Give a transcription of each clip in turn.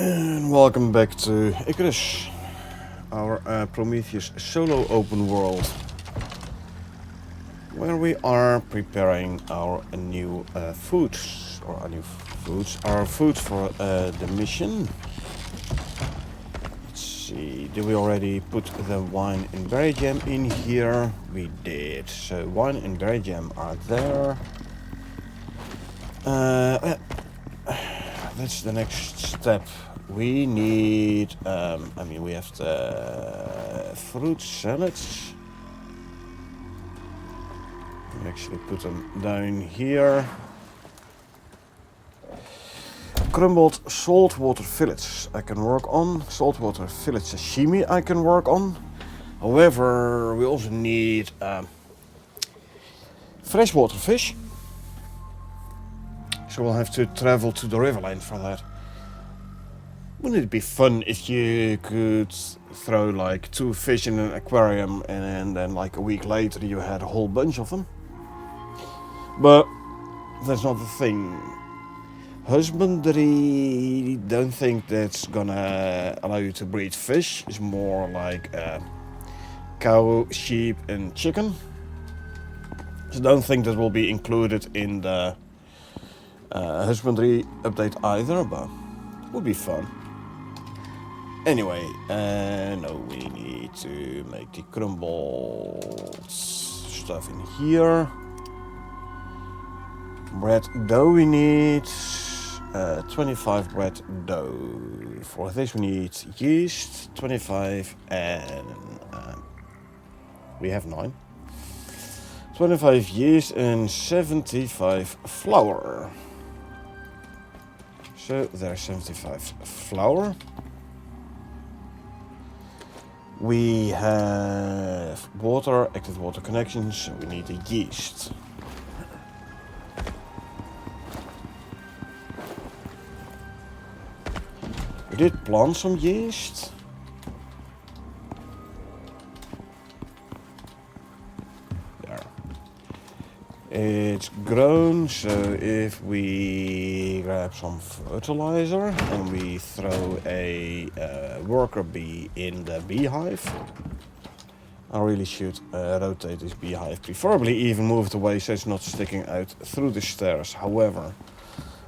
And welcome back to Icarus, our Prometheus solo open world, where we are preparing our new foods, or our food for the mission. Let's see, did we already put the wine and berry jam in here? We did. So wine and berry jam are there. That's the next step. We need, we have the fruit salads. We actually put them down here. Crumbled saltwater fillets I can work on. Saltwater fillet sashimi I can work on. However, we also need freshwater fish. So we'll have to travel to the riverline for that. Wouldn't it be fun if you could throw like 2 fish in an aquarium and then like a week later you had a whole bunch of them? But that's not the thing. Husbandry, don't think that's gonna allow you to breed fish. It's more like cow, sheep and chicken. So don't think that will be included in the husbandry update either, but it would be fun. Anyway, no, we need to make the crumbled stuff in here. Bread dough we need 25 bread dough. For this we need yeast 25 and we have 9. 25 yeast and 75 flour. So there's 75 flour. We have water, active water connections, so we need the yeast. We did plant some yeast. There. It's grown, so if we grab some fertilizer and we throw a worker bee in the beehive, I really should rotate this beehive, preferably even move it away so it's not sticking out through the stairs. However,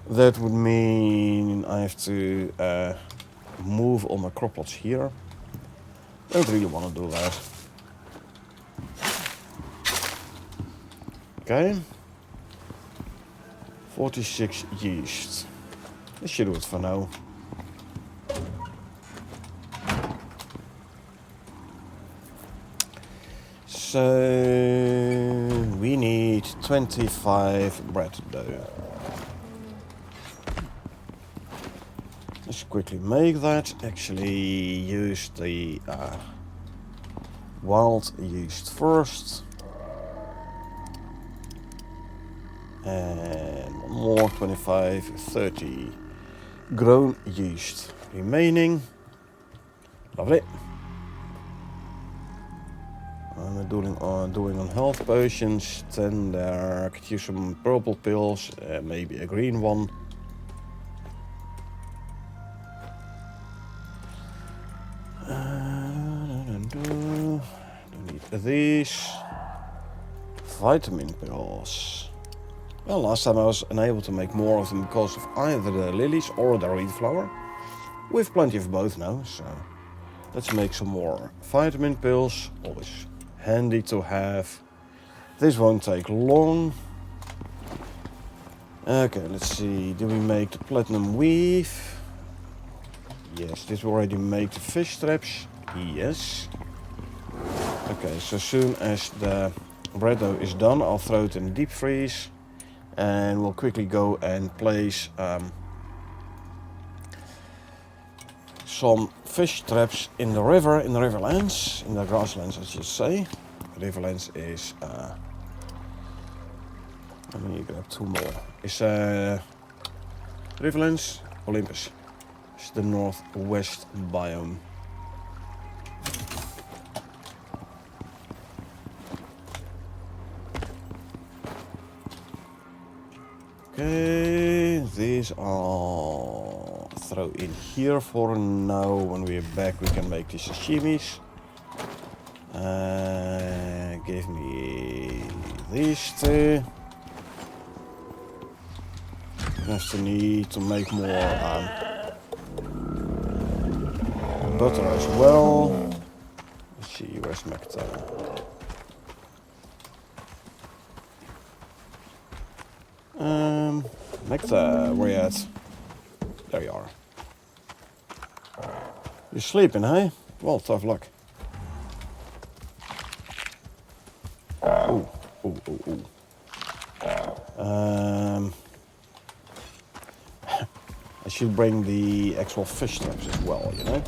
that would mean I have to move all my crop plots here. I don't really want to do that. Okay. 46 yeast. This should do it for now. So we need 25 bread dough. Let's quickly make that. Actually use the wild yeast first. And one more, 25, 30 grown yeast remaining. Lovely. I'm doing on health potions. 10 there. I could use some purple pills, maybe a green one. Don't need these. Vitamin pills. Well, last time I was unable to make more of them because of either the lilies or the reed flower. We have plenty of both now, so let's make some more vitamin pills. Always handy to have. This won't take long. Okay, let's see. Do we make the platinum weave? Yes. Did we already make the fish traps? Yes. Okay, so soon as the bread dough is done, I'll throw it in the deep freeze. And we'll quickly go and place some fish traps in the river, in the riverlands, in the grasslands, I should say. Riverlands is, let me grab 2 more. It's Riverlands, Olympus. It's the northwest biome. Okay, these are throw in here for now. When we're back, we can make the sashimis. Give me these two. Just to need to make more butter as well. Let's see, where's Macta? Macta, where you at? There you are. You're sleeping, hey? Well, tough luck. Ooh, ooh, ooh, ooh. I should bring the actual fish traps as well, you know?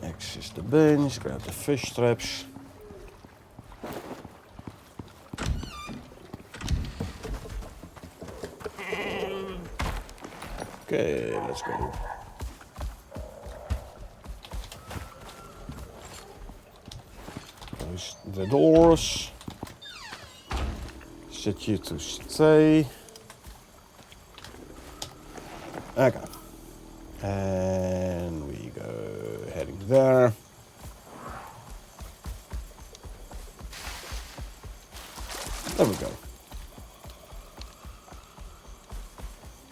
Access the bench, grab the fish traps. Okay, let's go. Close the doors. Set you to stay. Okay. And we go heading there. There we go.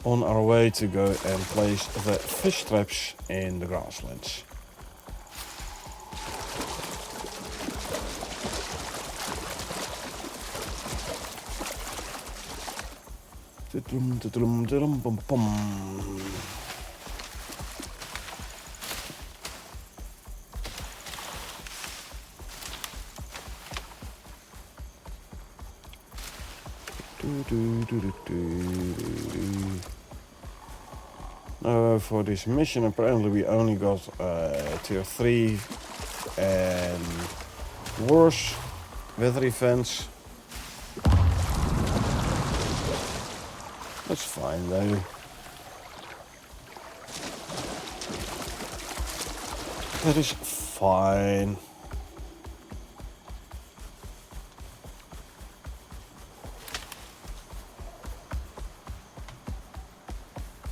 On our way to go and place the fish traps in the grasslands. For this mission, apparently we only got tier 3 and worse weather events. That's fine though. That is fine.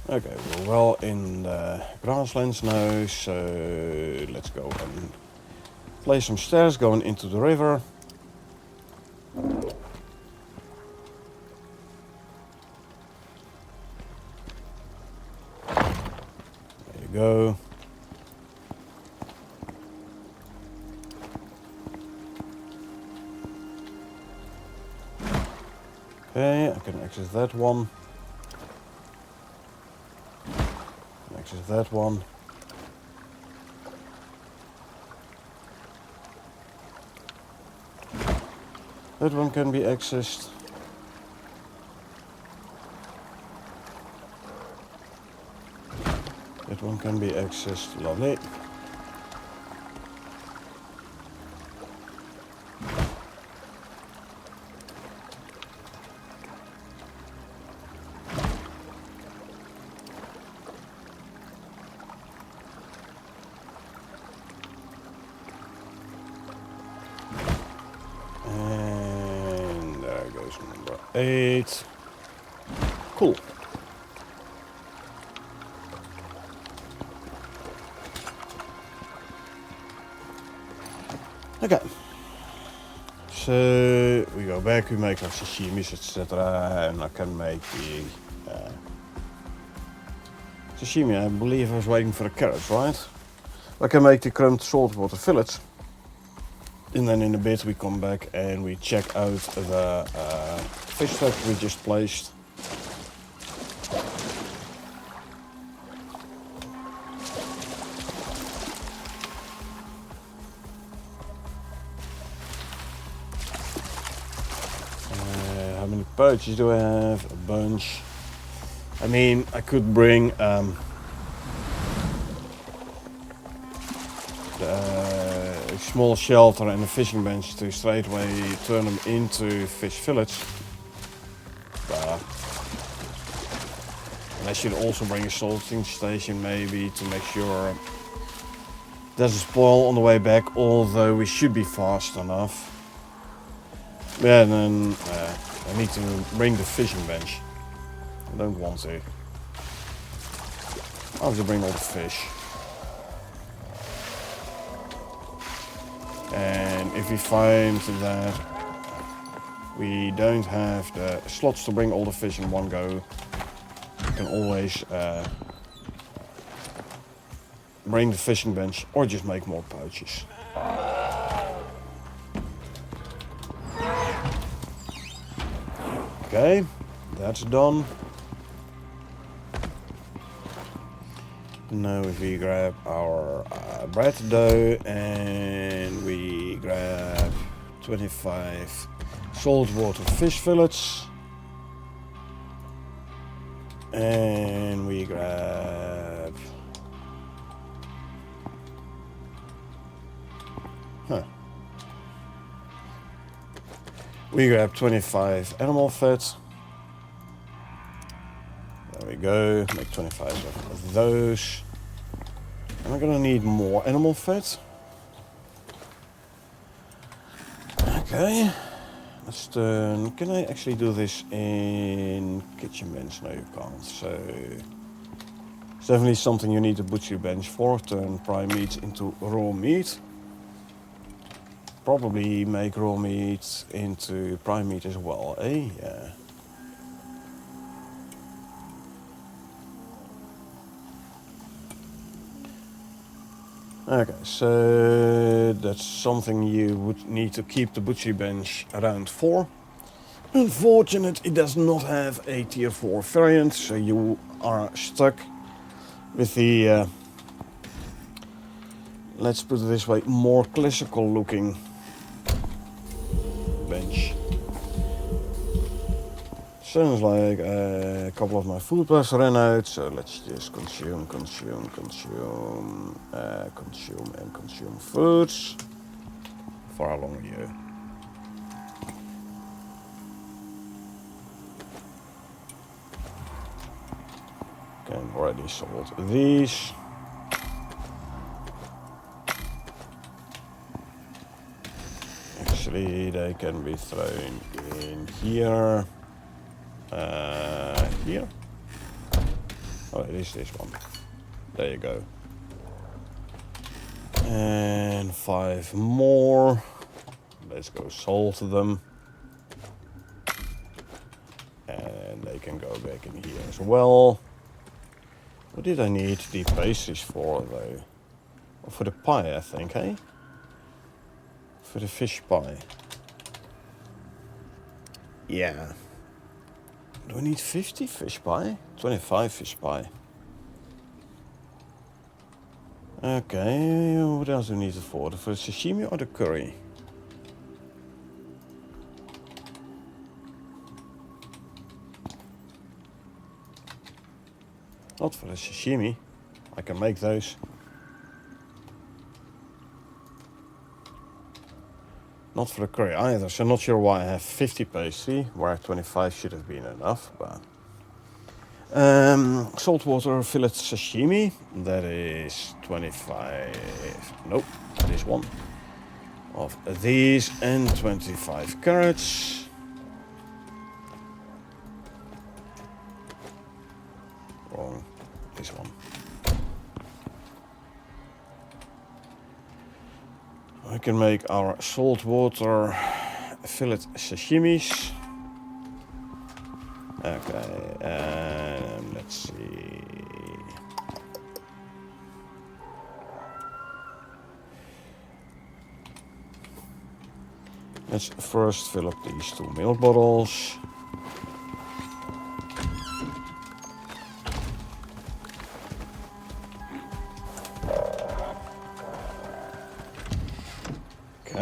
Okay, we're well in the grasslands now, so let's go and place some stairs going into the river. There you go. Okay, I can access that one. Access that one. That one can be accessed. That one can be accessed. Lovely. Number 8. Cool. Okay. So we go back, we make our sashimis, etc. And I can make the sashimi. I believe I was waiting for the carrots, right? I can make the crumbed saltwater fillets. And then in a bit we come back and we check out the fish trap we just placed. How many perches do I have? A bunch. I mean, I could bring the small shelter and a fishing bench to straight away turn them into fish fillets. But I should also bring a salting station maybe to make sure doesn't spoil on the way back, although we should be fast enough. Yeah, and then I need to bring the fishing bench. I don't want to. I'll have to bring all the fish. And if we find that we don't have the slots to bring all the fish in one go, we can always bring the fishing bench or just make more pouches. Okay, that's done. Now if we grab our bread dough and we grab 25 saltwater fish fillets and we grab we grab 25 animal fat. There we go, make 25 of those. Am I gonna need more animal fat? Okay, let's turn. Can I actually do this in kitchen bench? No, you can't. So it's definitely something you need a butcher bench for. Turn prime meat into raw meat. Probably make raw meat into prime meat as well, eh? Yeah. Okay, so that's something you would need to keep the butchery bench around for. Unfortunate, it does not have a tier 4 variant, so you are stuck with the, let's put it this way, more classical looking bench. Sounds like a couple of my food packs ran out, so let's just consume foods. For how long are you? Okay, already sold these. Actually, they can be thrown in here. Here? Oh, it is this one. There you go. And 5 more. Let's go salt them. And they can go back in here as well. What did I need the pastries for, though? Oh, for the pie, I think, eh? For the fish pie. Yeah. Do I need 50 fish pie? 25 fish pie. Okay, what else do we need it for? For the sashimi or the curry? Not for the sashimi. I can make those. Not for the curry either, so not sure why I have 50 pastry, where 25 should have been enough, but... saltwater fillet sashimi, that is 25, nope, this one, of these, and 25 carrots. Wrong, this one. We can make our saltwater fillet sashimis. Okay, and let's see. Let's first fill up these 2 milk bottles.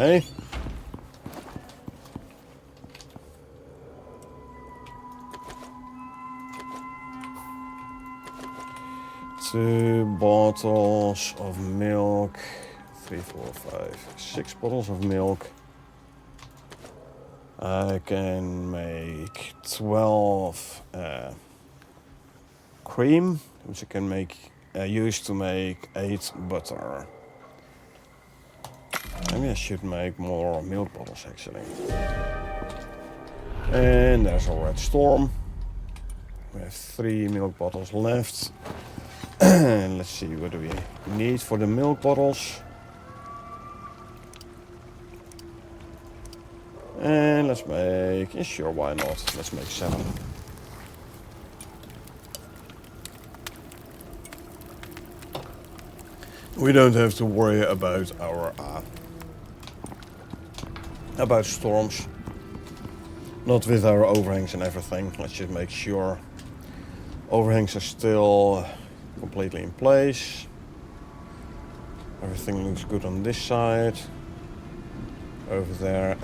Okay. Two bottles of milk. 3, 4, 5, 6 bottles of milk. I can make 12 cream, which I can make use to make 8 butter. Maybe I should make more milk bottles actually. And there's our red storm. We have 3 milk bottles left. And let's see, what do we need for the milk bottles? And let's make, yeah, sure, why not? Let's make 7. We don't have to worry about our about storms. Not with our overhangs and everything. Let's just make sure overhangs are still completely in place. Everything looks good on this side. Over there,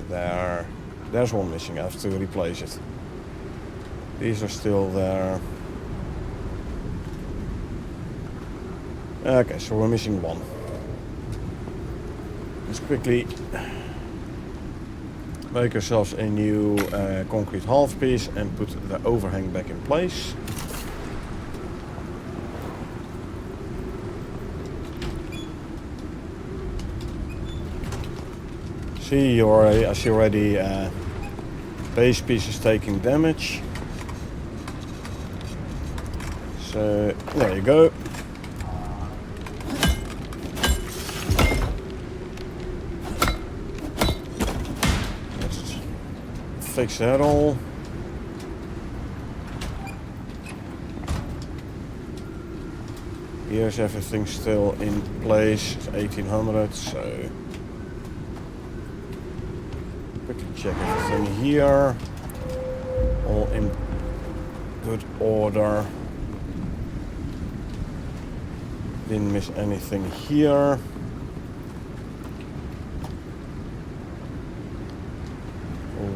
there. There's one missing. I have to replace it. These are still there. Okay, so we're missing 1. Let's quickly make ourselves a new concrete half piece and put the overhang back in place. I see already base pieces taking damage. So there you go. Let's fix that all. Here's everything still in place. It's 1800, so quickly check everything here. All in good order. Didn't miss anything here.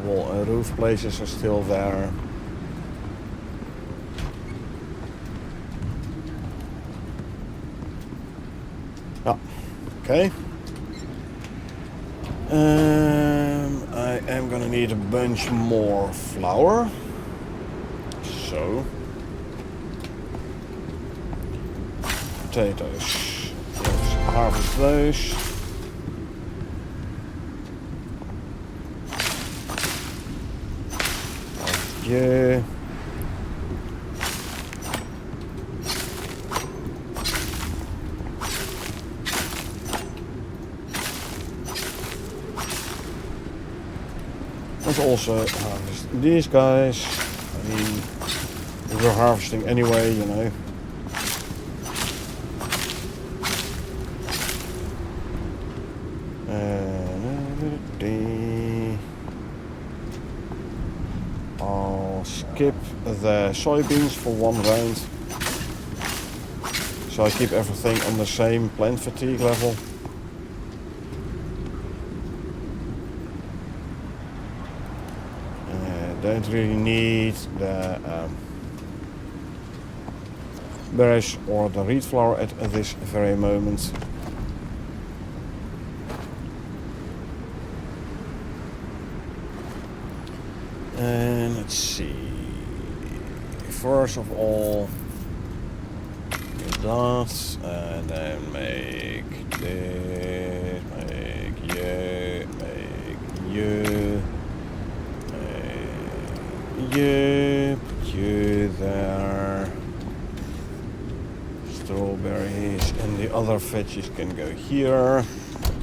Wall and roof places are still there. Ah, okay. I am gonna need a bunch more flour. So potatoes. Let's harvest those. Yeah. Let's also harvest these guys. I mean, we're harvesting anyway, you know. I'll skip the soybeans for 1 round. So I keep everything on the same plant fatigue level. Don't really need the berries or the reed flour at this very moment. And let's see. First of all, do that, and then make this, make you. Put you there. Strawberries and the other veggies can go here,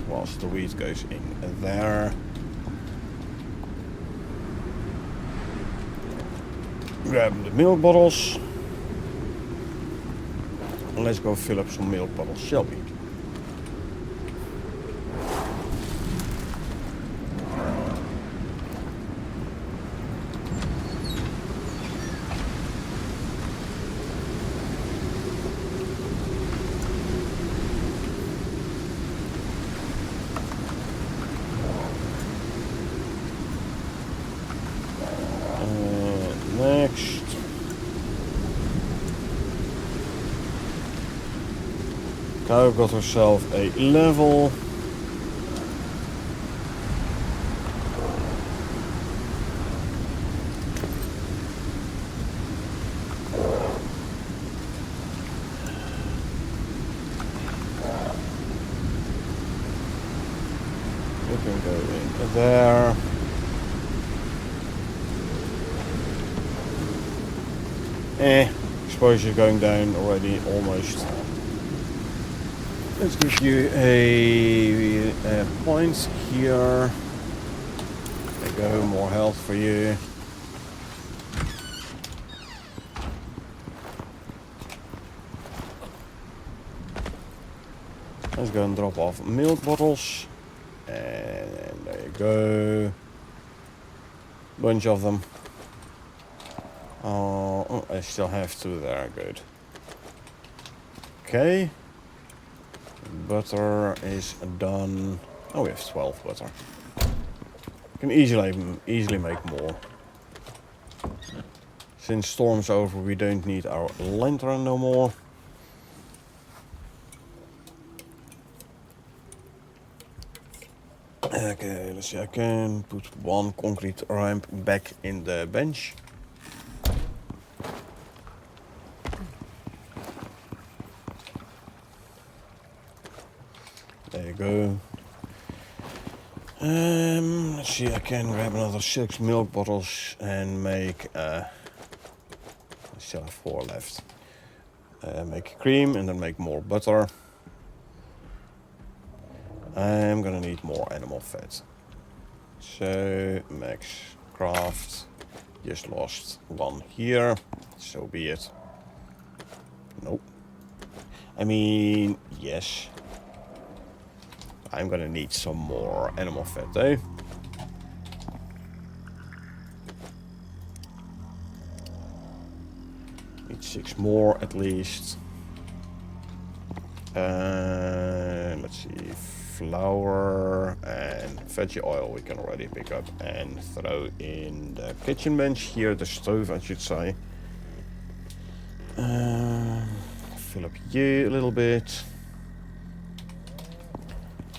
whilst the wheat goes in there. Grab the milk bottles. And let's go fill up some milk bottles, shall we? Next. Cow got herself a level. You can go in there. Exposure going down already, almost. Let's give you a point here. There you go, more health for you. Let's go and drop off milk bottles. And there you go. Bunch of them. Oh, I still have two there, good. Okay. Butter is done. Oh, we have 12 butter. Can easily make more. Since storm's over, we don't need our lantern no more. Okay, let's see. I can put one concrete ramp back in the bench. There you go. Let's see, I can grab another 6 milk bottles and make, I still have 4 left. Make cream and then make more butter. I'm gonna need more animal fat. So, max craft. Just lost one here. So be it. Nope. I mean, yes. I'm gonna need some more animal fat though. Need 6 more at least. Let's see, flour and veggie oil we can already pick up and throw in the kitchen bench here, the stove I should say. Fill up you a little bit.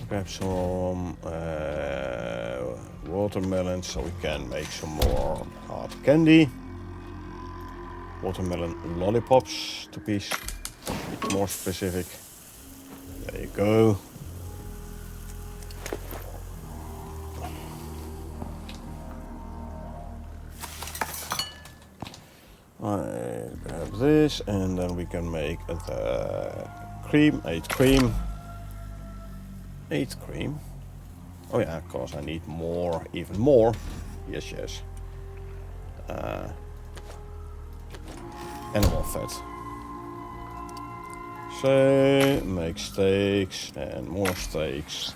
Grab some watermelon so we can make some more hard candy. Watermelon lollipops to be more specific. There you go. I grab this and then we can make the cream, 8 cream. 8 cream. Oh yeah, of course I need more, even more. Yes, yes. Animal fat. So, make steaks and more steaks.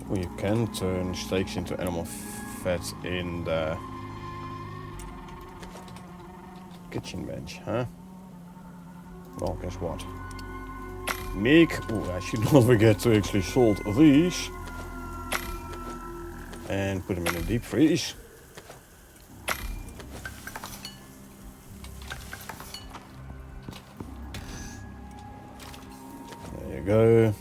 Well, you can turn steaks into animal fat in the kitchen bench, huh? Well, guess what? Meek. Ooh, I should not forget to actually salt these. And put them in a deep freeze. There you go.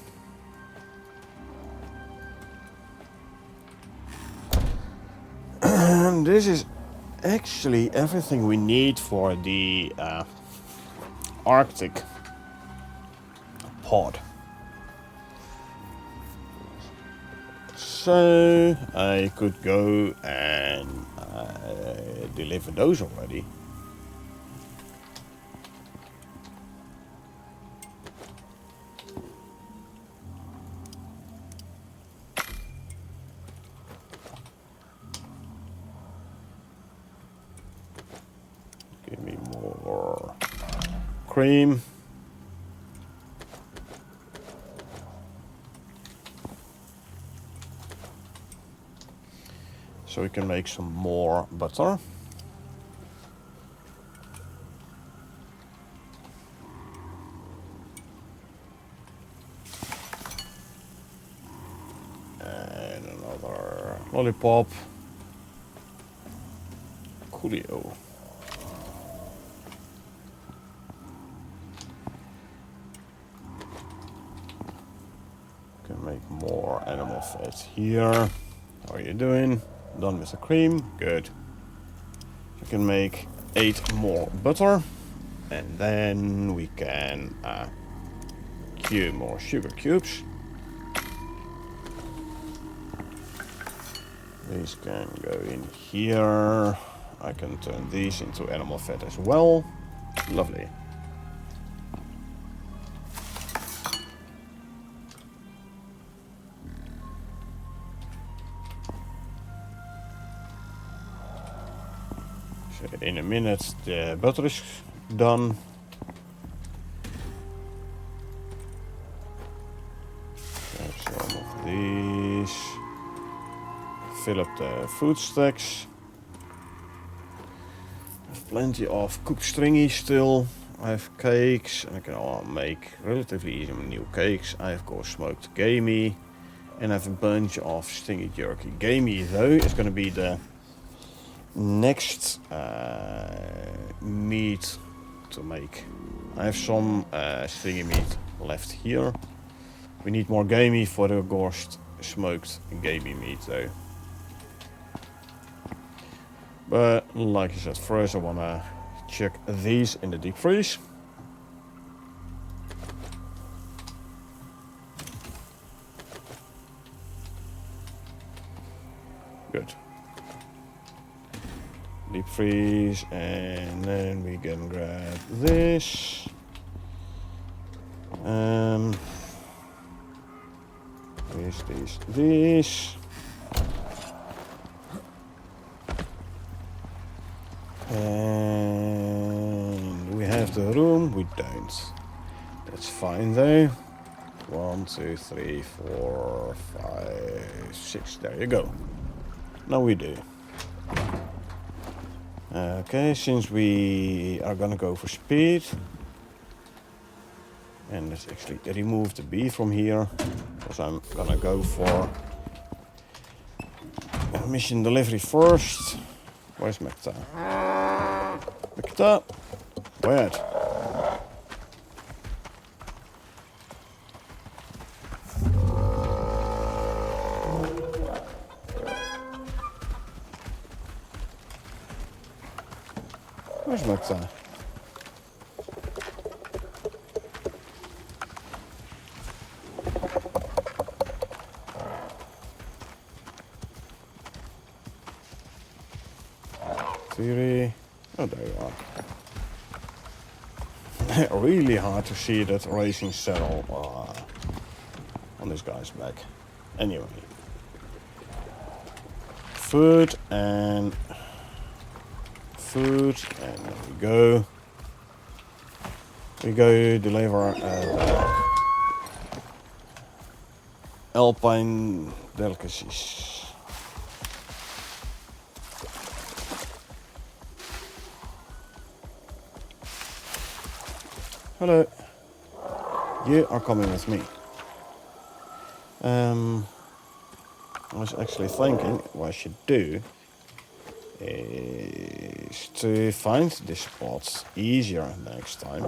And this is actually everything we need for the Arctic pod. So I could go and deliver those already. Give me more cream. So we can make some more butter. And another lollipop. Coolio. Can make more animal fat here. How are you doing? Done with the cream, good. You can make 8 more butter, and then we can few more sugar cubes. These can go in here. I can turn these into animal fat as well. Lovely. So in a minute the butter is done. Grab some of these. Fill up the food stacks. Plenty of cooked stringy still. I have cakes. I can make relatively easy new cakes. I of course smoked gamey. And I have a bunch of stingy jerky. Gamey though is going to be the next meat to make. I have some stingy meat left here. We need more gamey for the gorst smoked gamey meat though. But like I said, first I wanna check these in the deep freeze. Good. Deep freeze, and then we can grab this. These. And we have the room. We don't. That's fine though. 1, 2, 3, 4, 5, 6. There you go. Now we do. Okay, since we are gonna go for speed, and let's actually remove the B from here, because I'm gonna go for mission delivery first. Where's Mekta? Mekta? Where? Where's Mekta? Theory. Oh, there you are. Really hard to see that racing saddle on this guy's back. Anyway. Food, and there we go. We go deliver Alpine delicacies. Hello. You are coming with me. I was actually thinking what I should do is to find this spot easier next time.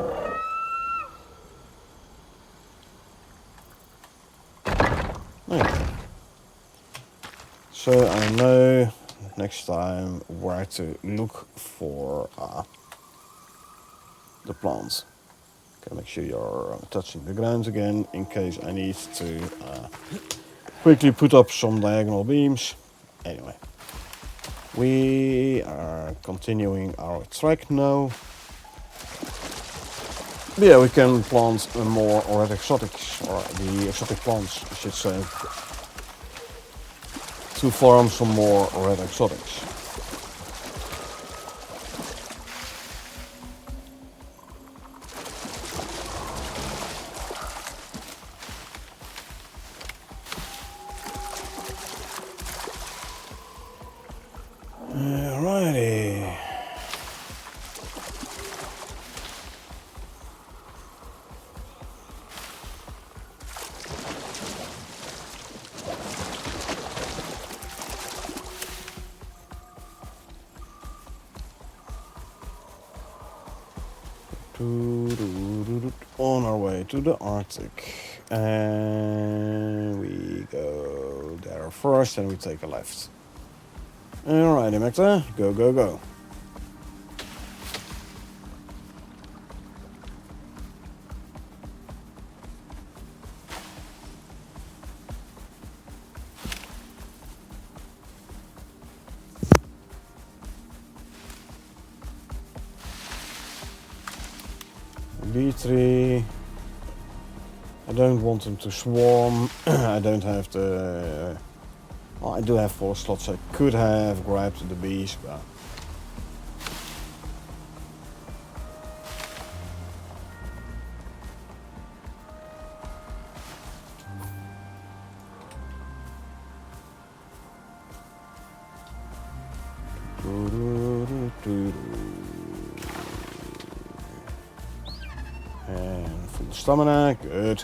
Okay. So I know next time where to look for the plants. Okay, make sure you're touching the ground again in case I need to quickly put up some diagonal beams. Anyway, we are continuing our track now. Yeah, we can plant more red exotics, or the exotic plants, I should say, to farm some more red exotics. Alrighty. On our way to the Arctic, and we go there first and we take a left. Alrighty, Mekta, go, go, go. B3. I don't want them to swarm. I don't have the... Well, I do have 4 slots. I could have grabbed the bees, but... And full stamina, good.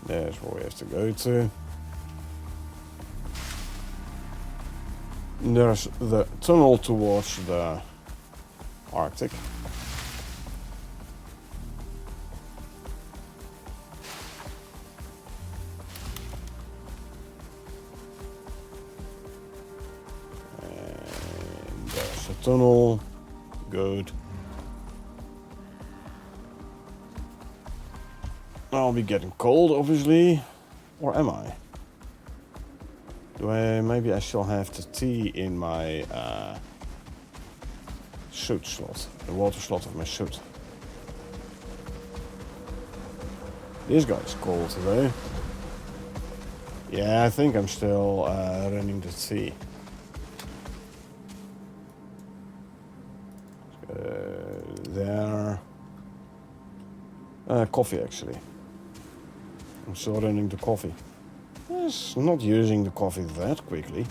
There's where we have to go to. There's the tunnel towards the Arctic. And there's a tunnel. Good. I'll be getting cold, obviously. Or am I? Maybe I still have the tea in my suit slot. The water slot of my suit. This guy's cold today. Yeah, I think I'm still running the tea. There. Coffee, actually. I'm still running the coffee. Yes, not using the coffee that quickly.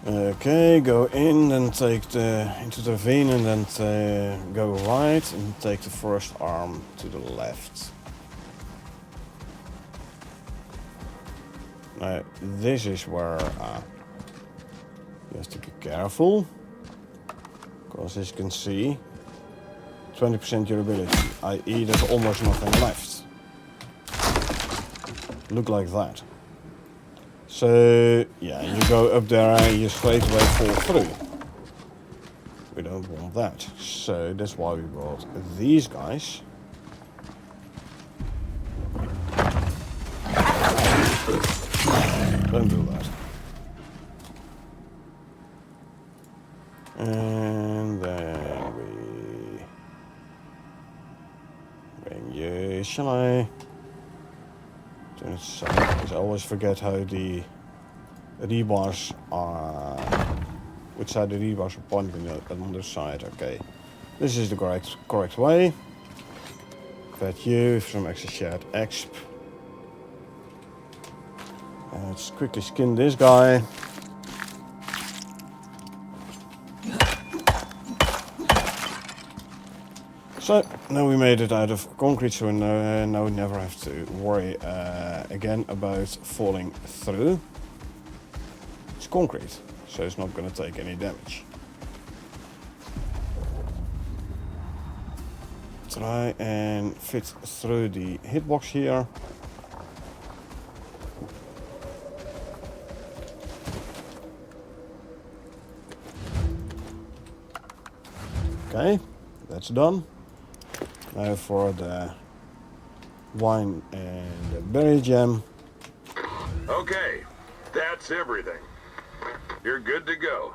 Okay, go in and take into the ravine and then go right and take the first arm to the left. Now, this is where you have to be careful. Because as you can see, 20% durability, i.e. there's almost nothing left. Look like that. So, yeah, you go up there and you straight away fall through. We don't want that. So that's why we brought these guys. Don't do that. And then we bring you, shall I? Turn it aside, because I always forget how the rebars are, which side the rebars are pointing at on the side. Okay, this is the correct way. Vet you, some extra shared exp. Let's quickly skin this guy. So, now we made it out of concrete, so now we never have to worry again about falling through. It's concrete, so it's not going to take any damage. Try and fit through the hitbox here. Okay, that's done. Now for the wine and the berry jam. Okay, that's everything. You're good to go.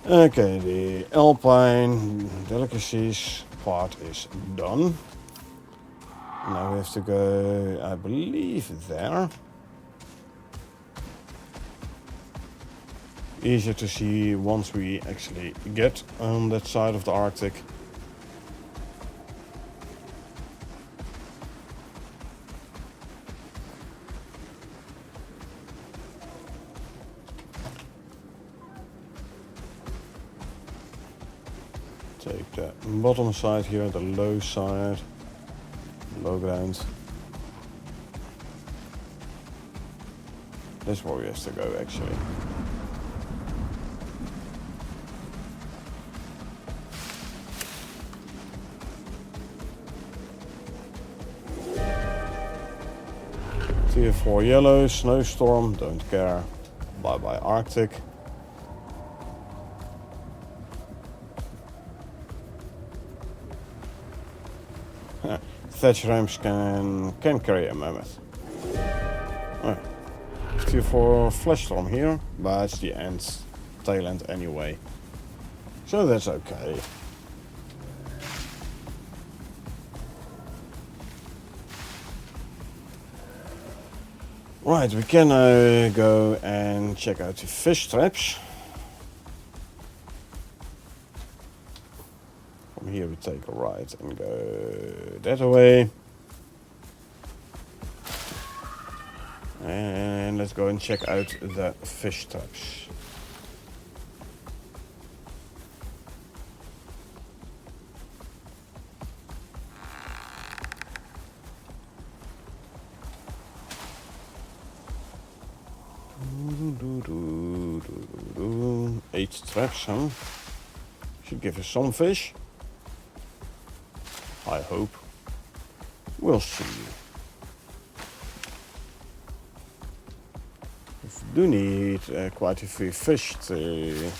Okay, the Alpine delicacies part is done. Now we have to go, I believe, there. Easier to see once we actually get on that side of the Arctic. Take the bottom side here, the low side, low ground. This is where we have to go actually. Tier 4 yellow, snowstorm, don't care. Bye bye Arctic. Thatch ramps can carry a mammoth. Oh. Tier 4 flash storm here, but it's the tail end anyway. So that's okay. Right, we can now go and check out the fish traps. From here we take a right and go that way. And let's go and check out the fish traps. Eight traps, huh? Should give us some fish. I hope. We'll see. We do need quite a few fish to...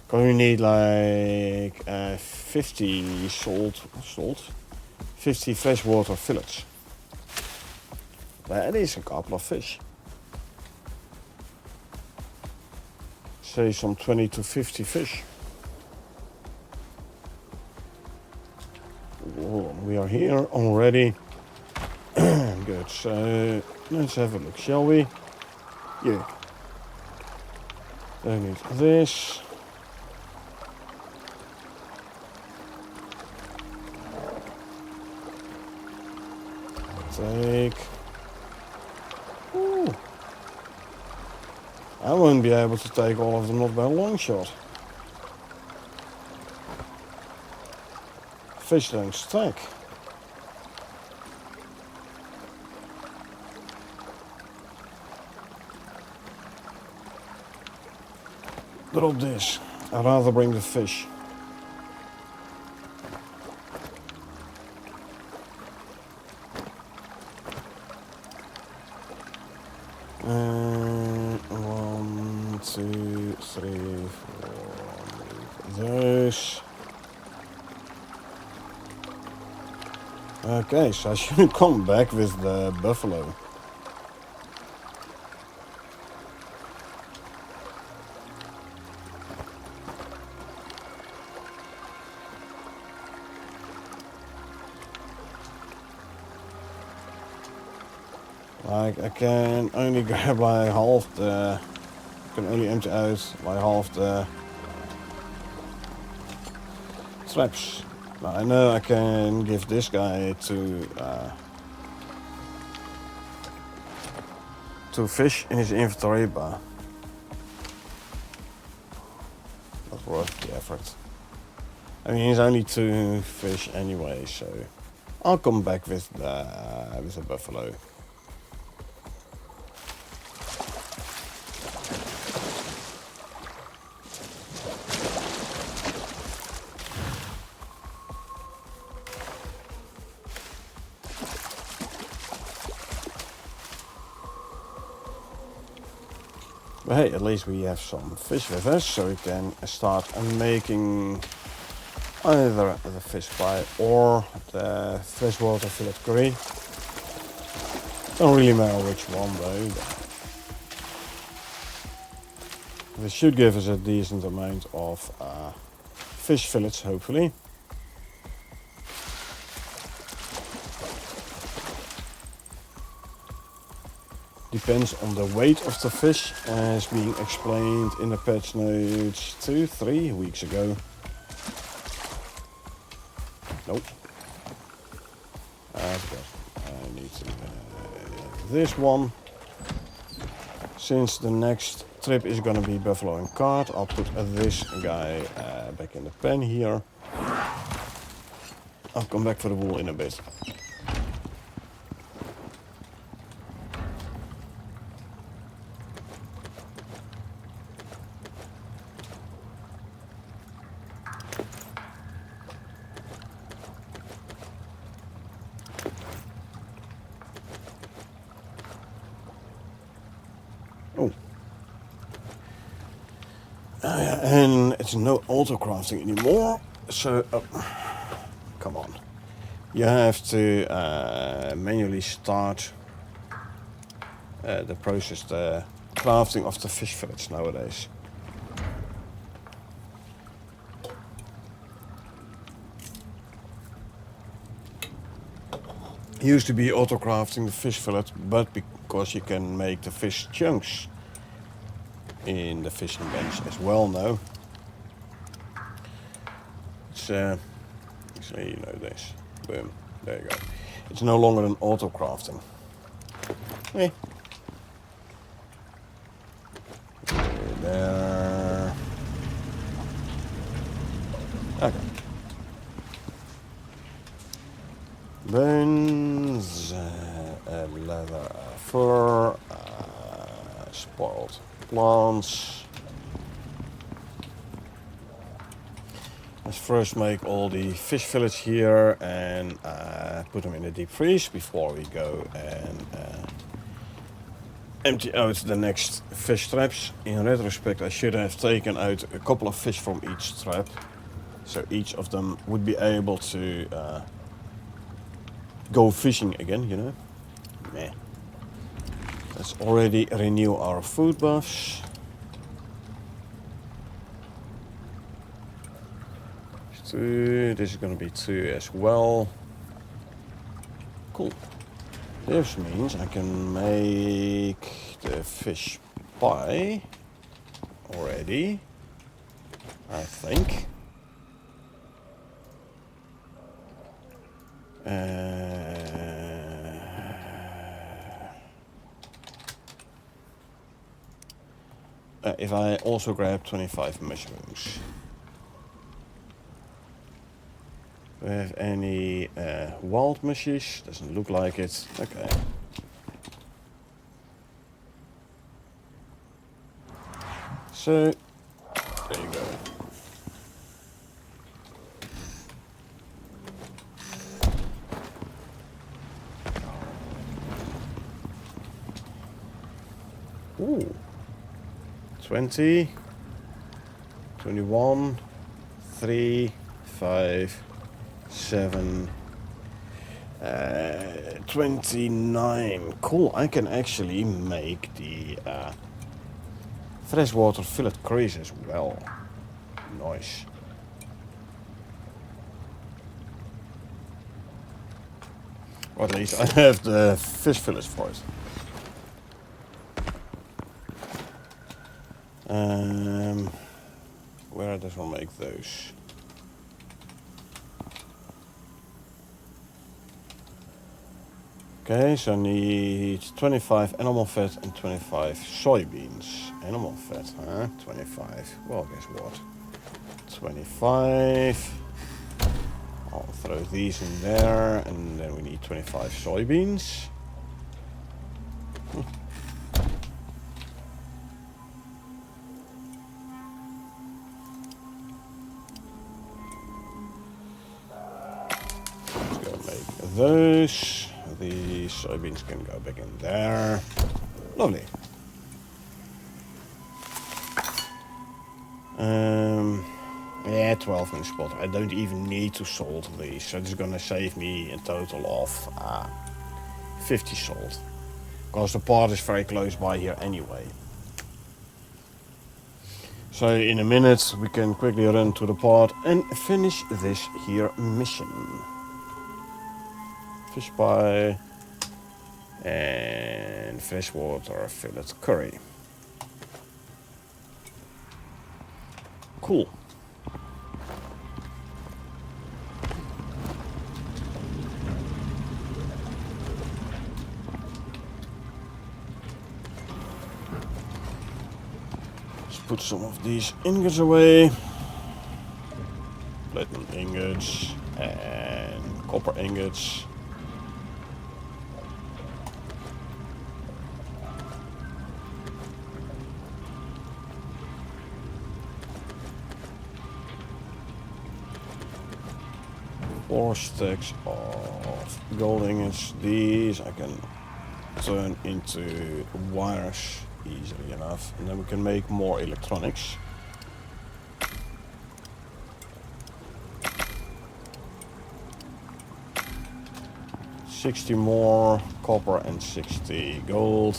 Because we need like 50 salt, 50 freshwater fillets. That is a couple of fish. Say some 20 to 50 fish. Whoa, we are here already. Good, so let's have a look, shall we? Yeah. I need this. Take. Ooh. I won't be able to take all of them, not by a long shot. Fish don't stack. Drop this. I'd rather bring the fish. One, two, three, four. Those. Okay, so I should come back with the buffalo. Like, I can only grab by half the... I can only empty out by half the traps. Now, I know I can give this guy two fish in his inventory, but not worth the effort. I mean, he's only 2 fish anyway, so I'll come back with the buffalo. But hey, at least we have some fish with us, so we can start making either the fish pie or the freshwater fillet curry. Don't really matter which one though. This should give us a decent amount of fish fillets, hopefully. Depends on the weight of the fish, as being explained in the patch notes 2-3 weeks ago. Nope. I need to this one. Since the next trip is gonna be buffalo and cart, I'll put this guy back in the pen here. I'll come back for the wool in a bit. And it's no auto crafting anymore. So, come on. You have to manually start the process, the crafting of the fish fillets nowadays. Used to be auto crafting the fish fillet, but because you can make the fish chunks in the fishing bench as well now. It's actually, you know this. Boom. There you go. It's no longer an auto crafting. Eh. There. Okay. Bones, leather, fur, spoiled plants. Let's first make all the fish fillets here and put them in the deep freeze before we go and empty out the next fish traps. In retrospect, I should have taken out a couple of fish from each trap, so each of them would be able to go fishing again, you know. Meh. Let's already renew our food buffs. Two. This is going to be 2 as well. Cool. This means I can make the fish pie already, I think. If I also grab 25 mushrooms. Do we have any wild mushies? Doesn't look like it. Okay. So, there you go. Ooh. 20, 21, 3, 5, 7, 29. Cool, I can actually make the freshwater fillet curries as well. Nice. Or at least I have the fish fillets for it. Where does one make those? Okay, so I need 25 animal fat and 25 soybeans. Animal fat, huh? 25. Well, guess what? 25. I'll throw these in there, and then we need 25 soybeans. Those. The soybeans can go back in there. Lovely. Yeah, 12 in the spot. I don't even need to salt these, so it's gonna save me a total of 50 salt. Because the pot is very close by here anyway. So in a minute we can quickly run to the pot and finish this here mission. Fish pie and freshwater fillet curry. Cool. Let's put some of these ingots away. Platinum ingots and copper ingots. Four stacks of gold ingots. These I can turn into wires easily enough, and then we can make more electronics. 60 more copper and 60 gold.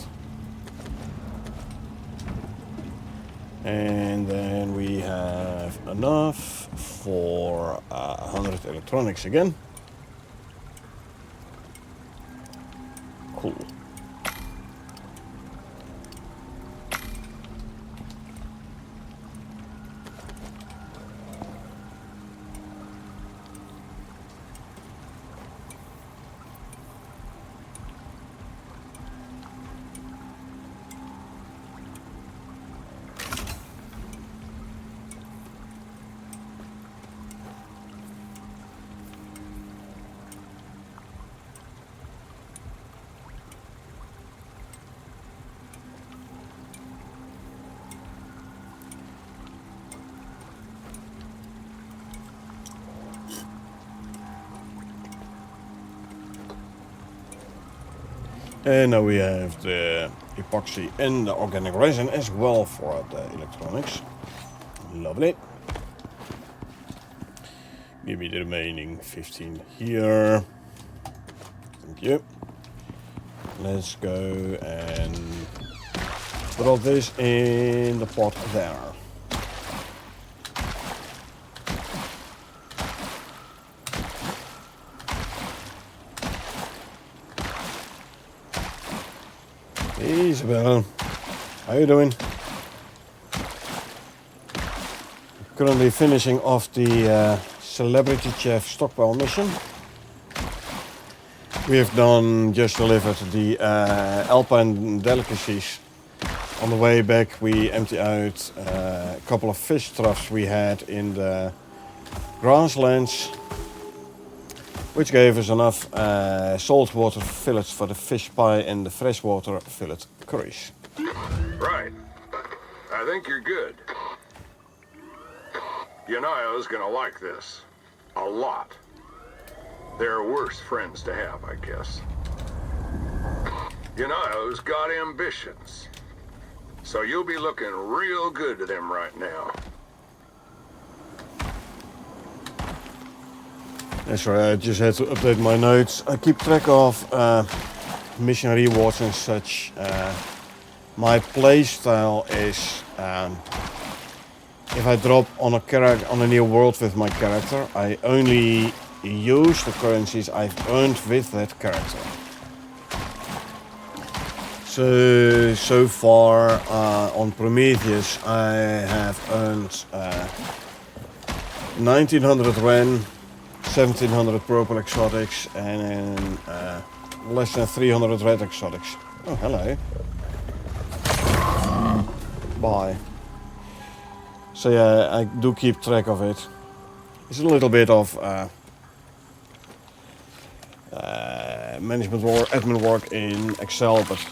And then we have enough for 100 electronics again. Cool. And now we have the epoxy and the organic resin as well for the electronics. Lovely. Give me the remaining 15 here. Thank you. Let's go and drop this in the pot there. Isabel, how you doing? Currently finishing off the Celebrity Chef stockpile mission. We have just delivered the Alpine delicacies. On the way back we empty out a couple of fish troughs we had in the grasslands, which gave us enough saltwater fillets for the fish pie and the freshwater fillet curries. Right. I think you're good. Yanaya's gonna like this. A lot. They're worse friends to have, I guess. Yanaya's got ambitions. So you'll be looking real good to them right now. That's right, I just had to update my notes. I keep track of mission rewards and such. My playstyle is if I drop on a new world with my character, I only use the currencies I've earned with that character. So far on Prometheus I have earned 1900 Ren, 1700 purple exotics and less than 300 red exotics. Oh, hello. Bye. So yeah, I do keep track of it. It's a little bit of management or admin work in Excel, but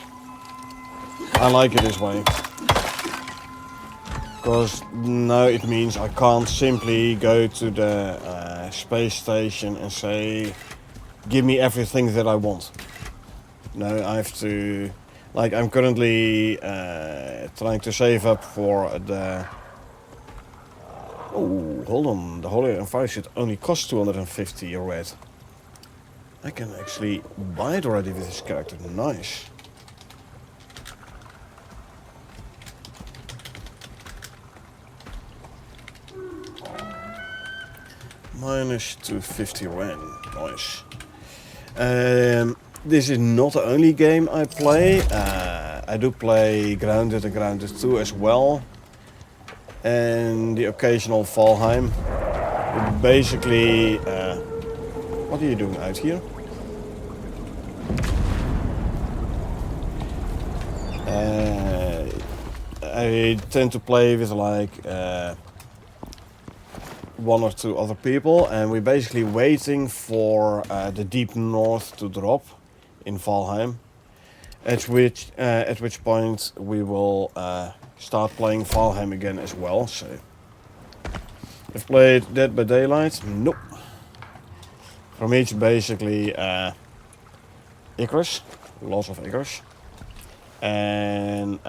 I like it this way. Because now it means I can't simply go to the space station and say, give me everything that I want. No, I have to, like I'm currently trying to save up for the, oh hold on, the Holy and Fire should only cost 250 red. I can actually buy it already with this character, nice. Minus 250 Ren, nice. This is not the only game I play. I do play Grounded and Grounded 2 as well. And the occasional Valheim. But basically, what are you doing out here? I tend to play with like one or two other people, and we're basically waiting for the deep north to drop in Valheim, at which point we will start playing Valheim again as well. So I've played Dead by Daylight, nope. For me it's basically Icarus, Loss of Icarus, and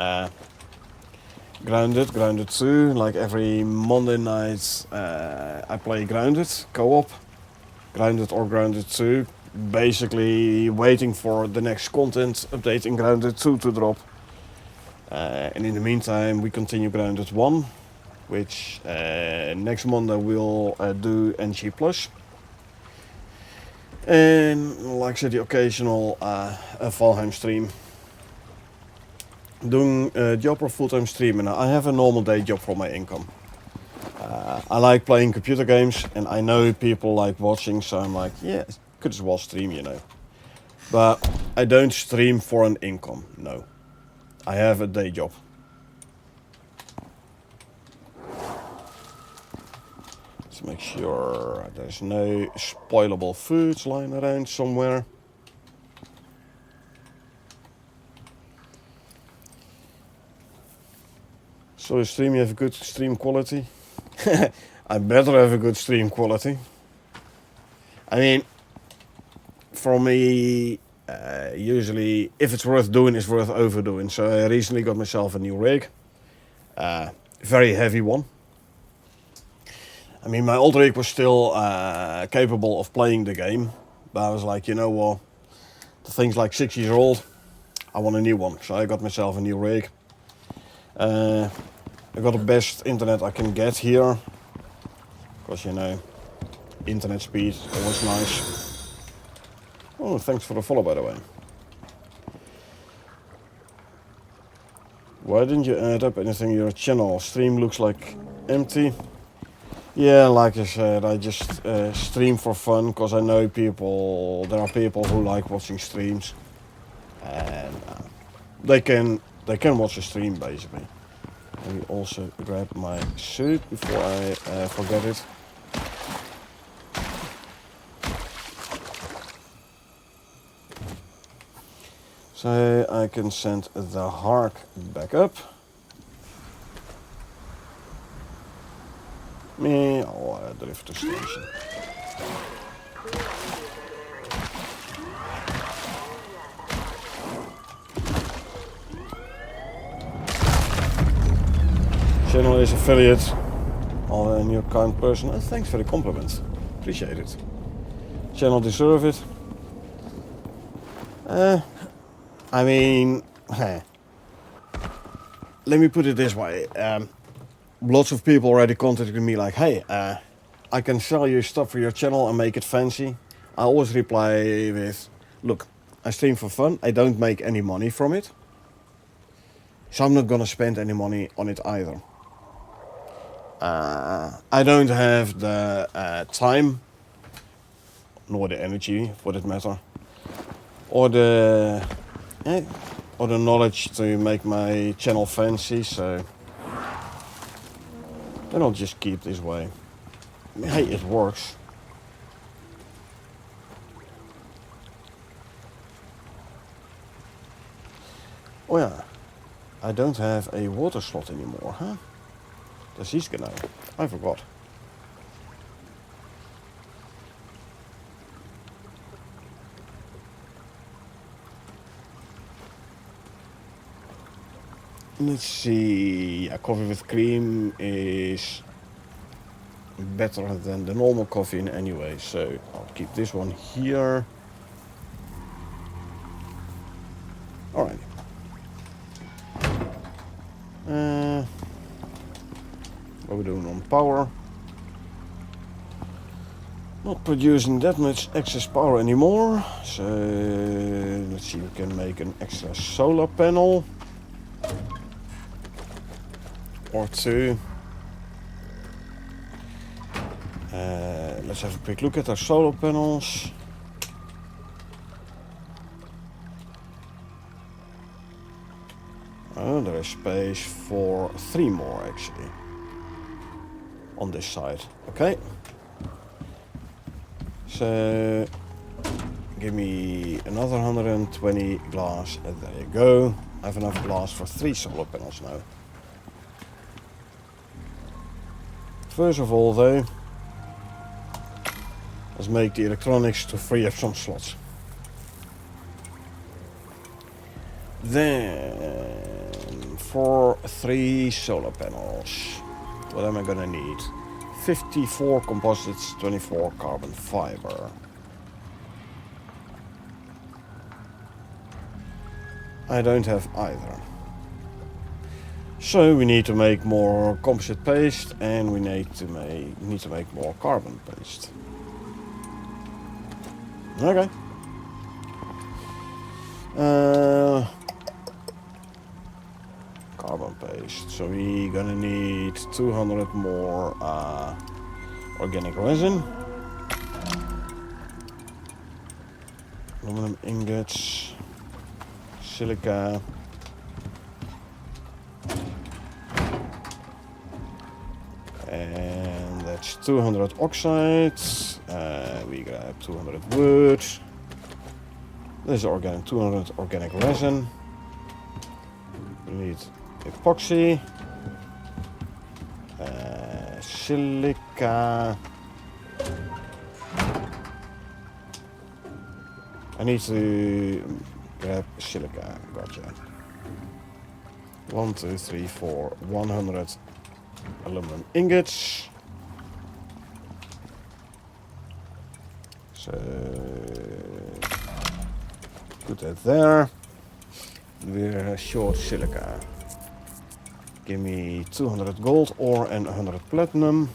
Grounded 2, like every Monday night I play Grounded, co-op, Grounded or Grounded 2, basically waiting for the next content update in Grounded 2 to drop. And in the meantime, we continue Grounded 1, which next Monday we'll do NG+. And like I said, the occasional Valheim stream. Doing a job or full-time stream, and I have a normal day job for my income. I like playing computer games, and I know people like watching, so I'm like, yeah, could as well stream, you know. But I don't stream for an income, no. I have a day job. Let's make sure there's no spoilable foods lying around somewhere. So the stream, you have a good stream quality? I better have a good stream quality. I mean, for me, usually if it's worth doing, it's worth overdoing. So I recently got myself a new rig. Very heavy one. I mean, my old rig was still capable of playing the game. But I was like, you know what, the thing's like 6 years old. I want a new one. So I got myself a new rig. I got the best internet I can get here. Because, you know, internet speed, always nice. Oh, thanks for the follow, by the way. Why didn't you add up anything to your channel? Stream looks like empty. Yeah, like I said, I just stream for fun, because I know people, there are people who like watching streams. And they can watch a stream, basically. Let me also grab my suit before I forget it. So I can send the Hark back up. I'll drift to station. Channel is affiliate. And you're a kind person. Thanks for the compliment. Appreciate it. Channel deserve it. I mean, let me put it this way. Lots of people already contacted me like, hey, I can sell you stuff for your channel and make it fancy. I always reply with, look, I stream for fun. I don't make any money from it. So I'm not gonna spend any money on it either. I don't have the time, nor the energy, for that matter, or the knowledge to make my channel fancy. So then I'll just keep this way. I mean, hey, it works. Oh yeah, I don't have a water slot anymore, huh? Das ist genau. I forgot. Let's see. Yeah, coffee with cream is better than the normal coffee in any way, so I'll keep this one here. Alright. What are we doing on power? Not producing that much excess power anymore, so let's see, we can make an extra solar panel or two. Let's have a quick look at our solar panels. Oh, there is space for 3 more actually on this side. Okay. So give me another 120 glass. There you go. I have enough glass for 3 solar panels now. First of all though, let's make the electronics to free up some slots. Then for 3 solar panels, what am I gonna need? 54 composites, 24 carbon fiber. I don't have either. So we need to make more composite paste, and we need to make more carbon paste. Okay. Carbon paste. So we're gonna need 200 more organic resin. Aluminum ingots. Silica. And that's 200 oxides. We grab 200 wood. This is organic, 200 organic resin. We need epoxy. Silica. I need to grab silica. Gotcha. 1, 2, 3, 4, 100 aluminum ingots. So put that there. We're short silica. Give me 200 gold ore and 100 platinum.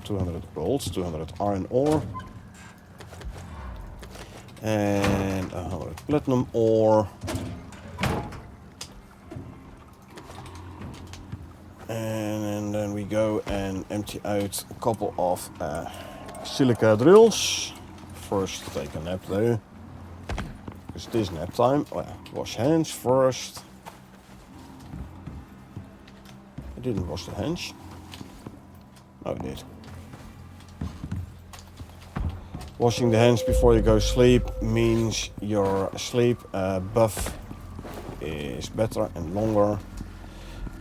200 gold, 200 iron ore. And 100 platinum ore. And then we go and empty out a couple of silica drills. First take a nap though, because it is nap time. Wash hands first. I didn't wash the hands. Oh, I did. Washing the hands before you go to sleep means your sleep buff is better and longer.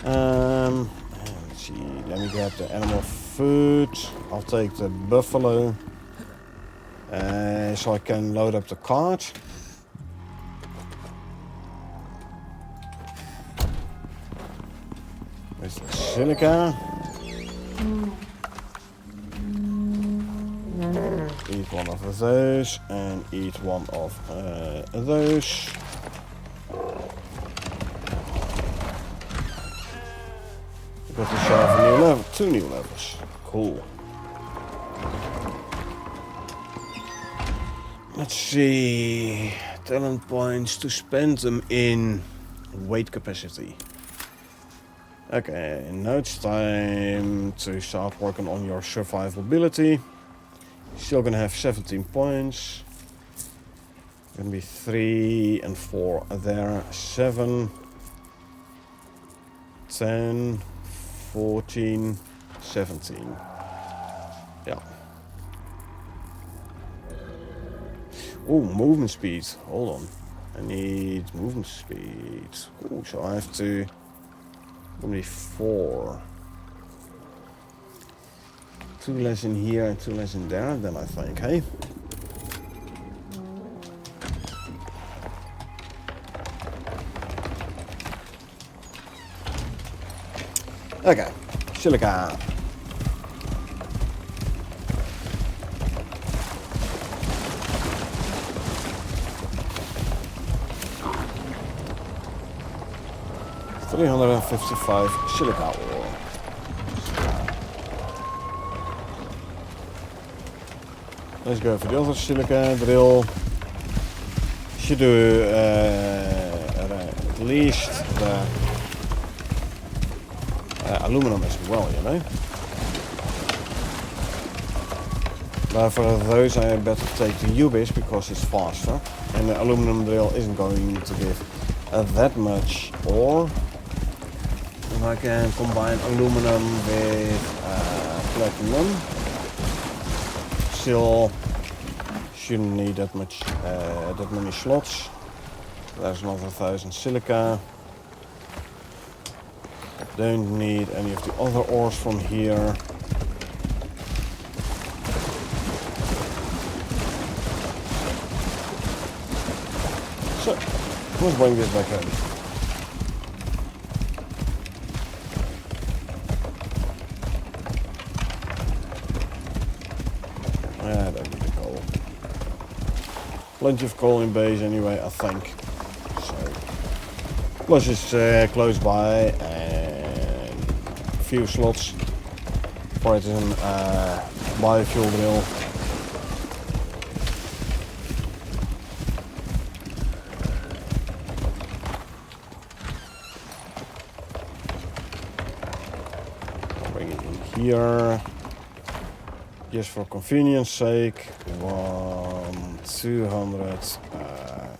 Let's see, let me grab the animal food. I'll take the buffalo so I can load up the cart. With the silica. Eat one of those and eat one of those. Got yourself a new level, 2 new levels. Cool. Let's see. Talent points to spend them in weight capacity. Okay, now it's time to start working on your survivability. Still gonna have 17 points. Gonna be 3 and 4 there. 7, 10, 14, 17. Yeah. Oh, movement speed. Hold on. I need movement speed. Oh, so I have to. Only 4. 2 less in here and 2 less in there, then I think, hey? Okay, silica. $355 silica ore. Let's go for the other silica drill. Should do at least the aluminum as well, you know. But for those I better take the UBIS because it's faster. And the aluminum drill isn't going to give that much ore. And I can combine aluminum with platinum. Still shouldn't need that much, that many slots. There's another 1,000 silica. Don't need any of the other ores from here. So, let's bring this back in. I don't need the coal. Plenty of coal in base anyway, I think. So, Plus it's close by and a few slots for it in biofuel drill. Bring it in here. Just for convenience sake, 200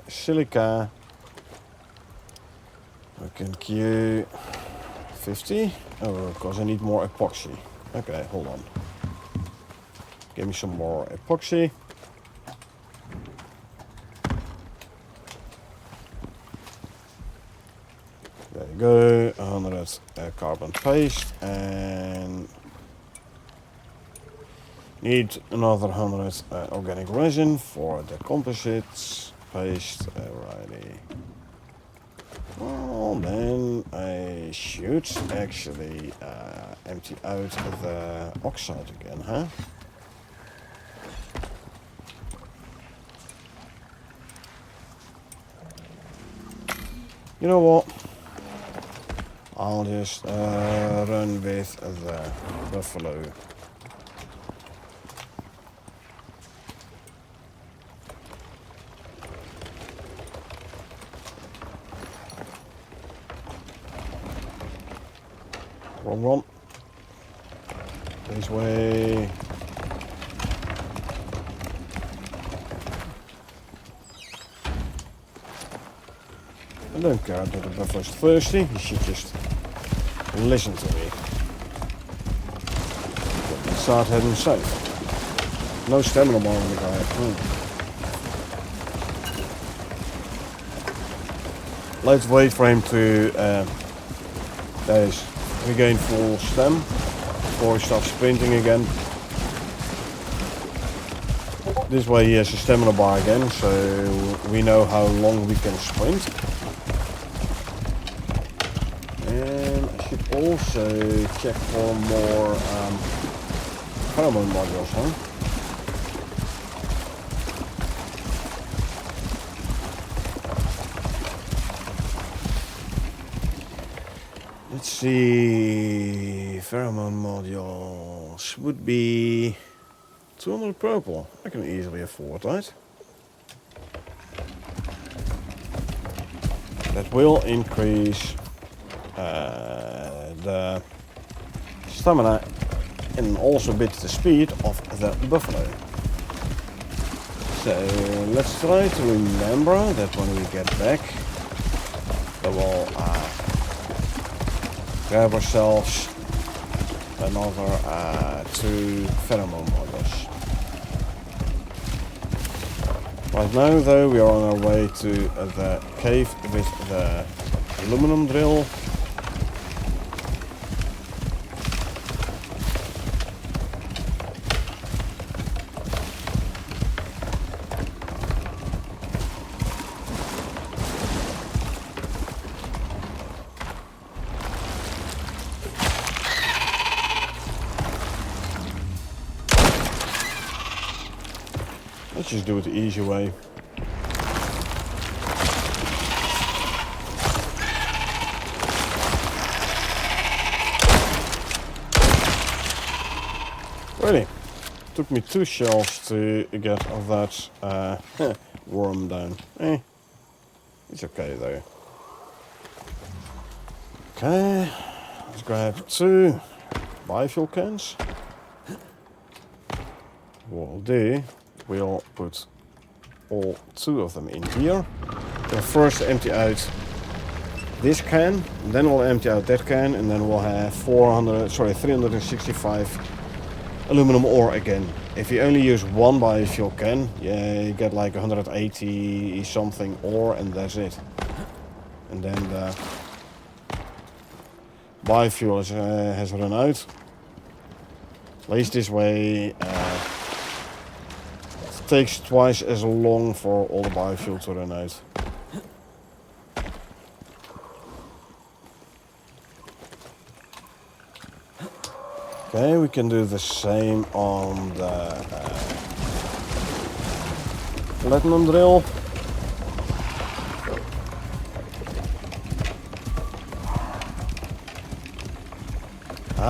silica. We can queue 50. Oh, because I need more epoxy. Okay, hold on. Give me some more epoxy. There you go. 100 carbon paste and need another 100 organic resin for the composites paste. Alrighty. Well, then I should actually empty out the oxide again, huh? You know what? I'll just run with the buffalo. Wrong. This way. I don't care that the buffalo's thirsty, he should just listen to me. Start heading south. No stamina bar on the guy. Let's wait for him to regain full stem before he starts sprinting again. This way he has a stamina bar again, so we know how long we can sprint. And I should also check for more pheromone modules, huh? Let's see, pheromone modules would be 200 purple. I can easily afford that. That will increase the stamina and also a bit the speed of the buffalo. So let's try to remember that when we get back, we will grab ourselves another 2 pheromone modules. Right now though we are on our way to the cave with the aluminum drill. Let's just do it the easy way. Really? Took me 2 shells to get that worm down. It's okay though. Okay, let's grab 2 biofuel cans. What we'll do, we'll put all 2 of them in here. We'll first empty out this can, then we'll empty out that can, and then we'll have 365 aluminum ore again. If you only use 1 biofuel can, yeah, you get like 180 something ore and that's it. And then the biofuel has run out. At least this way it takes twice as long for all the biofuel to run out. Okay, we can do the same on the platinum drill.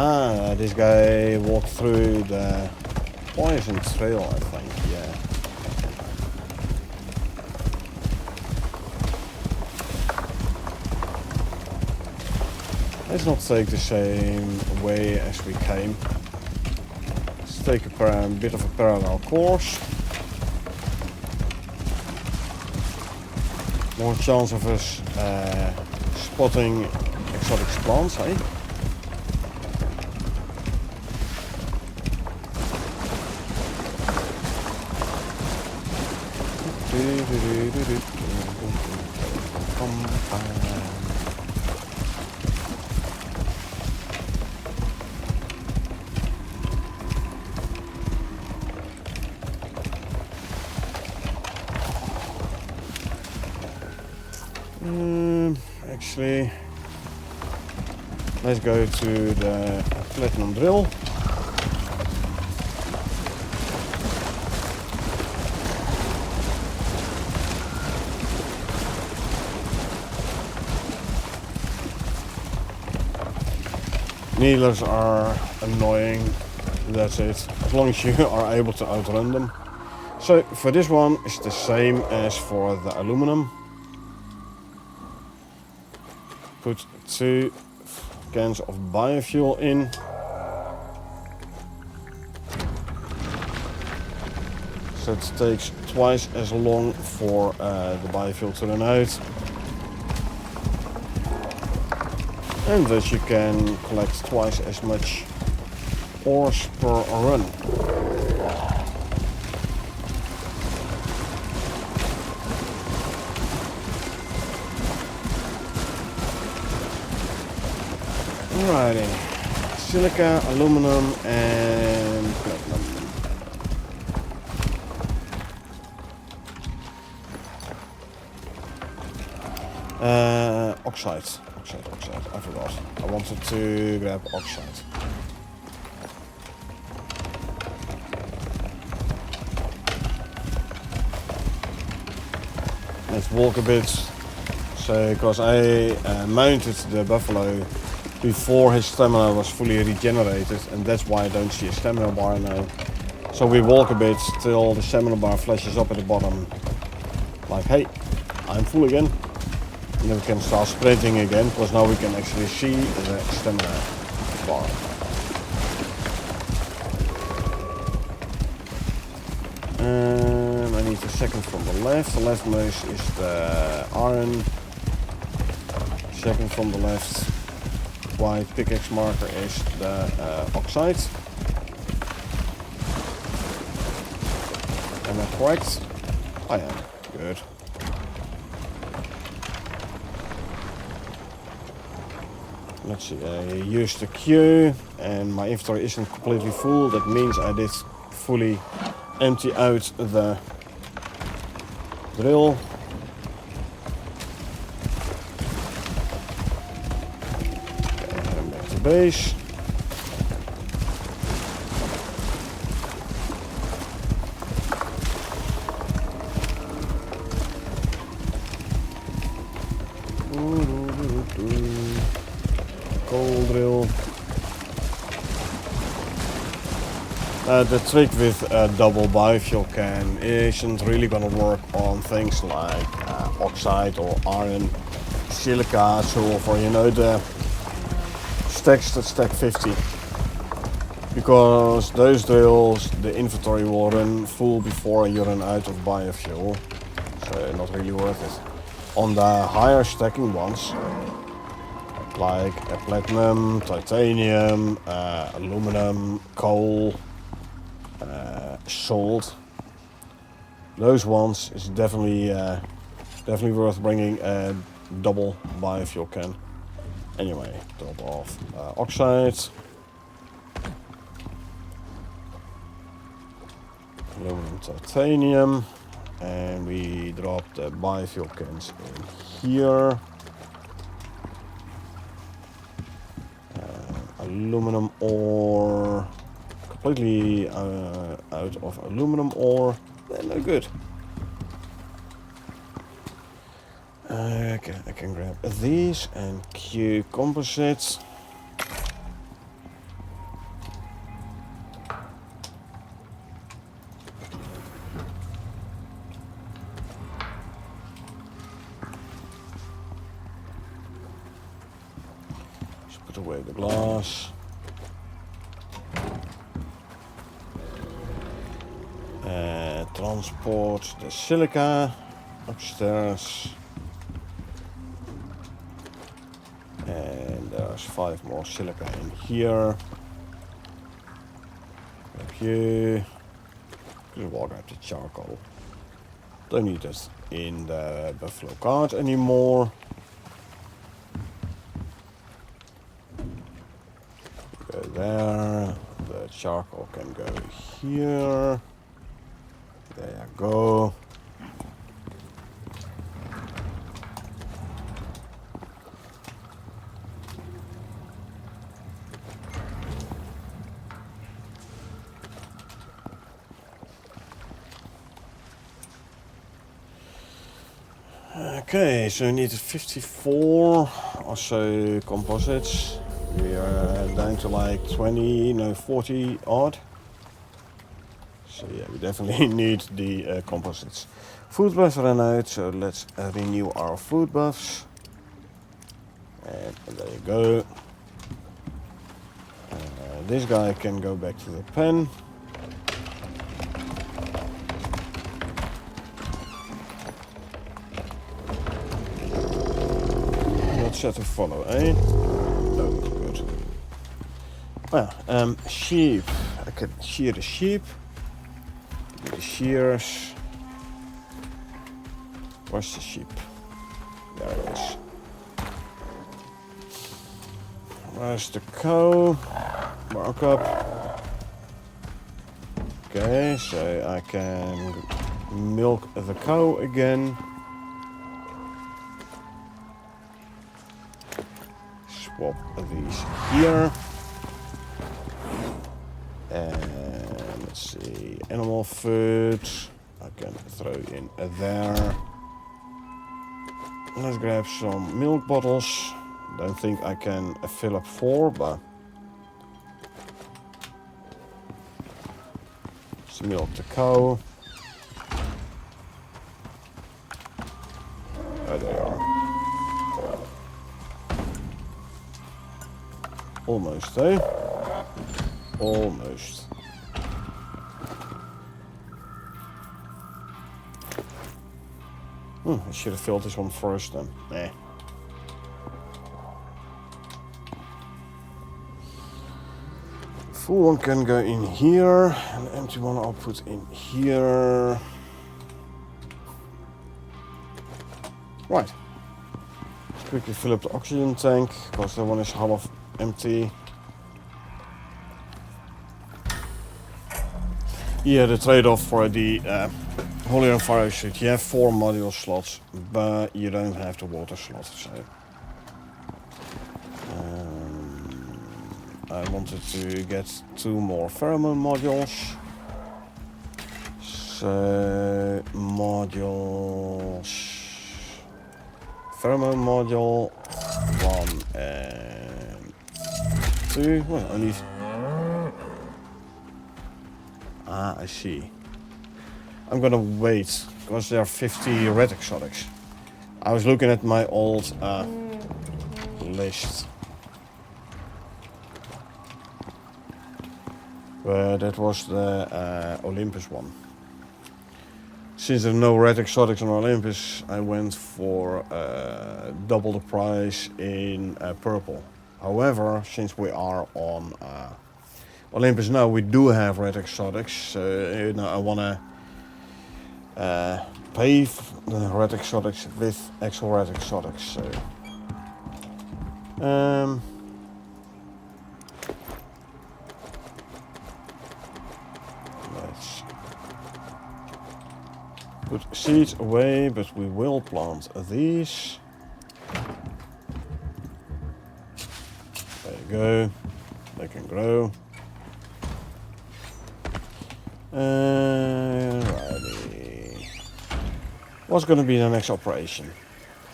Ah, this guy walked through the poison trail, I think, yeah. Let's not take the same way as we came. Let's take a bit of a parallel course. More chance of us spotting exotic plants, eh? Actually, let's go to the platinum drill. Needlers are annoying, that's it, as long as you are able to outrun them. So for this one it's the same as for the aluminum. Put 2 cans of biofuel in. So it takes twice as long for the biofuel to run out. And thus you can collect twice as much ores per run. Alrighty, silica, aluminum and platinum. Oxide, I forgot. I wanted to grab oxide. Let's walk a bit, so because I mounted the buffalo before his stamina was fully regenerated, and that's why I don't see a stamina bar now. So we walk a bit till the stamina bar flashes up at the bottom, like, hey, I'm full again. And then we can start sprinting again, because now we can actually see the stamina bar. I need the second from the left. The leftmost is the iron. Second from the left. White pickaxe marker is the oxide. Am I correct? I am. Good. Let's see, I used the Q and my inventory isn't completely full. That means I did fully empty out the drill. Okay, and back to base. Coal drill. The trick with a double biofuel can isn't really gonna work on things like oxide or iron, silica, sulfur, you know, the stacks that stack 50. Because those drills, the inventory will run full before you run out of biofuel. So not really worth it. On the higher stacking ones, like platinum, titanium, aluminum, coal, salt. Those ones is definitely worth bringing a double biofuel can. Anyway, drop off oxide, aluminum, titanium, and we drop the biofuel cans in here. Aluminum ore, completely out of aluminum ore, no good. Okay, I can grab these and Q composites. Put away the glass. Transport the silica upstairs. And there's 5 more silica in here. Thank you. Just walk out the charcoal. Don't need it in the buffalo cart anymore. Go there. The charcoal can go here. There you go. Okay, so we need 54 or so composites. We are down to like 20, no 40 odd. So yeah, we definitely need the composites. Food buffs ran out, so let's renew our food buffs. And there you go. This guy can go back to the pen. Not set to follow, eh? Oh, good. Well, sheep. I can shear the sheep. The shears. Where's the sheep? There it is. Where's the cow? Mark up. Okay, so I can milk the cow again. Swap these here. And let's see, animal food. I can throw in there. Let's grab some milk bottles. Don't think I can fill up 4, but let's milk the cow. Oh, they are. Almost, eh? Almost. I should have filled this one first then. Nah. Full one can go in here, and the empty one I'll put in here. Right. Let's quickly fill up the oxygen tank, because that one is half empty. Yeah, the trade-off for the Holy on Fire suit, you have 4 module slots, but you don't have the water slot, so I wanted to get 2 more pheromone modules. So modules, pheromone module 1 and 2. Well, I need. I see. I'm gonna wait, because there are 50 red exotics. I was looking at my old list. But that was the Olympus one. Since there are no red exotics on Olympus, I went for double the price in purple. However, since we are on Olympus now, we do have red exotics. So I wanna pay the red exotics with actual red exotics. So let's put seeds away, but we will plant these. There you go. They can grow. Righty. What's going to be the next operation?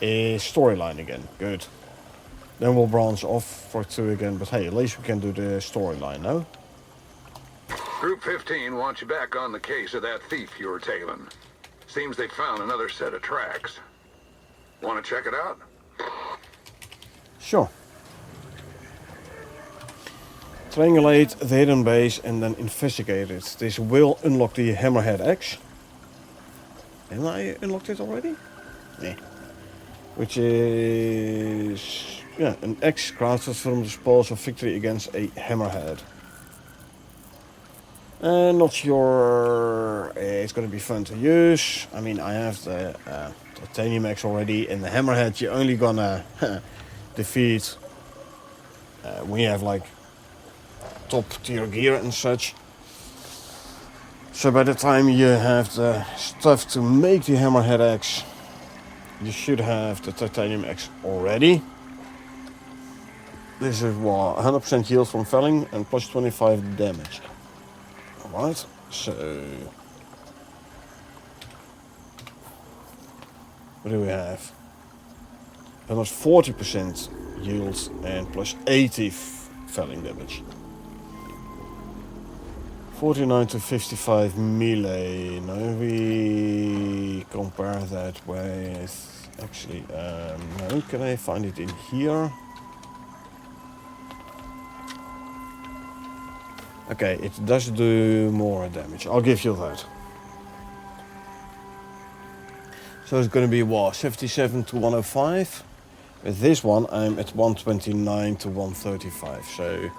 Is storyline again. Good. Then we'll branch off for 2 again. But hey, at least we can do the storyline now. Group 15 wants you back on the case of that thief you were tailing. Seems they found another set of tracks. Want to check it out? Sure. Triangulate the hidden base and then investigate it. This will unlock the Hammerhead X. Haven't I unlocked it already? Yeah. Which is... yeah, an X crafted from the spoils of victory against a Hammerhead. Not sure it's going to be fun to use. I mean, I have the Titanium X already. In the Hammerhead, you're only gonna defeat when you have like top tier gear and such. So by the time you have the stuff to make the Hammerhead X, you should have the Titanium X already. This is what, 100% yield from felling and plus 25 damage. Alright, so what do we have? Almost 40% yield and plus 80 felling damage. 49 to 55 melee. Now we compare that with... actually, no, can I find it in here? Okay, it does do more damage. I'll give you that. So it's going to be what? 77 to 105? With this one, I'm at 129 to 135. So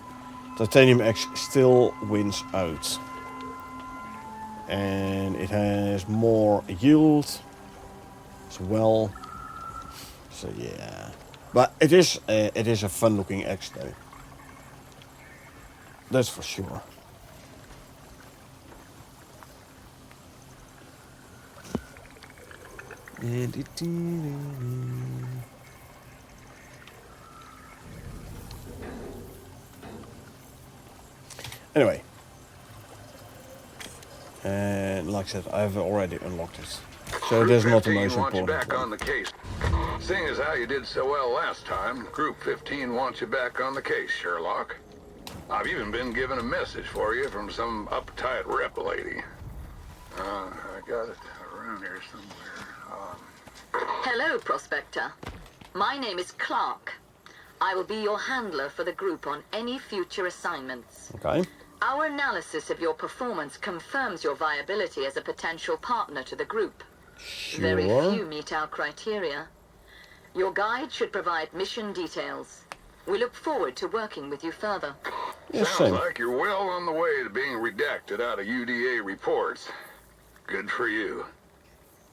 Titanium X still wins out. And it has more yield as well. So yeah. But it is a fun looking X though. That's for sure. Anyway. And like I said, I've already unlocked it. So there's not the most important back on the case. Seeing as how you did so well last time, Group 15 wants you back on the case, Sherlock. I've even been given a message for you from some uptight rep lady. I got it around here somewhere. Hello, Prospector. My name is Clark. I will be your handler for the group on any future assignments. Okay. Our analysis of your performance confirms your viability as a potential partner to the group. Sure. Very few meet our criteria. Your guide should provide mission details. We look forward to working with you further. Yes, sounds like you're well on the way to being redacted out of UDA reports. Good for you.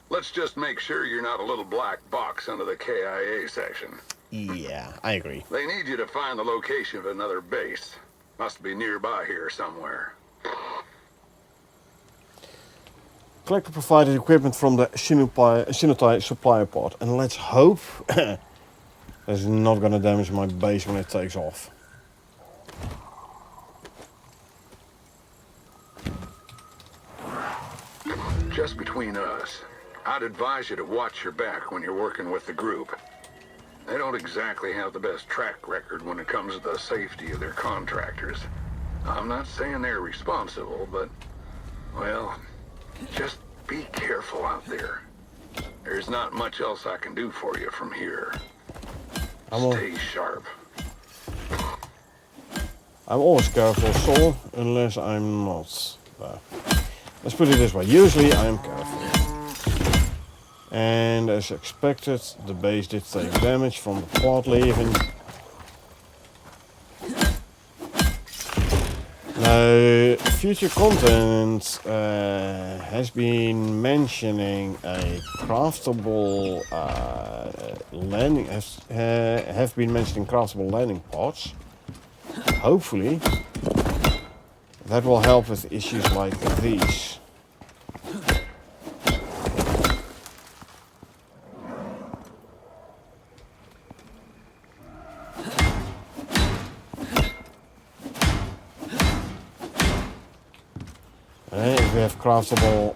Let's just make sure you're not a little black box under the KIA section. Yeah, I agree. They need you to find the location of another base. Must be nearby here somewhere. Collect the provided equipment from the Shinotai supply pod. And let's hope it's not going to damage my base when it takes off. Just between us, I'd advise you to watch your back when you're working with the group. They don't exactly have the best track record when it comes to the safety of their contractors. I'm not saying they're responsible, but, well, just be careful out there. There's not much else I can do for you from here. Stay sharp. I'm always careful, Sol, unless I'm not. Let's put it this way. Usually I am careful. And as expected, the base did take damage from the pod leaving. Now, future content has been mentioning a craftable landing. Have been mentioning craftable landing pods. Hopefully, that will help with issues like these. If we have craftable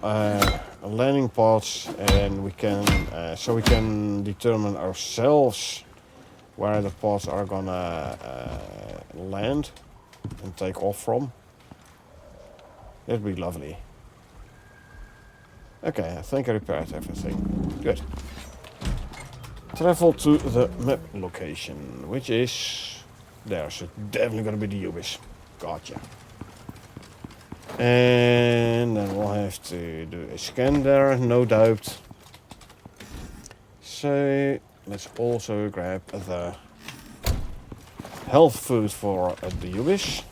landing pods, and we can, so we can determine ourselves where the pods are gonna land and take off from. That'd be lovely. Okay, I think I repaired everything. Good. Travel to the map location, which is there. So definitely gonna be the Ubis. Gotcha. And then we'll have to do a scan there, no doubt. So let's also grab the health food for the Ubis.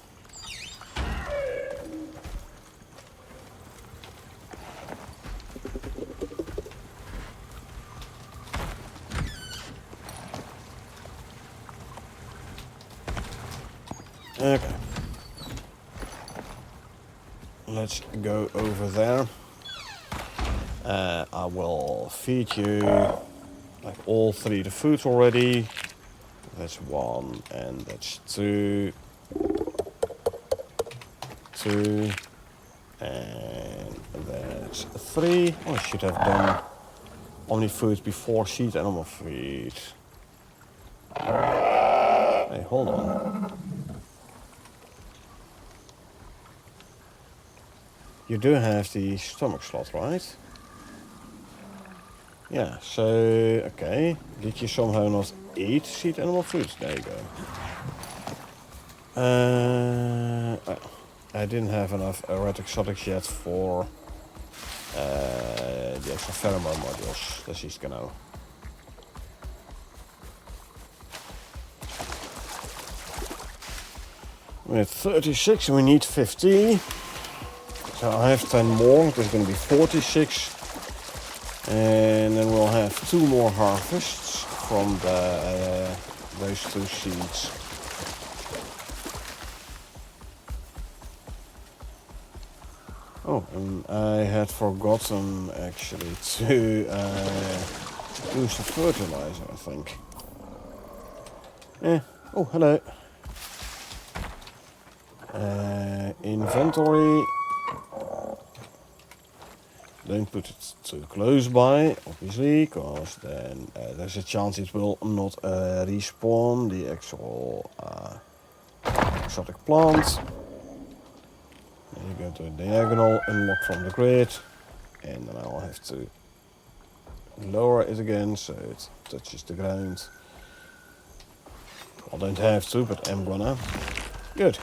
Okay. Let's go over there. I will feed you like all 3 the foods already. That's 1 and that's 2. 2 and that's 3. Oh, I should have done omni foods before seed animal feed. Hey, hold on. You do have the stomach slot, right? Yeah, so, okay. Did you somehow not eat seed animal foods? There you go. I didn't have enough red exotics yet for the extra pheromone modules. Dat is genau. With 36 we need 50. So I have 10 more. There's going to be 46. And then we'll have 2 more harvests from those 2 seeds. Oh, and I had forgotten actually to use the fertilizer, I think. Oh, hello. Inventory. Don't put it too close by, obviously, because then there's a chance it will not respawn the actual exotic plant. Then you go to a diagonal, unlock from the grid, and then I'll have to lower it again so it touches the ground. I don't have to, but I'm gonna. Good.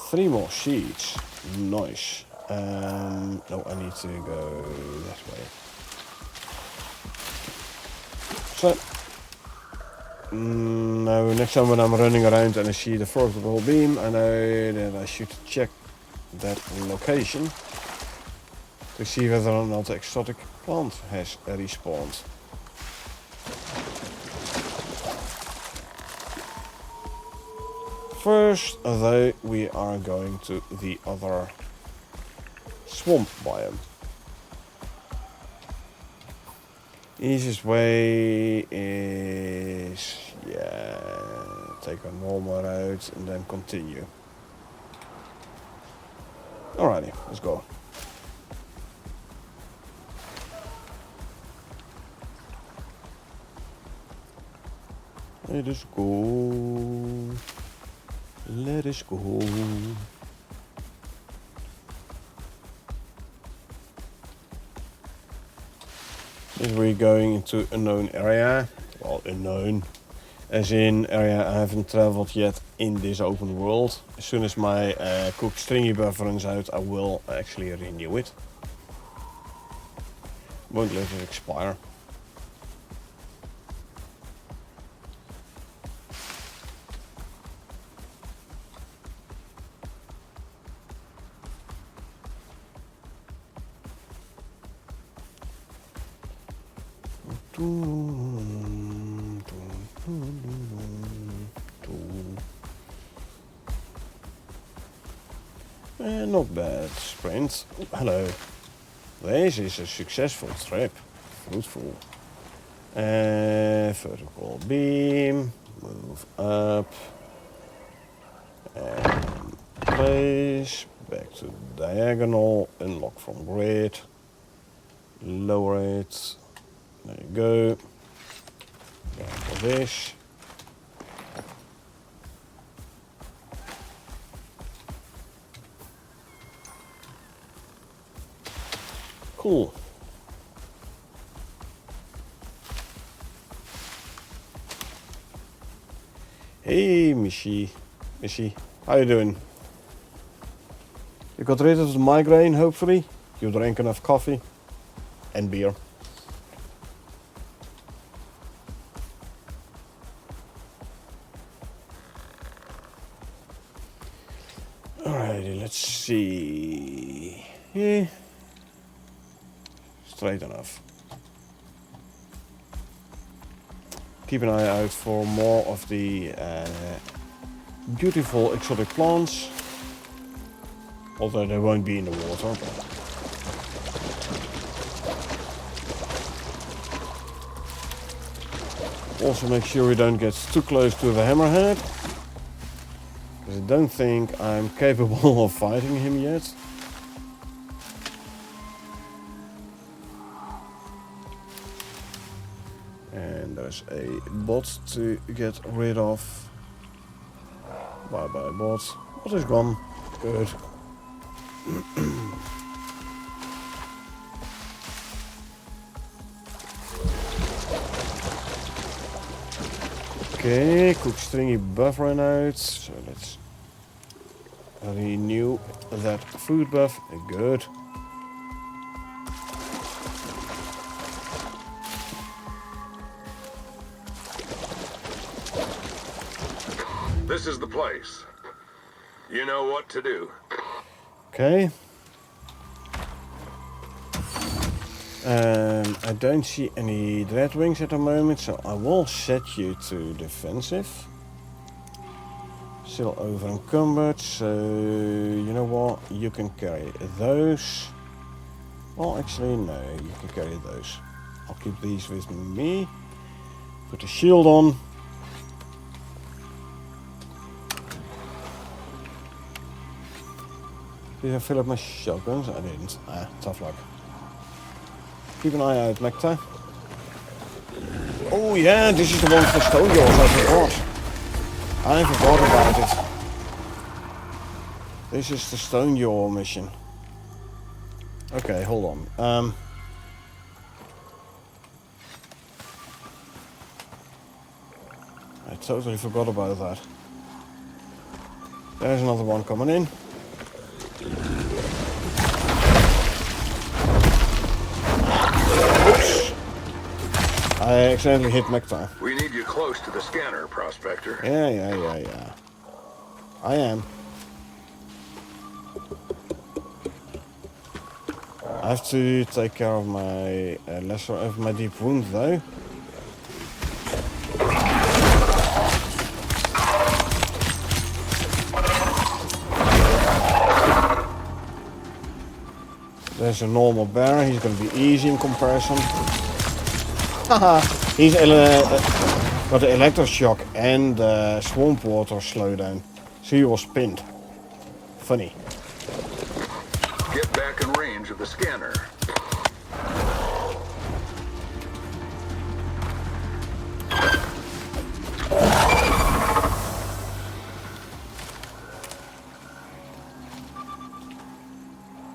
3 more sheets. Nice. No, I need to go that way. So, now next time when I'm running around and I see the vertical beam, I know that I should check that location to see whether or not the exotic plant has respawned. First, though, we are going to the other swamp biome. Easiest way is, take a normal route and then continue. Alrighty, let's go. Let us go. Let us go. As we're going into unknown area, well, unknown, as in area I haven't traveled yet in this open world. As soon as my cooked stringy buff runs out, I will actually renew it. Won't let it expire. Not bad, sprint. Hello. This is a successful trip. Fruitful. Vertical beam. Move up. And place. Back to diagonal. Unlock from grid. Lower it. There you go. Go for this. Cool. Hey, Mishi. Mishi, how you doing? You got rid of the migraine, hopefully? You drank enough coffee? And beer. Alrighty, let's see. Yeah. Straight enough. Keep an eye out for more of the beautiful exotic plants. Although they won't be in the water. Also make sure we don't get too close to the hammerhead. Because I don't think I'm capable of fighting him yet. And there's a bot to get rid of. Bye bye bot. Bot is gone. Good. Okay, cook stringy buff ran out, so let's renew that food buff. Good. This is the place. You know what to do. Okay. I don't see any dreadwings at the moment, so I will set you to defensive. Still over encumbered, so you know what? You can carry those. Well, actually, no, you can carry those. I'll keep these with me. Put the shield on. Did I fill up my shotguns? I didn't. Ah, tough luck. Keep an eye out, Lecter. Oh yeah, this is the one for Stone Jaws, I forgot about it. This is the Stone Jaw mission. Okay, hold on. I totally forgot about that. There's another one coming in. I accidentally hit Nectar. We need you close to the scanner, Prospector. Yeah. I am. I have to take care of my my deep wound though. There's a normal bear. He's going to be easy in comparison. Haha, he's got the electroshock and swamp water slowdown. So he was pinned. Funny. Get back in range of the scanner.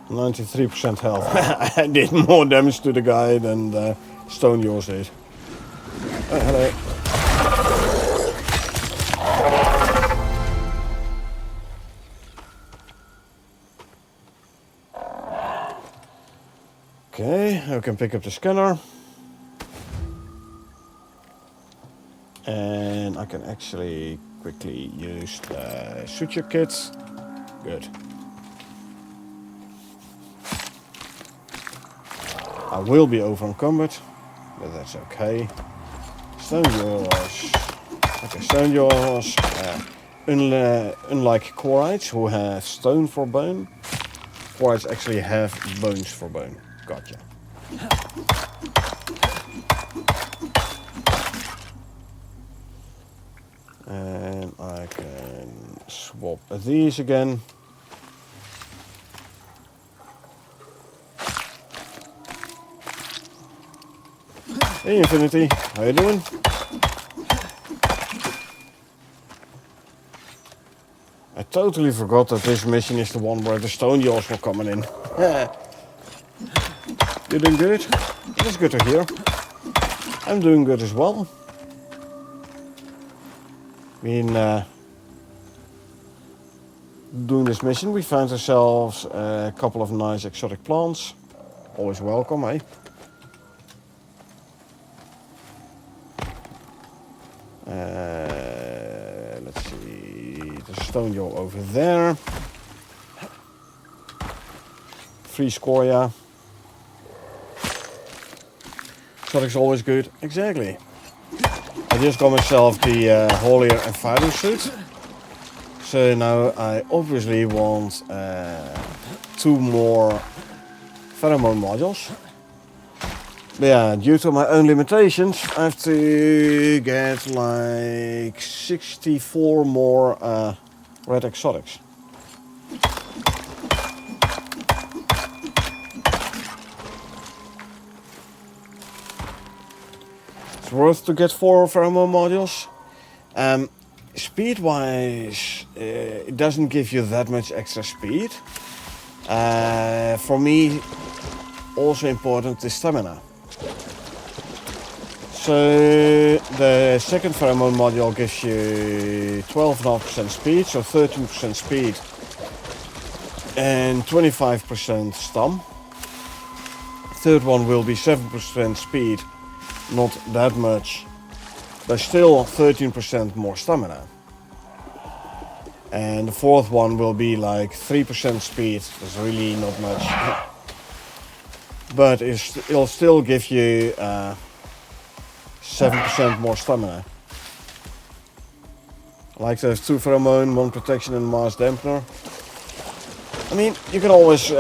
%93 health. I did more damage to the guy than Stone Jaws did. Oh, hello. Okay, I can pick up the scanner. And I can actually quickly use the suture kit. Good. I will be over encumbered, but that's okay. Stone Jaws. Okay, Stone Jaws. Unlike Quorites, who have stone for bone, Quorites actually have bones for bone. Gotcha. And I can swap these again. Hey Infinity, how you doing? I totally forgot that this mission is the one where the Stone Jaws were coming in. You doing good? That's good to hear. I'm doing good as well. Been doing this mission, we found ourselves a couple of nice exotic plants. Always welcome, eh? Let's see, there's a stone jaw over there. Free scoria. Exotic's always good. Exactly. I just got myself the haulier and fighting suit. So now I obviously want 2 more pheromone modules. But yeah, due to my own limitations, I have to get like 64 more red exotics. It's worth to get 4 pheromone modules. Speed-wise, it doesn't give you that much extra speed. For me, also important is stamina. So the second pheromone module gives you 12.5% speed, so 13% speed and 25% stam. Third one will be 7% speed, not that much, but still 13% more stamina. And the fourth one will be like 3% speed, that's really not much. But it'll still give you 7% more stamina. I like to have 2 pheromone, 1 protection and mass dampener. I mean, you can always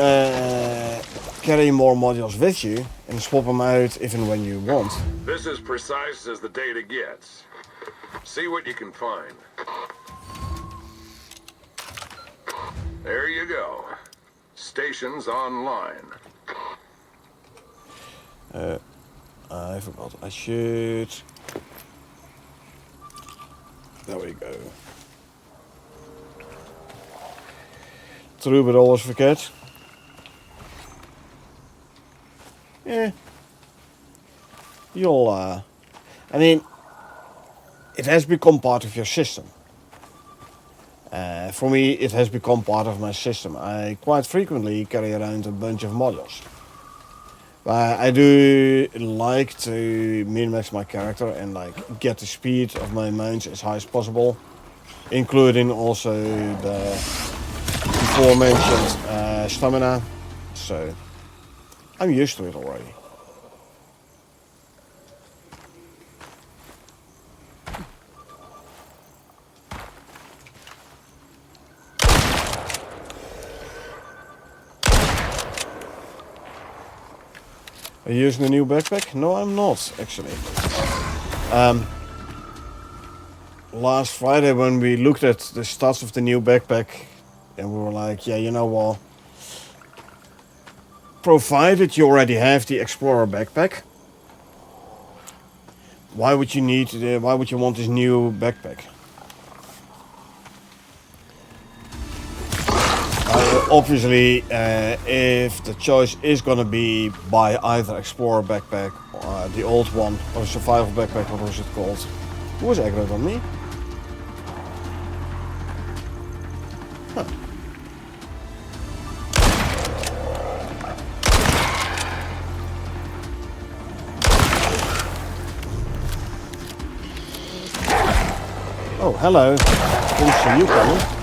carry more modules with you and swap them out if and when you want. This is precise as the data gets. See what you can find. There you go. Stations online. I forgot. I should. There we go. True, but always forget. Yeah. You'll. I mean, it has become part of your system. For me, it has become part of my system. I quite frequently carry around a bunch of modules. I do like to min-max my character and like get the speed of my mounts as high as possible, including also the before mentioned stamina. So I'm used to it already. Are you using a new backpack? No, I'm not, actually. Last Friday when we looked at the stats of the new backpack, and we were like, yeah, you know what? Provided you already have the Explorer backpack, why would you want this new backpack? Obviously, if the choice is gonna be buy either Explorer backpack or the old one, or Survival backpack, what was it called? Who was aggroed on me? Huh. Oh, hello. Didn't see you coming.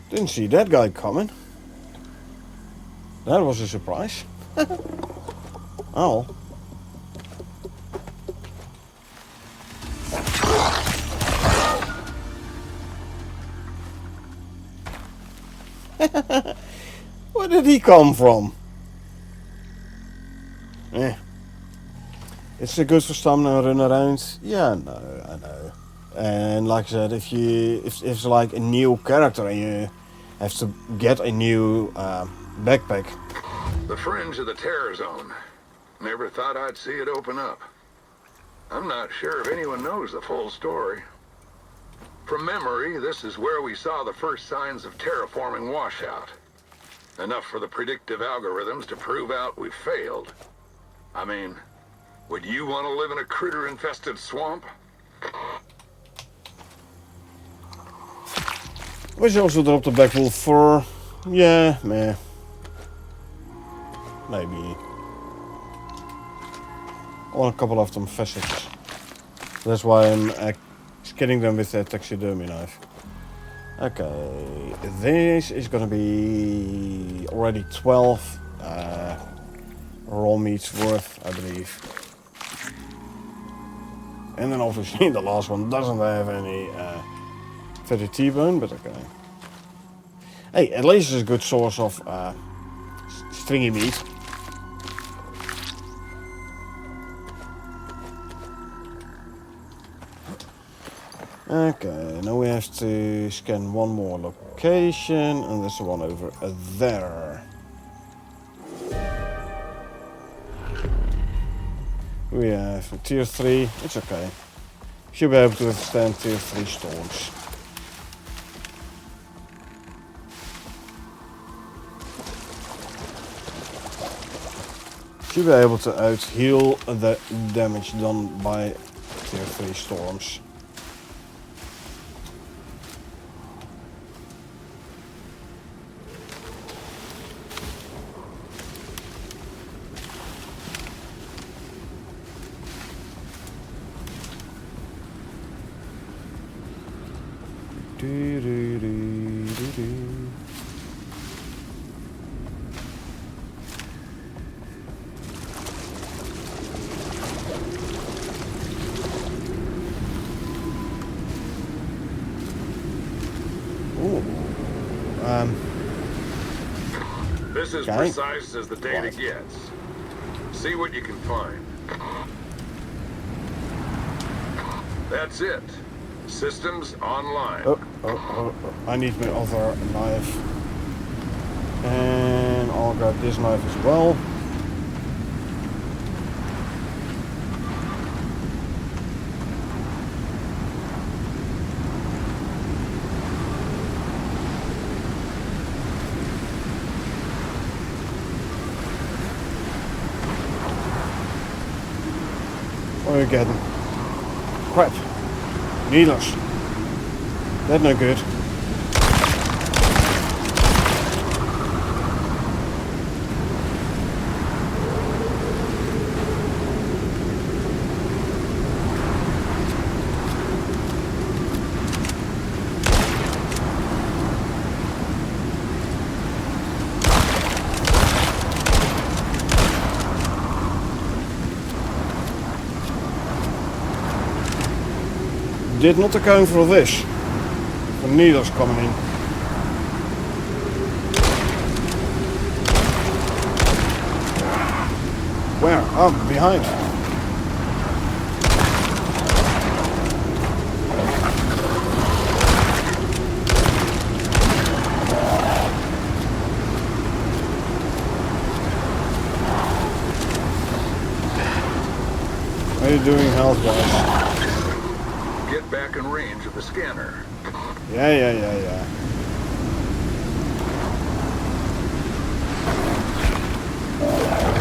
Didn't see that guy coming. That was a surprise. Oh. Where did he come from? Eh. It's a good for stamina run around. Yeah, no, I know. And like I said, if it's like a new character and you have to get a new backpack. The fringe of the terror zone. Never thought I'd see it open up. I'm not sure if anyone knows the full story. From memory, this is where we saw the first signs of terraforming washout. Enough for the predictive algorithms to prove out we failed. I mean, Would you want to live in a critter-infested swamp? Wish I also dropped the black wolf fur. Yeah, meh. Maybe. Or a couple of them facets. That's why I'm skinning them with a taxidermy knife. Okay, this is gonna be already 12 raw meats worth, I believe. And then obviously the last one doesn't have any fatty T-bone, but okay. Hey, at least it's a good source of stringy meat. Okay, now we have to scan one more location, and there's the one over there. We have a tier 3, it's okay. Should be able to withstand tier 3 storms. Should be able to out-heal the damage done by tier 3 storms. This is precise as the data gets. See what you can find. That's it. Systems online. Oh, I need my other knife. And I'll grab this knife as well. What are we getting? Crap. Needles. That's no good. Did not account for this. The needles coming in. Where? Oh, behind. How are you doing health-wise? Get back in range of the scanner. Yeah.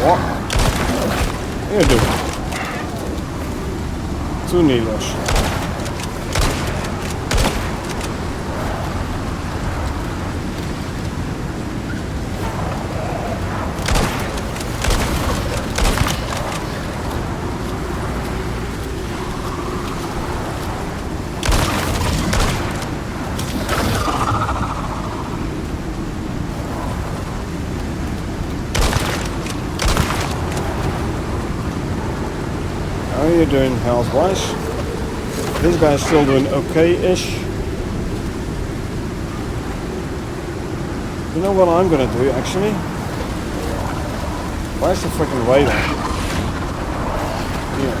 What? What are you doing? 2 needles. How are you doing health-wise? This guy's still doing okay-ish. You know what I'm gonna do, actually? Where's the freaking radar? Here.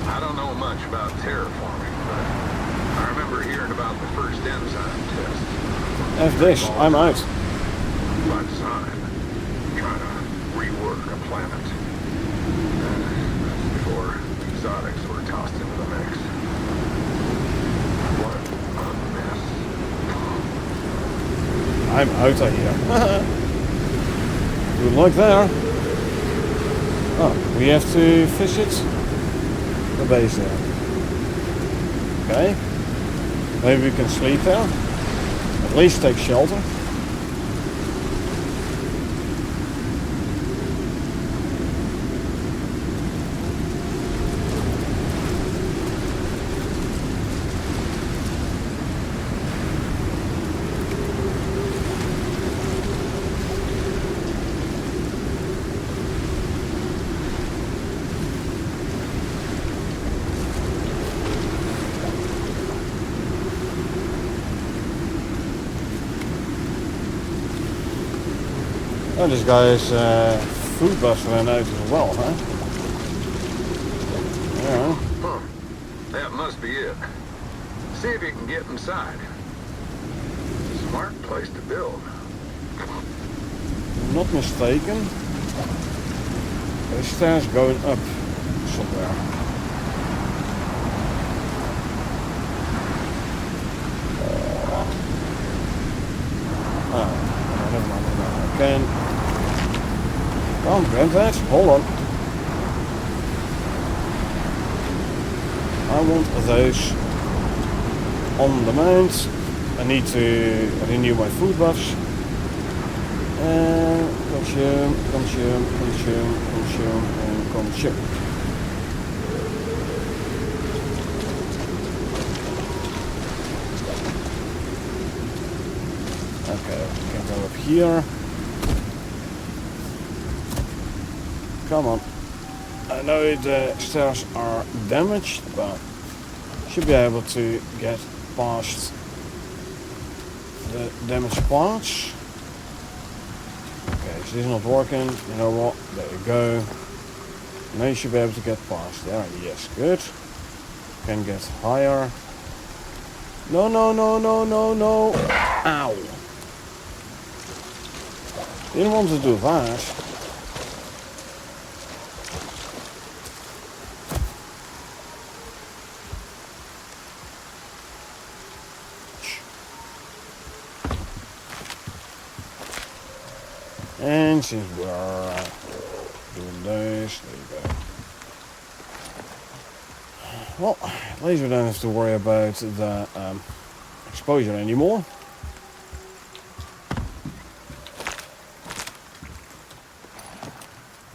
I don't know much about terraforming, but I remember hearing about the first enzyme test. F this, I'm out. By design, trying to rework a planet. That's before exotics were tossed into the mix. What a mess. I'm out of here. Good luck there. Oh, we have to visit the base there. Okay. Maybe we can sleep there. At least take shelter. Oh, this guy's food buffs ran out as well, huh? Yeah. Huh. That must be it. See if you can get inside. Smart place to build. Not mistaken. There's stairs going up somewhere. Oh, never mind. Can't grab that. Hold on. I want those on the mount. I need to renew my food buffs. Consume, and consume. Okay, we can go up here. Come on. I know the stairs are damaged, but should be able to get past the damaged parts. Okay, so this is not working. You know what? There you go. Now you should be able to get past there. Yes, good. Can get higher. No, no, no, no, no, no. Ow. Didn't want to do that. And since we're doing this, there you go. Well, at least we don't have to worry about the exposure anymore.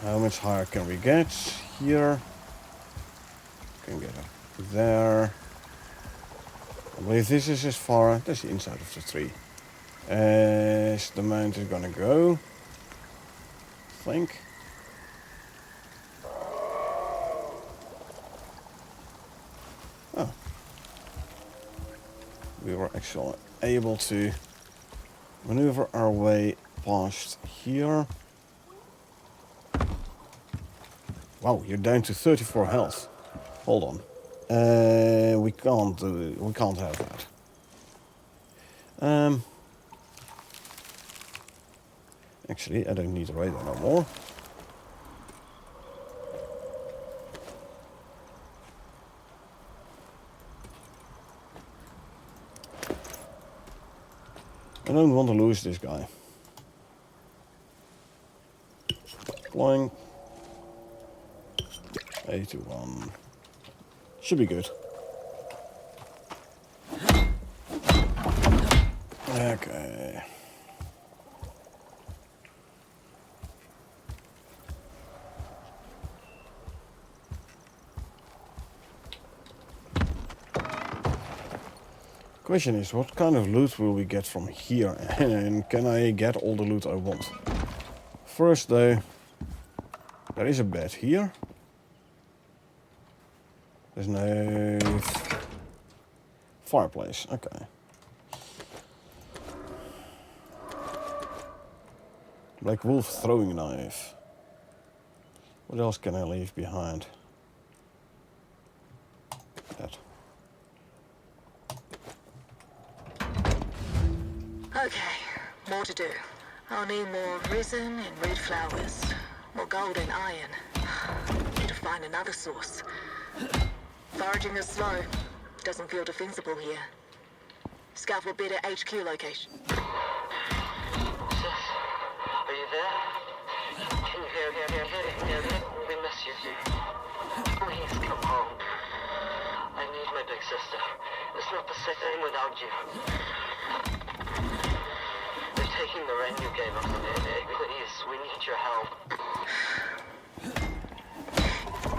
How much higher can we get? Here. Can get up there. I believe this is as far, that's the inside of the tree, as the mount is gonna go. I think. Oh. We were actually able to maneuver our way past here. Wow, you're down to 34 health. Hold on. We can't have that. Actually, I don't need the radar no more. I don't want to lose this guy. Flying. 81. Should be good. Okay. Question is, what kind of loot will we get from here? And can I get all the loot I want? First though, there is a bed here. There's no fireplace. Okay. Black wolf throwing knife. What else can I leave behind? That. Okay, more to do. I'll need more resin and red flowers. More gold and iron. Need to find another source. Foraging is slow. Doesn't feel defensible here. Scout for better HQ location. Sis, are you there? Can you hear me? you. Please come home. I need my big sister. It's not the same without you. They're taking the ring you gave us. Please, we need your help.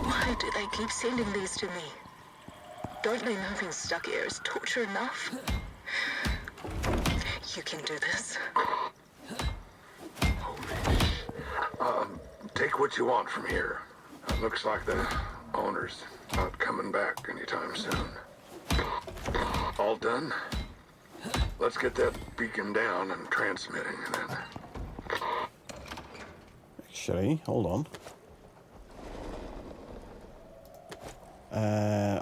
Why do they keep sending these to me? Don't they know being stuck here is torture enough? You can do this. Take what you want from here. It looks like the owner's not coming back anytime soon. All done? Let's get that beacon down and transmitting, and then... Actually, hold on.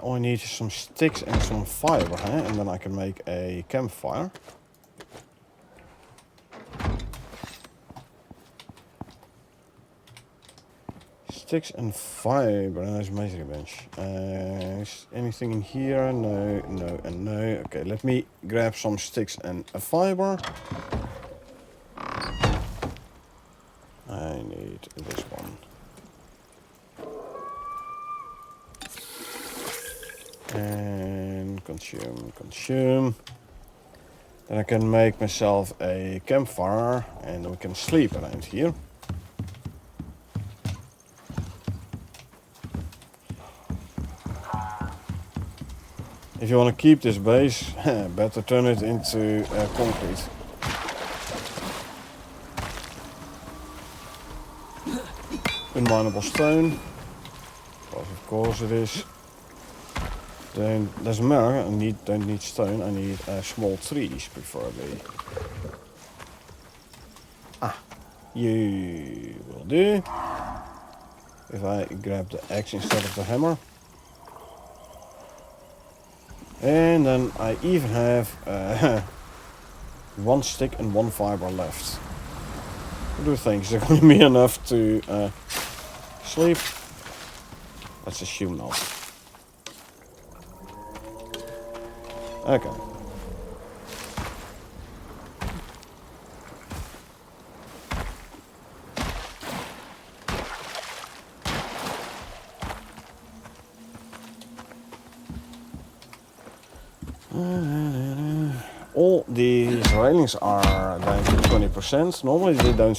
All I need is some sticks and some fiber, huh? And then I can make a campfire. Sticks and fiber, and there's a measuring bench. Is anything in here? No, no, and no. Okay, let me grab some sticks and a fiber. I need this one. And consume. Then I can make myself a campfire and we can sleep around here. If you want to keep this base, better turn it into concrete. Unminable stone. Because of course it is. Then doesn't matter, I don't need stone, I need small trees preferably. Ah, you will do. If I grab the axe instead of the hammer. And then I even have one stick and one fiber left. What do you think? Is it going to be enough to sleep? Let's assume not. Okay. All these railings are down to 20%. Normally they don't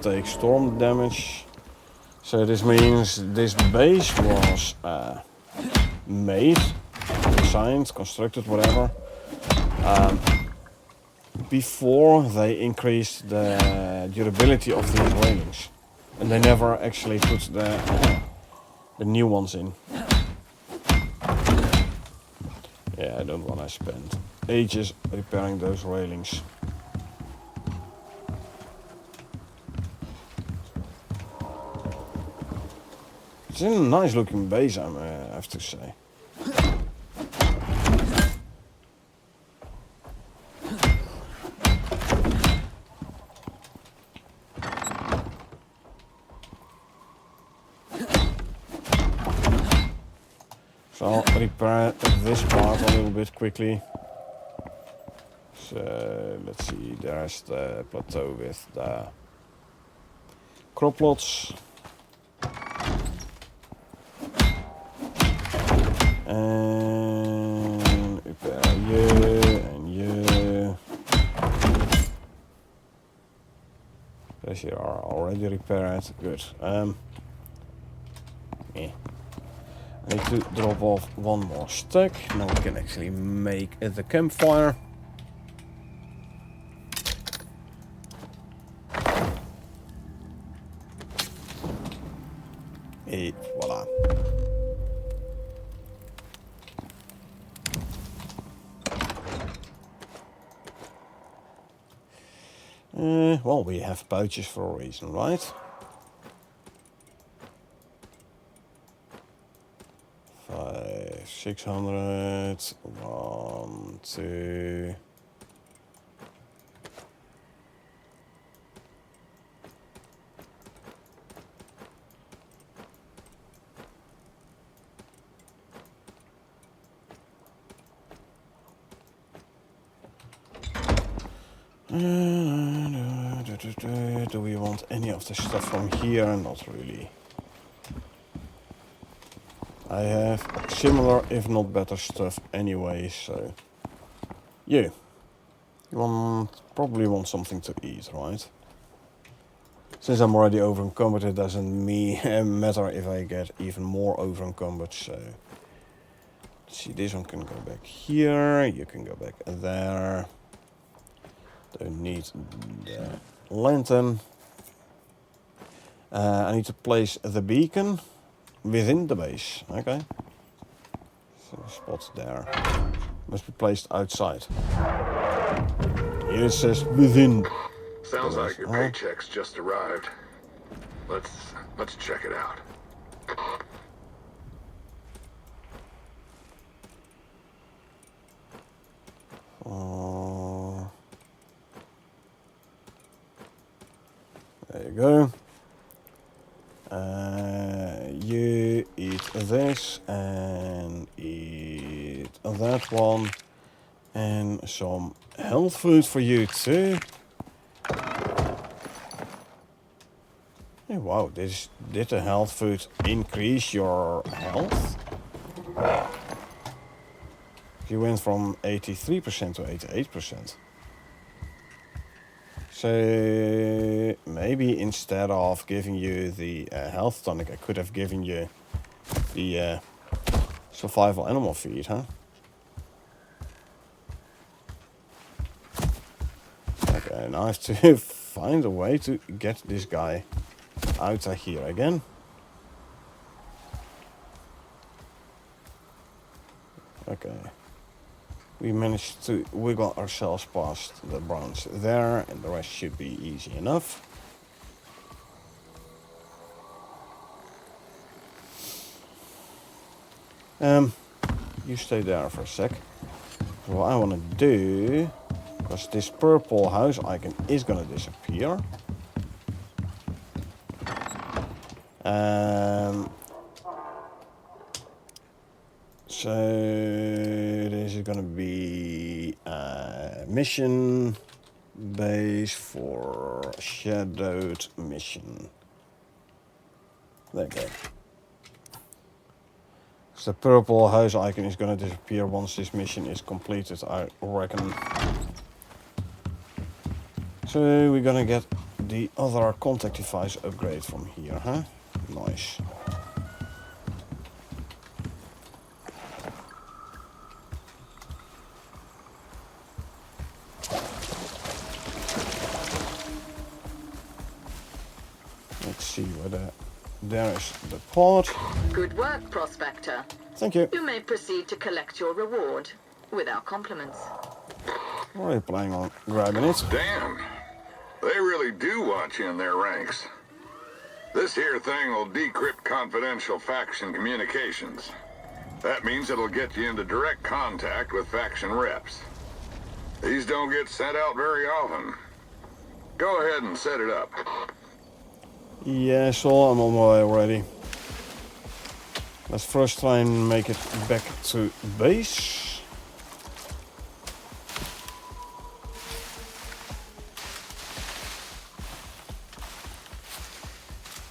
take storm damage. So this means this base was made, designed, constructed, whatever, before they increased the durability of these railings. And they never actually put the new ones in. Yeah, I don't want to spend ages repairing those railings. It's a nice looking base, I have to say. So I'll repair this part a little bit quickly. So let's see, there's the plateau with the crop plots. And repair you and you. Those here are already repaired. Good. Yeah. I need to drop off one more stack. Now we can actually make the campfire. Et voila. Well, we have pouches for a reason, right? 600, 1, 2. Do we want any of the stuff from here? Not really. I have similar, if not better stuff anyway, so... You probably want something to eat, right? Since I'm already over-encumbered, it doesn't matter if I get even more over-encumbered, so... Let's see, this one can go back here, you can go back there. Don't need the lantern. I need to place the beacon within the base, okay? So spot there. Must be placed outside. Here it says within. Sounds like your paycheck's just arrived. Let's check it out. There you go. You eat this and eat that one. And some health food for you too. Hey, wow, did the health food increase your health? You went from 83% to 88%. So maybe instead of giving you the health tonic, I could have given you the survival animal feed, huh? Okay, now I have to find a way to get this guy out of here again. Okay. We managed to wiggle ourselves past the bronze there, and the rest should be easy enough. You stay there for a sec. What I want to do, because this purple house icon is going to disappear. So this is going to be a mission base for shadowed mission. There you go. So the purple house icon is going to disappear once this mission is completed, I reckon. So we're going to get the other contact device upgrade from here, huh? Nice. Let's see whether there is the pod. Good work, Prospector. Thank you. You may proceed to collect your reward with our compliments. Why are you planning on grabbing it? Damn. They really do want you in their ranks. This here thing will decrypt confidential faction communications. That means it'll get you into direct contact with faction reps. These don't get sent out very often. Go ahead and set it up. Yeah, so I'm on my way already. Let's first try and make it back to base.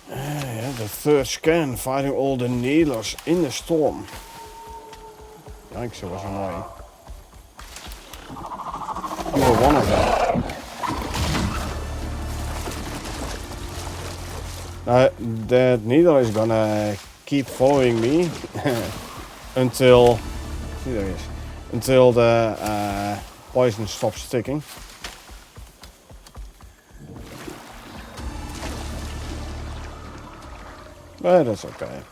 Yeah, the third scan, fighting all the needlers in the storm. Yikes, it was annoying. You were one of them. That needle is gonna keep following me until see, there he is, until the poison stops sticking. But that's okay.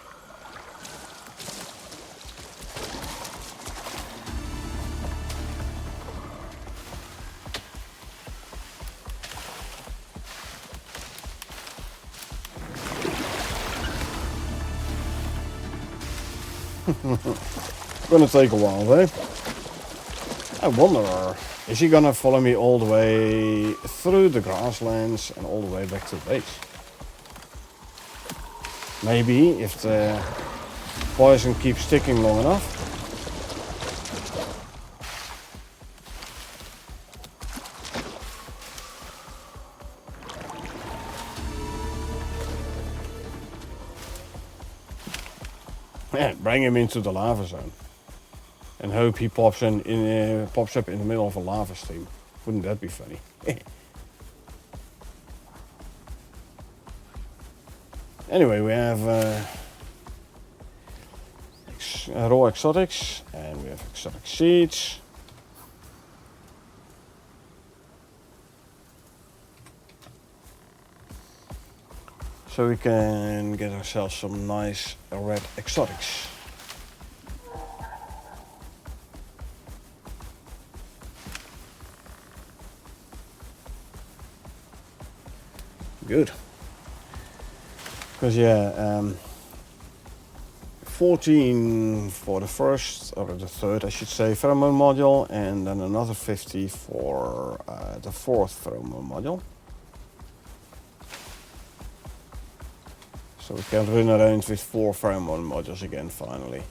Gonna take a while, eh? I wonder, is he gonna follow me all the way through the grasslands and all the way back to the base? Maybe, if the poison keeps sticking long enough. Yeah, bring him into the lava zone. And hope he pops up in the middle of a lava stream. Wouldn't that be funny? Anyway, we have raw exotics, and we have exotic seeds. So we can get ourselves some nice red exotics. Good. Because yeah, 14 for the first, or the third I should say, pheromone module, and then another 50 for the fourth pheromone module. So we can run around with 4 pheromone modules again finally.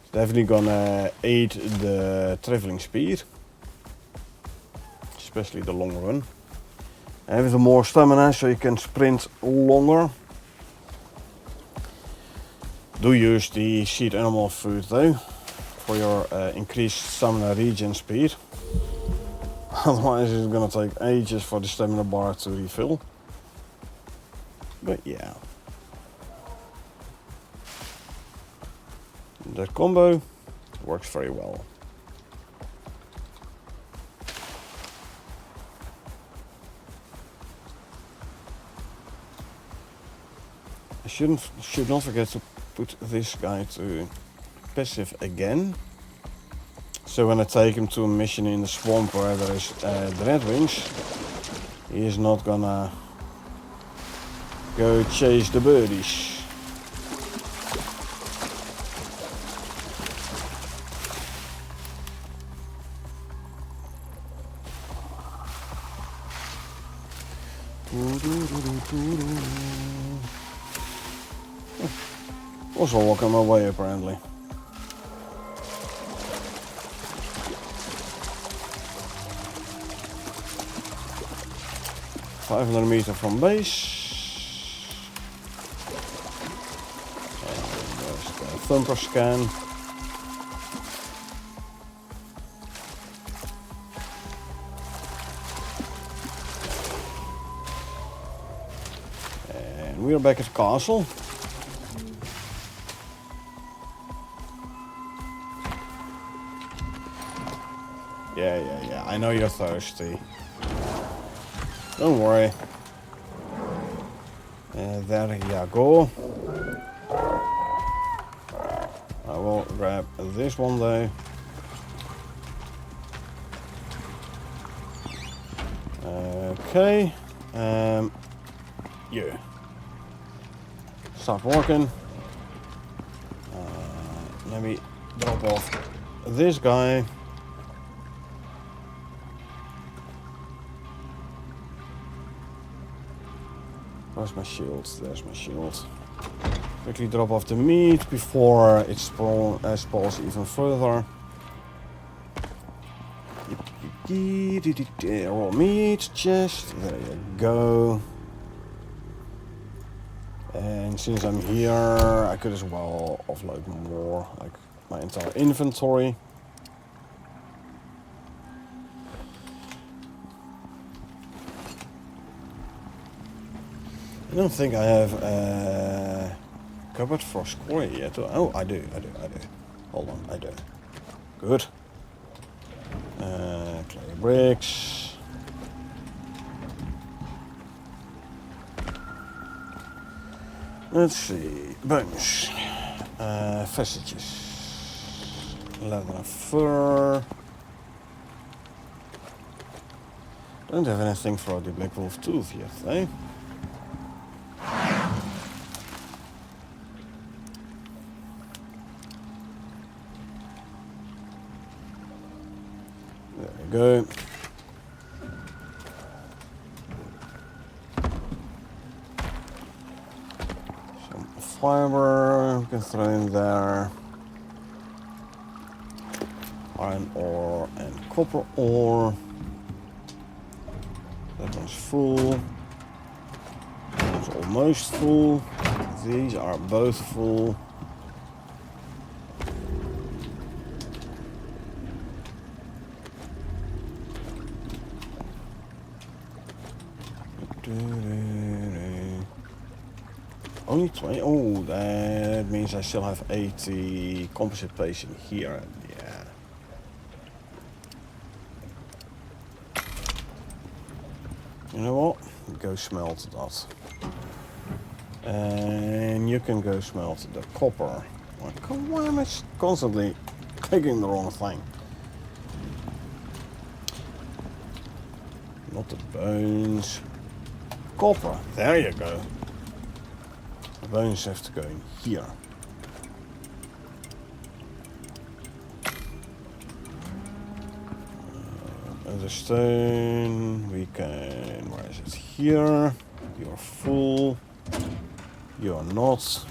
It's definitely gonna aid the traveling speed, especially the long run. And with more stamina, so you can sprint longer. Do use the seed animal food though, for your increased stamina regen speed. Otherwise it's gonna take ages for the stamina bar to refill. But yeah. That combo works very well. I should not forget to put this guy to passive again. So when I take him to a mission in the swamp where there is dreadwings, he is not gonna go chase the birdies. Was all walking my way apparently. $500 from base. And there's the thumper scan. And we are back at the castle. Yeah, I know you're thirsty. Don't worry. There you go. I will grab this one though. Okay. You. Start working. Let me drop off this guy. Where's my shield? There's my shield. Quickly drop off the meat before it spawns even further. Raw meat chest. There you go. And since I'm here, I could as well offload more, like my entire inventory. I don't think I have a cupboard for square yet. Oh, I do. Hold on, I do. Good. Clay bricks. Let's see. Bones. Vestiges. Leather and fur. Don't have anything for the black wolf tooth yet, eh? Go. Some fiber we can throw in there. Iron ore and copper ore. That one's full. almost full. These are both full. Only 20. Oh, that means I still have 80 composite paste in here. Yeah. You know what? Go smelt that. And you can go smelt the copper. Why am I constantly clicking the wrong thing? Not the bones. Copper. There you go. The bones have to go in here. The stone, we can, where is it? Here. You're full. You're not.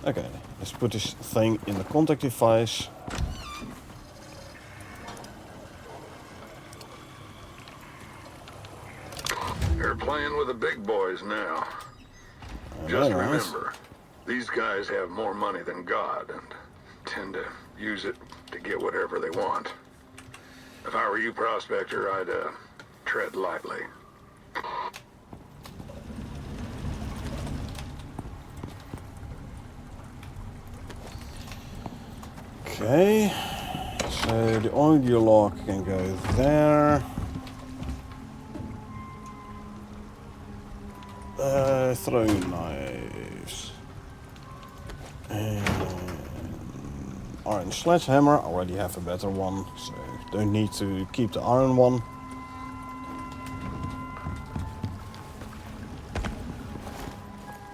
Okay, let's put this thing in the contact device. You're playing with the big boys now. Just remember, these guys have more money than God and tend to use it to get whatever they want. If I were you, Prospector, I'd tread lightly. Okay, so the audio log can go there. Throwing knives. And iron sledgehammer, I already have a better one, so don't need to keep the iron one.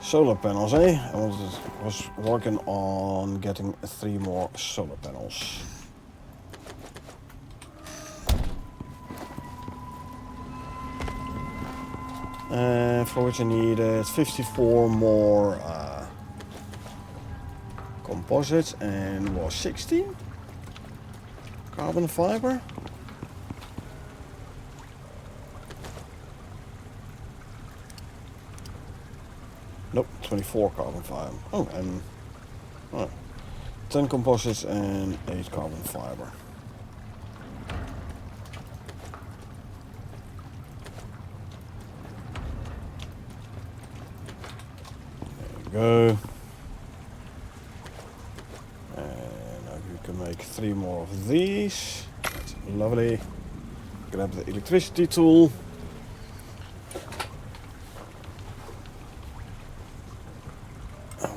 Solar panels, eh? I was working on getting 3 more solar panels. For which I needed 54 more composites and was 16 carbon fiber. Nope, 24 carbon fiber. Oh, and 10 composites and 8 carbon fiber. There you go. And now you can make 3 more of these. That's lovely. Grab the electricity tool.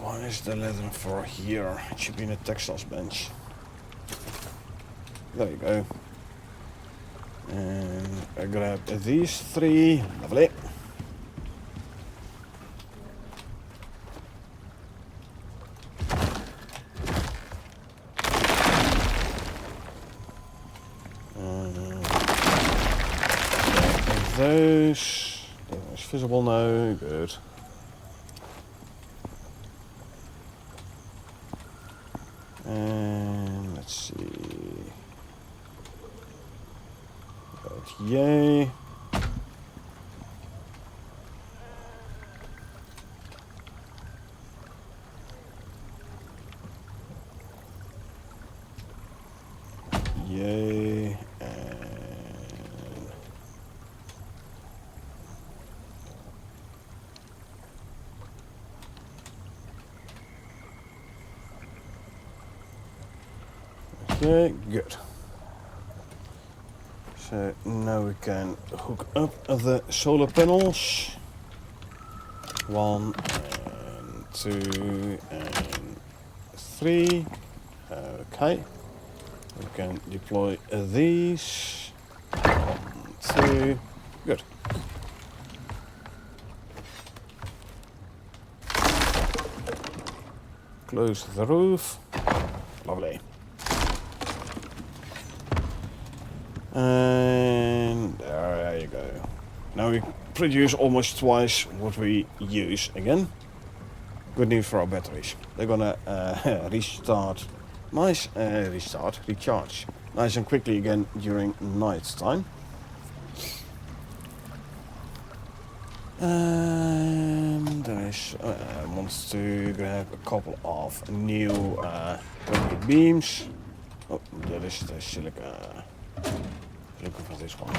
Why is the leather for here? It should be in a textiles bench. There you go. And I grab these 3. Lovely. Those. That is visible now. Good. And let's see. But yay. Yay. Okay, good. So now we can hook up the solar panels. 1 and 2 and 3. Okay. We can deploy these. 1, 2. Good. Close the roof. Lovely. And there you go. Now we produce almost twice what we use again. Good news for our batteries. They're gonna recharge nice and quickly again during night time. There is wants to grab a couple of new concrete beams. Oh, that is the silica. Looking for this one.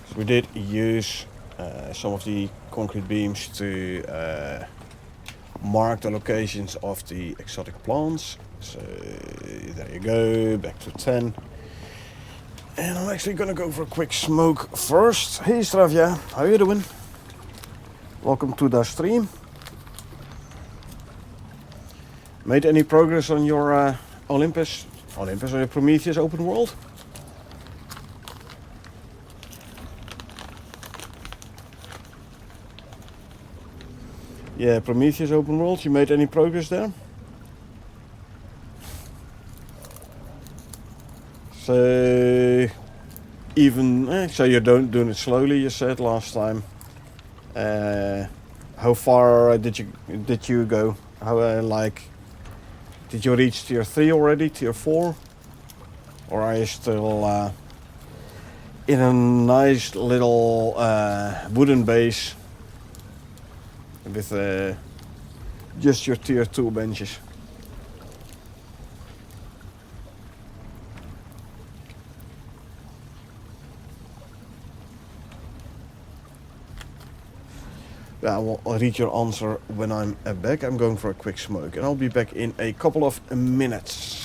So we did use some of the concrete beams to mark the locations of the exotic plants. So there you go, back to 10. And I'm actually gonna go for a quick smoke first. Hey Stravia, how you doing? Welcome to the stream. Made any progress on your Olympus or your Prometheus open world? Yeah, Prometheus open world, you made any progress there? So even so you're doing it slowly, you said last time. How far did you go? How did you reach tier 3 already, tier 4? Or are you still in a nice little wooden base with just your tier 2 benches? Yeah, I'll read your answer when I'm back. I'm going for a quick smoke and I'll be back in a couple of minutes.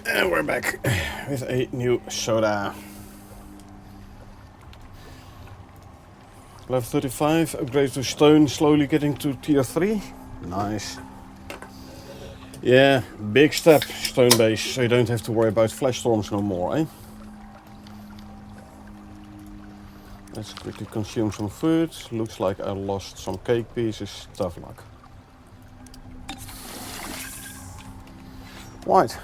And we're back with a new soda. Level 35, upgrade to stone, slowly getting to tier 3. Nice. Yeah, big step, stone base, so you don't have to worry about flash storms no more, eh? Let's quickly consume some food. Looks like I lost some cake pieces. Tough luck. Right.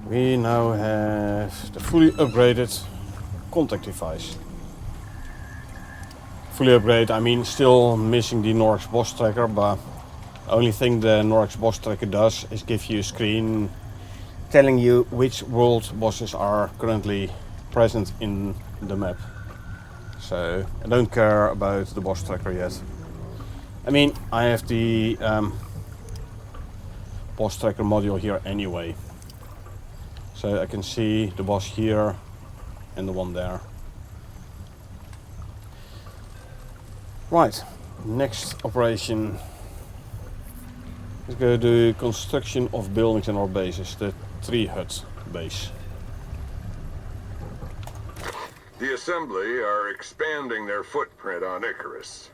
We now have the fully upgraded contact device. Fully upgraded, I mean still missing the Norix boss tracker, but the only thing the Norix boss tracker does is give you a screen telling you which world bosses are currently present in the map. So I don't care about the boss tracker yet. I mean, I have the boss tracker module here anyway. So I can see the boss here and the one there. Right, next operation. Let's go to construction of buildings in our bases, the tree hut base. The Assembly are expanding their footprint on Icarus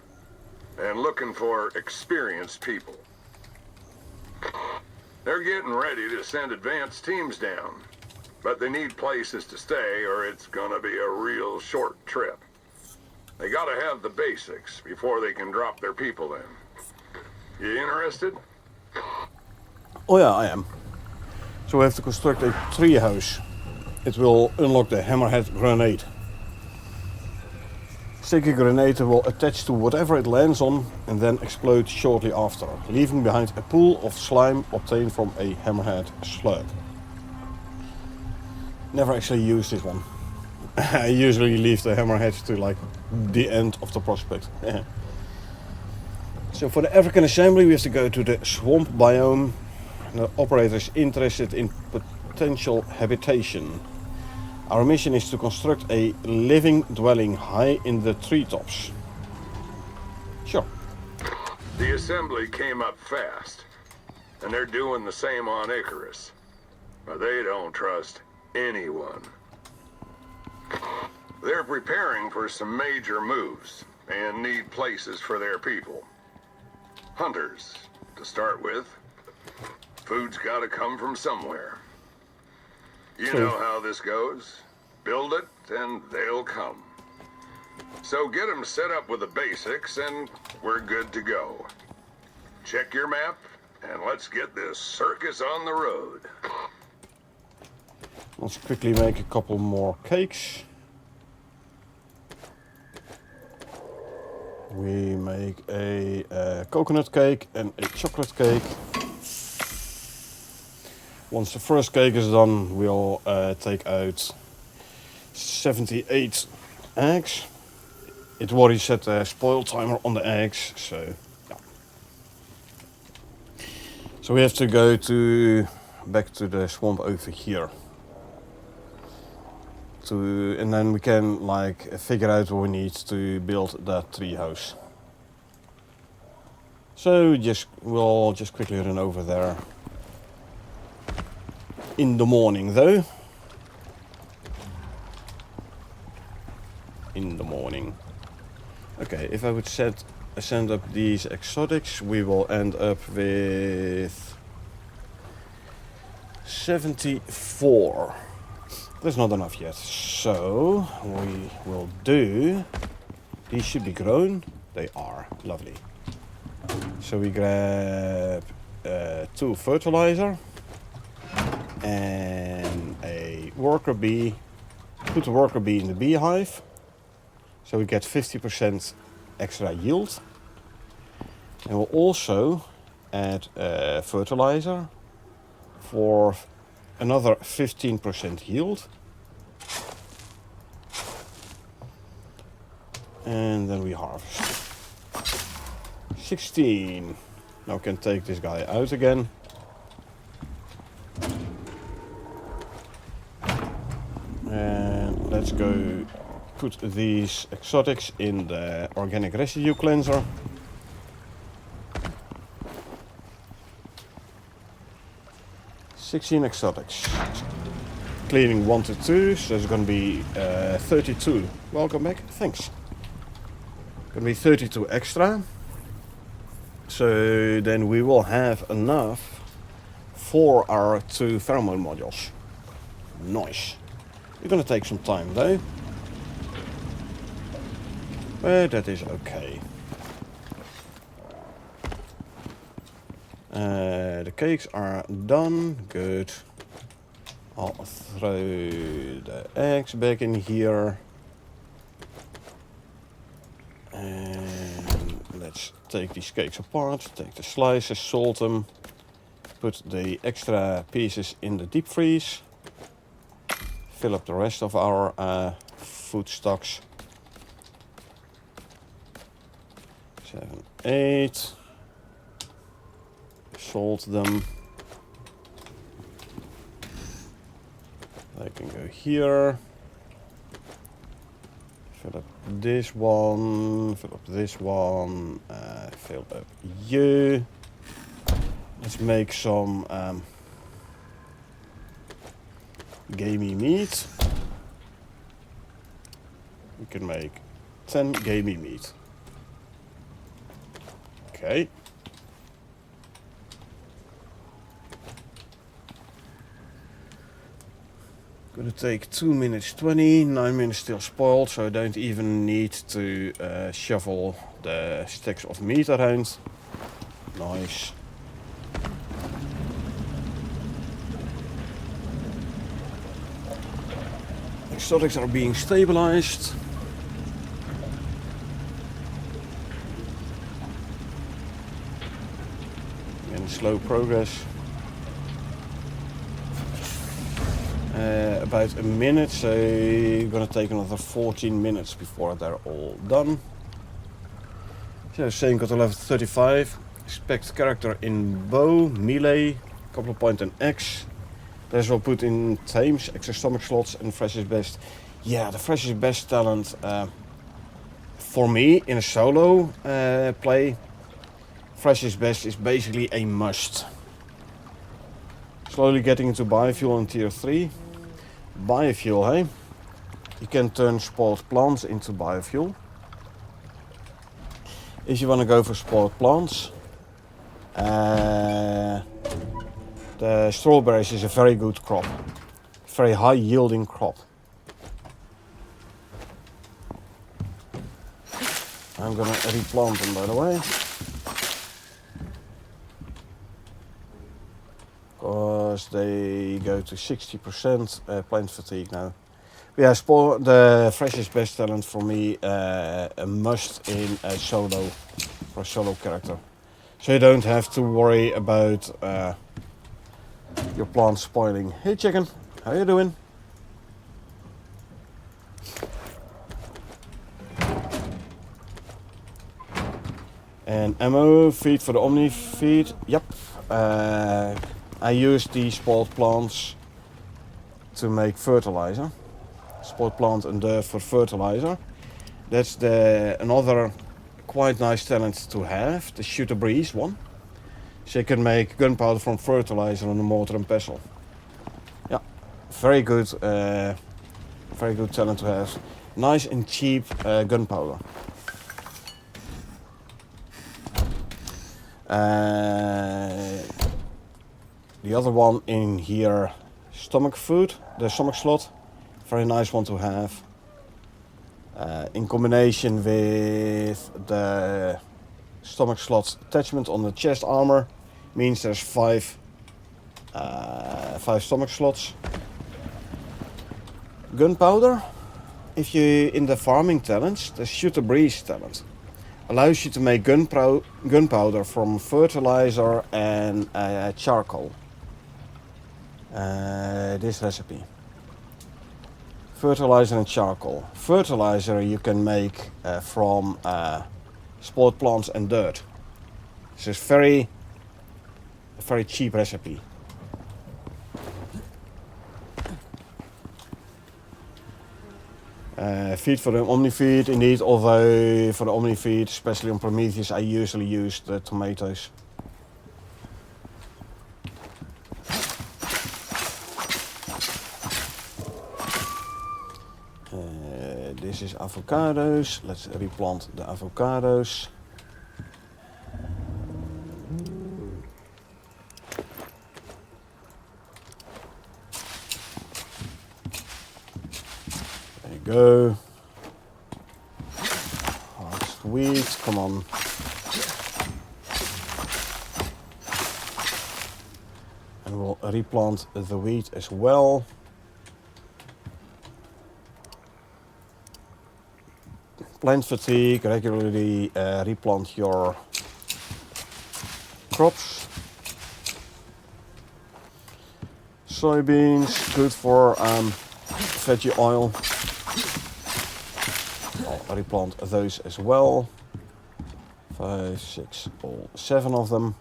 and looking for experienced people. They're getting ready to send advanced teams down, but they need places to stay or it's gonna be a real short trip. They gotta have the basics before they can drop their people in. You interested? Oh yeah, I am. So we have to construct a tree house. It will unlock the hammerhead grenade. Sticky grenade will attach to whatever it lands on and then explode shortly after, leaving behind a pool of slime obtained from a hammerhead slug. Never actually used this one. I usually leave the hammerhead to like the end of the prospect. So for the African assembly we have to go to the swamp biome. The operator is interested in potential habitation. Our mission is to construct a living dwelling high in the treetops. Sure. The Assembly came up fast, and they're doing the same on Icarus. But they don't trust anyone. They're preparing for some major moves and need places for their people. Hunters, to start with. Food's gotta come from somewhere. You know how this goes. Build it, and they'll come. So get them set up with the basics, and we're good to go. Check your map, and let's get this circus on the road. Let's quickly make a couple more cakes. We make a coconut cake and a chocolate cake. Once the first cake is done, we'll take out 78 eggs. It already set a spoil timer on the eggs, so yeah. So we have to go back to the swamp over here. And then we can like figure out what we need to build that tree house. So we'll just quickly run over there. In the morning though. In the morning. Okay, if I would send up these exotics, we will end up with 74. That's not enough yet. So we will do. These should be grown. They are lovely. So we grab 2 fertilizer. And a worker bee. Put the worker bee in the beehive. So we get 50% extra yield. And we'll also add fertilizer for another 15% yield. And then we harvest. 16. Now we can take this guy out again. And let's go put these exotics in the organic residue cleanser. 16 exotics. Cleaning 1 to 2, so it's gonna be 32. Welcome back, thanks. Gonna be 32 extra. So then we will have enough for our 2 pheromone modules. Nice. It's gonna take some time though. But that is okay. The cakes are done. Good. I'll throw the eggs back in here. And let's take these cakes apart. Take the slices, salt them. Put the extra pieces in the deep freeze. Fill up the rest of our food stocks. 7, 8. Salt them. They can go here. Fill up this one. Fill up this one. Fill up you. Let's make some gamey meat. We can make 10 gamey meat. Okay. Gonna take 2 minutes 20, 9 minutes still spoiled, so I don't even need to shuffle the stacks of meat around. Nice. Exotics are being stabilized. Again, slow progress. About a minute, so gonna take another 14 minutes before they're all done. So same got to level 35. Expect character in bow, melee, couple of point in X. There's will put in tames, extra stomach slots, and freshest best. Yeah, the freshest best talent for me in a solo play. Freshest best is basically a must. Slowly getting into biofuel in tier 3. Biofuel, hey? You can turn spoiled plants into biofuel. If you want to go for spoiled plants, the strawberries is a very good crop. Very high yielding crop. I'm gonna replant them, by the way. Because they go to 60% plant fatigue now. But yeah, the freshest best talent for me, a must in a solo, for a solo character. So you don't have to worry about your plant spoiling. Hey chicken, how you doing? And ammo, feed for the Omni feed, yep. I use these spoiled plants to make fertilizer. Spoiled plant and dirt for fertilizer. That's another quite nice talent to have, the shoot a breeze one. So you can make gunpowder from fertilizer on a mortar and pestle. Yeah, very good talent to have. Nice and cheap gunpowder. The other one in here, stomach food, the stomach slot, very nice one to have. In combination with the stomach slot attachment on the chest armor, means there's 5 stomach slots. Gunpowder, if you in the farming talents, the shoot a breeze talent allows you to make gunpowder from fertilizer and charcoal. This recipe. Fertilizer and charcoal. Fertilizer you can make from spoiled plants and dirt. This is very cheap recipe. Feed for the Omni feed, indeed, although for the Omni feed, especially on Prometheus, I usually use the tomatoes. this is avocados. Let's replant the avocados. There you go. Harvest wheat, come on. And we'll replant the wheat as well. Plant fatigue, regularly replant your crops. Soybeans, good for veggie oil. I'll replant those as well. 5, 6, or 7 of them.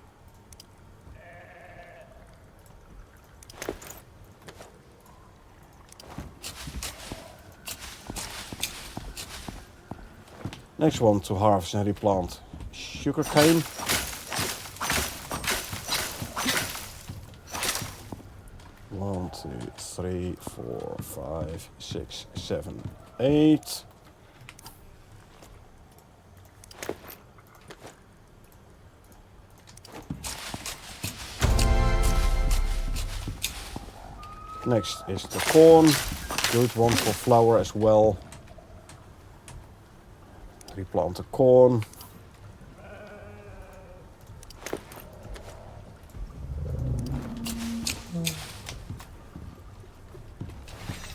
Next one to harvest and replant, sugarcane. One, 2, 3, 4, 5, 6, 7, 8. Next is the corn, good one for flour as well. Replant the corn.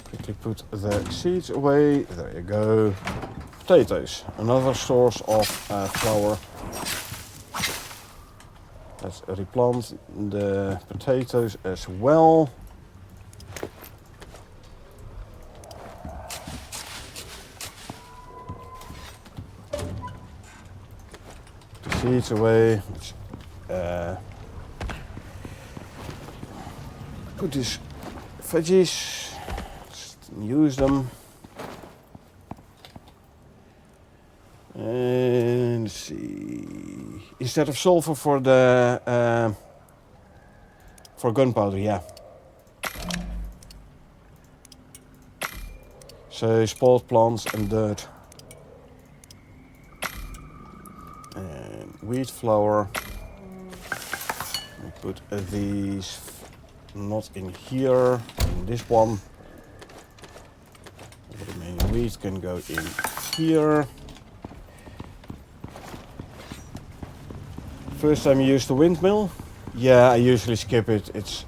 Quickly put the seeds away. There you go. Potatoes, another source of flour. Let's replant the potatoes as well. Seeds away. Put these veggies, just use them. And let's see. Instead of sulfur for the for gunpowder, yeah. So spoiled plants and dirt. Wheat flour. We put these not in here, in this one. The remaining wheat can go in here. First time you use the windmill? Yeah, I usually skip it. It's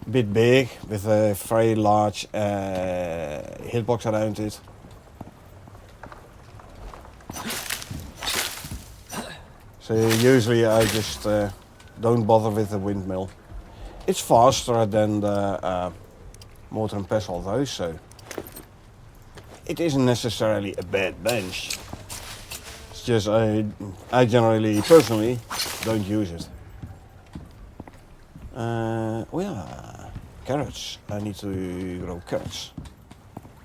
a bit big with a very large hitbox around it. So usually I just don't bother with the windmill. It's faster than the mortar and pestle though, so it isn't necessarily a bad bench. It's just I generally, personally, don't use it. Oh yeah, carrots. I need to grow carrots.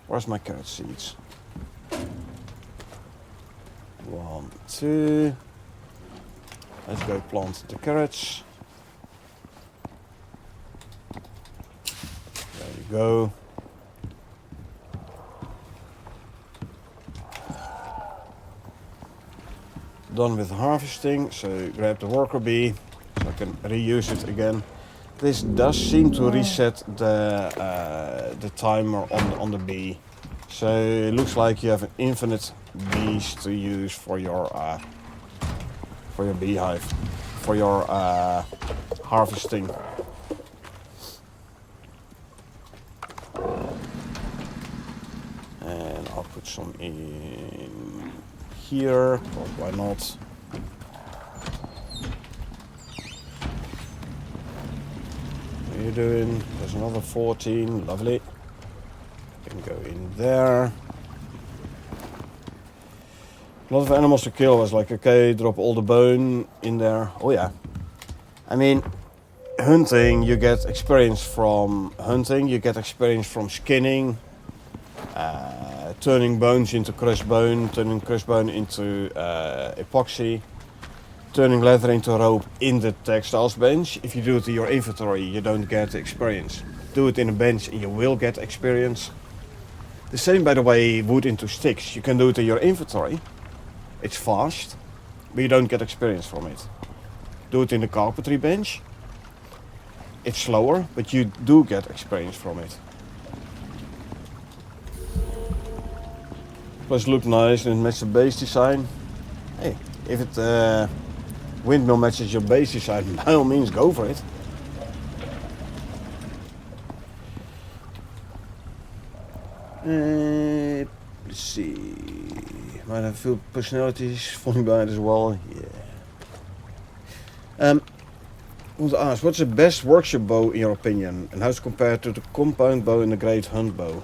Where's my carrot seeds? 1, 2. Let's go plant the carrots. There you go. Done with harvesting, so grab the worker bee so I can reuse it again. This does seem to reset the timer on the bee. So it looks like you have an infinite bees to use for your beehive, for your harvesting. And I'll put some in here, or why not? What are you doing? There's another 14, lovely. Can go in there. A lot of animals to kill. I was like, okay, drop all the bone in there. Oh yeah. I mean, hunting, you get experience from hunting, you get experience from skinning, turning bones into crushed bone, turning crushed bone into epoxy, turning leather into rope in the textiles bench. If you do it in your inventory, you don't get experience. Do it in a bench and you will get experience. The same, by the way, wood into sticks. You can do it in your inventory. It's fast, but you don't get experience from it. Do it in the carpentry bench. It's slower, but you do get experience from it. Plus, look nice and match the base design. Hey, if it windmill matches your base design, by all means, go for it. Let's see. Might have a few personalities falling behind as well. Yeah. I want to ask, what's the best workshop bow in your opinion, and how it's compared to the compound bow and the great hunt bow?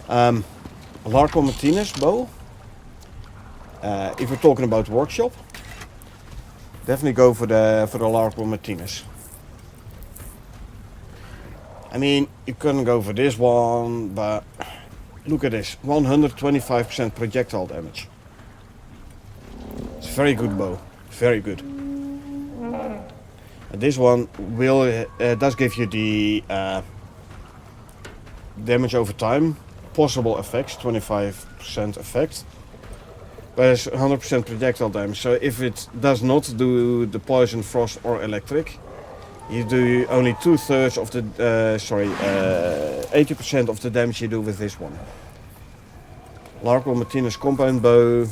Larco Martinez bow. If we're talking about workshop, definitely go for the Larco Martinez. I mean, you couldn't go for this one, but look at this, 125% projectile damage. It's a very good bow, very good. And this one does give you the damage over time, possible effects, 25% effect, but it's 100% projectile damage. So if it does not do the poison, frost, or electric, you do only 2/3 of the 80% of the damage you do with this one. Larco Martinez compound bow,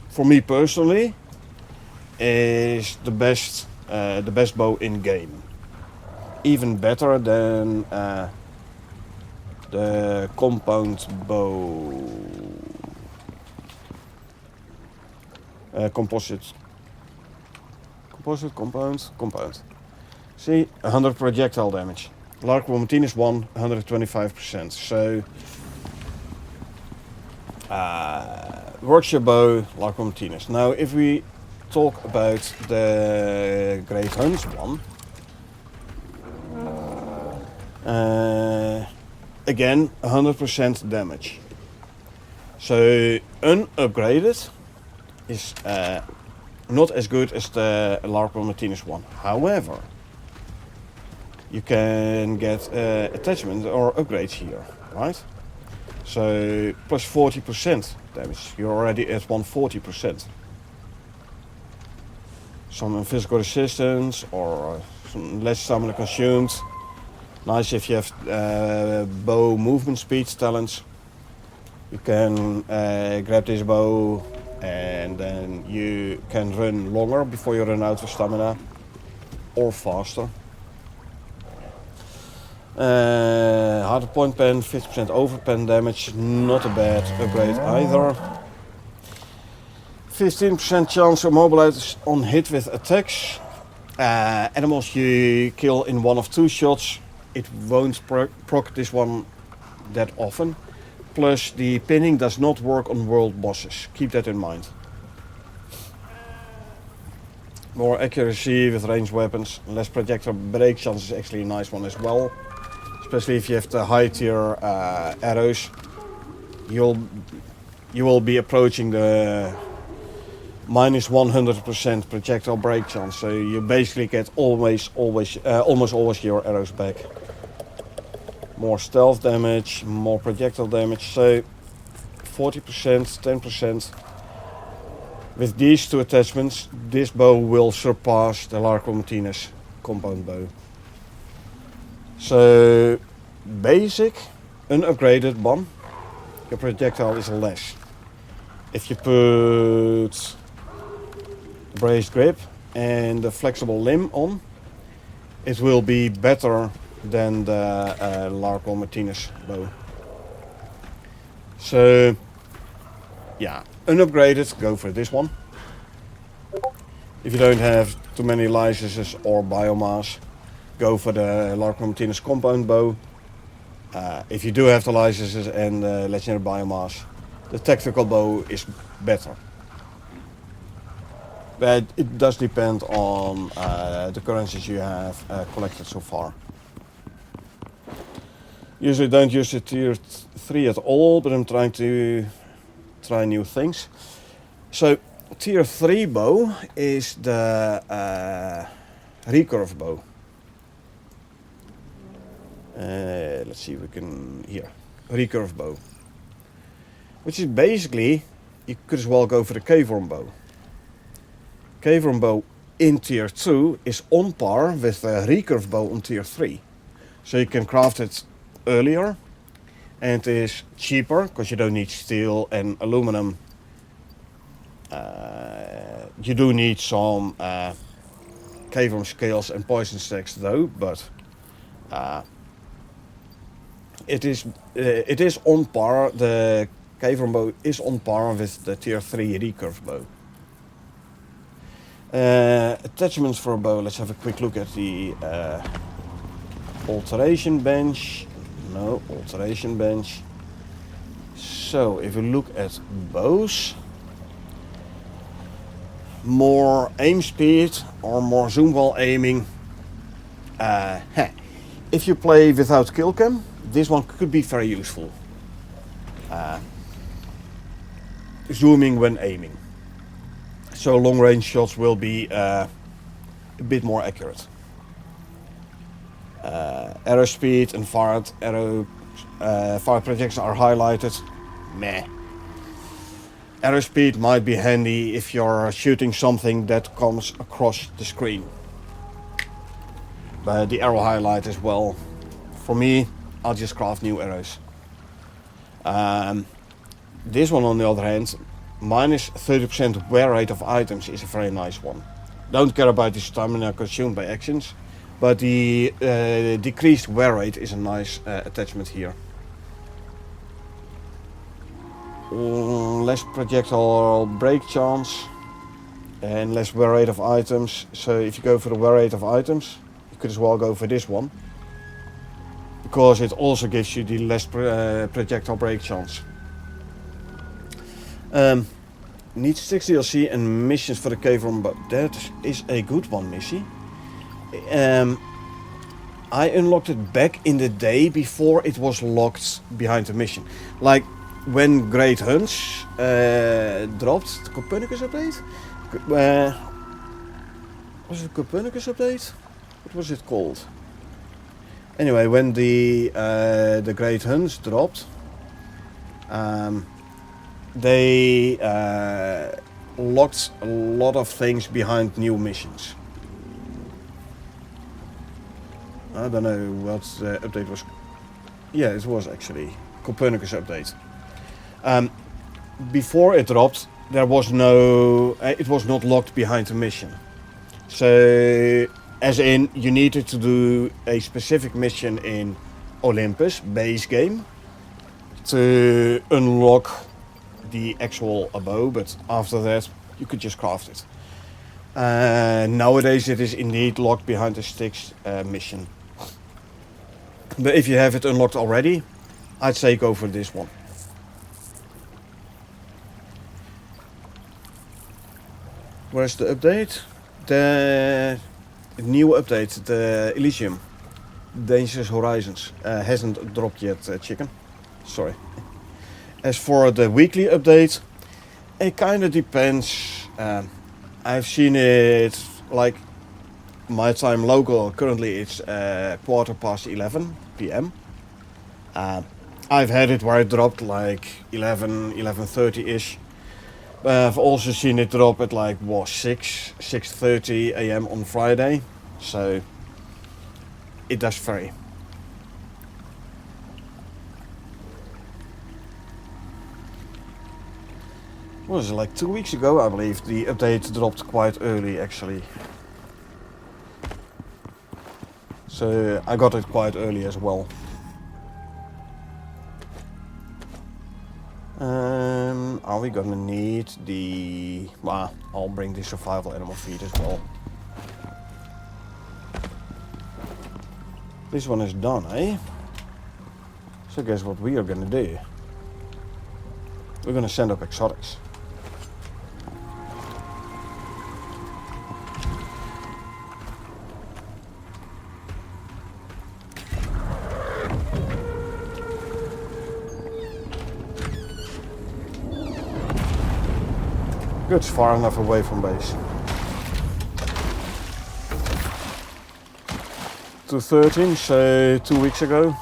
for me personally, is the best bow in game. Even better than the compound bow, composite. Compound. See, 100 projectile damage. Larco Martinez 125%. So, workshop bow, Larco Martinez. Now, if we talk about the Great Hunt one, again, 100% damage. So, unupgraded is not as good as the Larco Martinez one. However, you can get attachment or upgrades here, right? So plus 40% damage. You're already at 140%. Some physical resistance or some less stamina consumed. Nice if you have bow movement speed talents. You can grab this bow and then you can run longer before you run out of stamina, or faster. Harder point pen, 50% over pen damage, not a bad upgrade either. 15% chance to mobilize on hit with attacks. Animals you kill in 1 of 2 shots, it won't proc this one that often. Plus the pinning does not work on world bosses, keep that in mind. More accuracy with ranged weapons, less projectile break chance is actually a nice one as well. Especially if you have the high tier arrows, you will be approaching the minus 100% projectile break chance. So you basically get almost always your arrows back. More stealth damage, more projectile damage. So 40%, 10%. With these 2 attachments, this bow will surpass the Larco Martinez compound bow. So, basic, unupgraded one, your projectile is less. If you put the braced grip and the flexible limb on, it will be better than the Larco Martinez bow. So, yeah, unupgraded, go for this one. If you don't have too many licenses or biomass, go for the Larco Martinez compound bow. If you do have the licenses and legendary biomass, the tactical bow is better. But it does depend on the currencies you have collected so far. Usually don't use the tier 3 at all, but I'm trying to try new things. So tier 3 bow is the recurve bow. Let's see if we can, here, recurve bow. Which is basically, you could as well go for the Cave-Worm bow. Cave-Worm bow in tier 2 is on par with the recurve bow on tier 3. So you can craft it earlier, and it is cheaper because you don't need steel and aluminum. You do need some Cave-Worm scales and poison stacks though, but it is on par. The Cave-Worm bow is on par with the tier 3 recurve bow. Attachments for a bow. Let's have a quick look at the alteration bench. No, alteration bench. So if we look at bows, more aim speed or more zoom while aiming. If you play without kill cam, this one could be very useful. Zooming when aiming. So long range shots will be a bit more accurate. Arrow speed and fired projections are highlighted. Meh. Arrow speed might be handy if you're shooting something that comes across the screen. But the arrow highlight as well. For me, I'll just craft new arrows. This one on the other hand, minus 30% wear rate of items is a very nice one. Don't care about the stamina consumed by actions, but the decreased wear rate is a nice attachment here. Less projectile break chance and less wear rate of items. So if you go for the wear rate of items, you could as well go for this one, because it also gives you the less projectile break chance. Needs 6 DLC and missions for the Cave-Worm, but that is a good one, Missy. I unlocked it back in the day before it was locked behind the mission. Like when Great Hunts dropped the Copernicus update. Was it Copernicus update? What was it called? Anyway, when the Great Hunts dropped, they locked a lot of things behind new missions. I don't know what the update was. Yeah, it was actually Copernicus update. Before it dropped, there was no. It was not locked behind a mission. So, as in, you needed to do a specific mission in Olympus base game to unlock the actual bow, but after that you could just craft it. Nowadays it is indeed locked behind the Styx mission. But if you have it unlocked already, I'd say go for this one. Where's the update? The new update, the Elysium, Dangerous Horizons, hasn't dropped yet, chicken. Sorry. As for the weekly update, it kind of depends. I've seen it like my time local. Currently it's 11:15 p.m. I've had it where it dropped like 11:30ish. I've also seen it drop at like 6:30 a.m. on Friday. So it does vary. What was it, like 2 weeks ago, I believe, the update dropped quite early actually. So I got it quite early as well. Are we gonna need the... Well, I'll bring the survival animal feed as well. This one is done, eh? So guess what we are gonna do? We're gonna send up exotics. Good, far enough away from base. 213, so 2 weeks ago.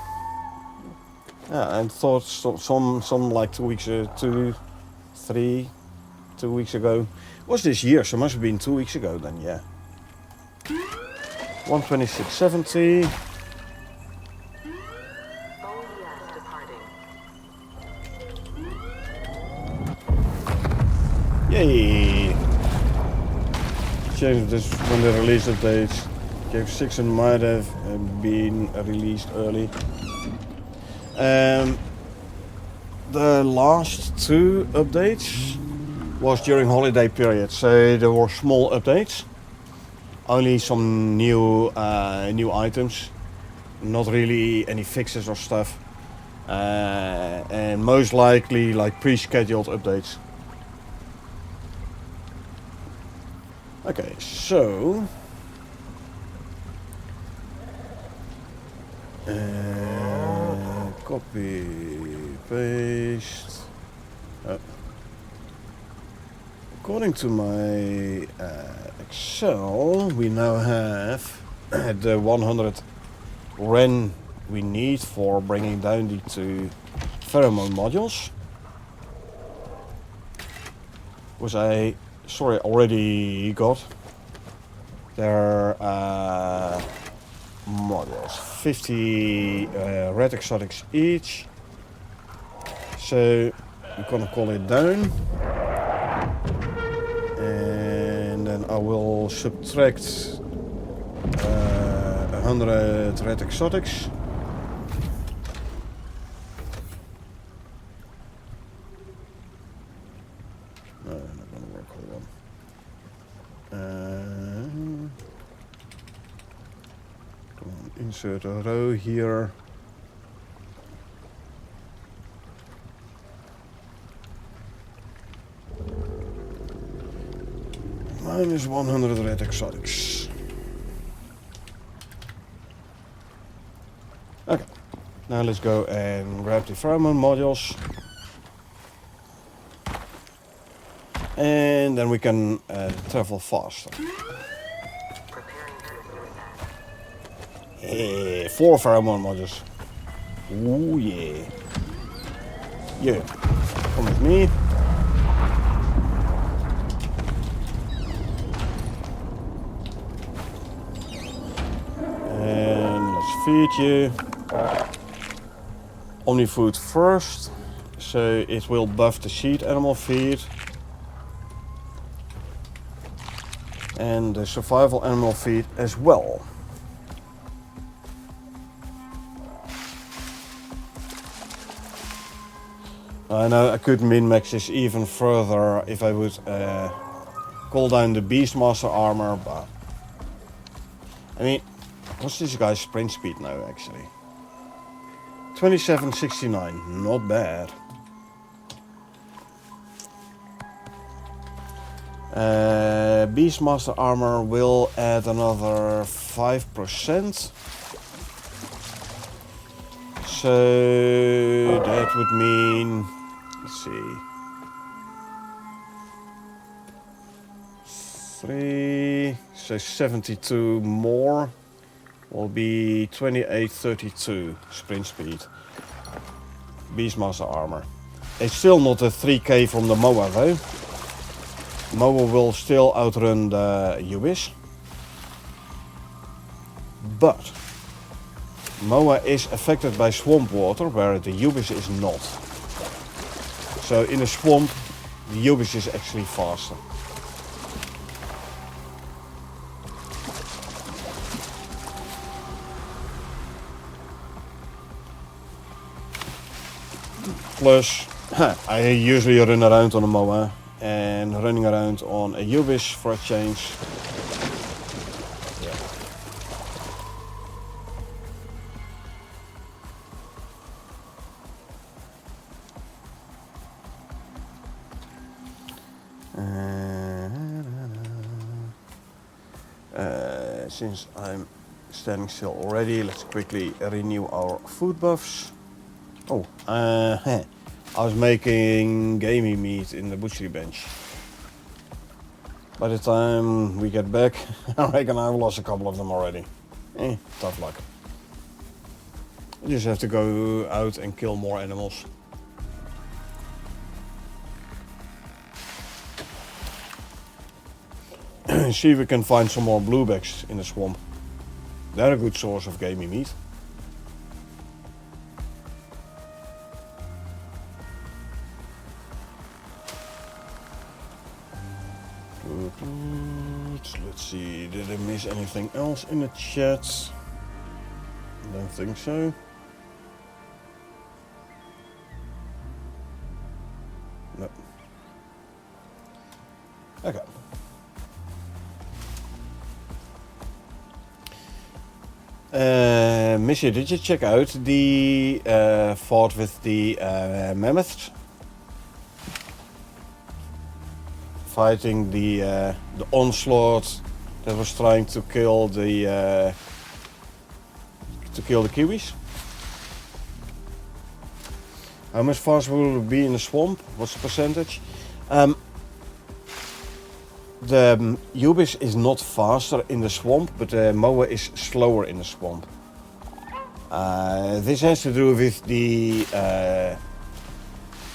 Yeah, I thought some like 2 weeks, 2 weeks ago. Was this year? So must have been 2 weeks ago then. Yeah. 126.70. Oh yes, departing. Yay! Changed this when they released updates. Cave 6 and might have been released early. The last 2 updates was during holiday period, so there were small updates. Only some new items, not really any fixes or stuff, and most likely like pre-scheduled updates. Okay, so copy, paste. According to my Excel, we now have the 100 Ren we need for bringing down the 2 pheromone modules, which I already got. Their modules, 50 red exotics each. So I'm gonna call it down, and then I will subtract 100 red exotics. No, not gonna work. Hold on. Come on, insert a row here. Minus 100 red exotics. Okay, now let's go and grab the pheromone modules. And then we can travel faster. Preparing to insert that. Hey, 4 pheromone modules. Ooh yeah. Yeah, come with me. And let's feed you. Omni-food first, so it will buff the seed animal feed. And the survival animal feed as well. I know I could min-max this even further if I would call down the Beastmaster armor, but I mean, what's this guy's sprint speed now actually? 2769, not bad. Beastmaster armor will add another 5%. So that would mean, let's see, 3, so 72 more will be 2832 sprint speed. Beastmaster armor. It's still not a 3k from the MOA though. MOA will still outrun the Ubis. But MOA is affected by swamp water, where the Ubis is not. So in a swamp, the Ubis is actually faster. Plus, I usually run around on a MOA, and running around on a Ubis for a change. Since I'm standing still already, let's quickly renew our food buffs. Oh, I was making gamey meat in the butchery bench. By the time we get back, I reckon I've lost a couple of them already. Tough luck. You just have to go out and kill more animals. See if we can find some more bluebacks in the swamp. They're a good source of gamey meat. Let's see, did I miss anything else in the chat? Don't think so. No. Okay. Missy, did you check out the fight with the mammoths? Fighting the onslaught that was trying to kill the kiwis. How much faster will it be in the swamp? What's the percentage? The Ubis is not faster in the swamp, but the mower is slower in the swamp. This has to do with the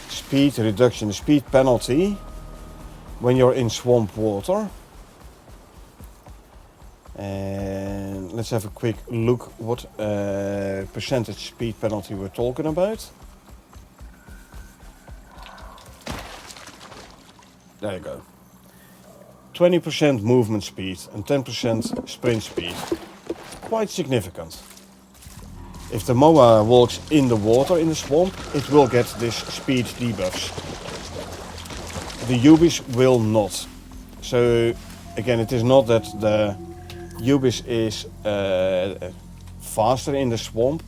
speed reduction, the speed penalty when you're in swamp water. And let's have a quick look what percentage speed penalty we're talking about. There you go. 20% movement speed and 10% sprint speed. Quite significant. If the moa walks in the water in the swamp, it will get this speed debuffs. The Ubis will not. So again, it is not that the Ubis is faster in the swamp.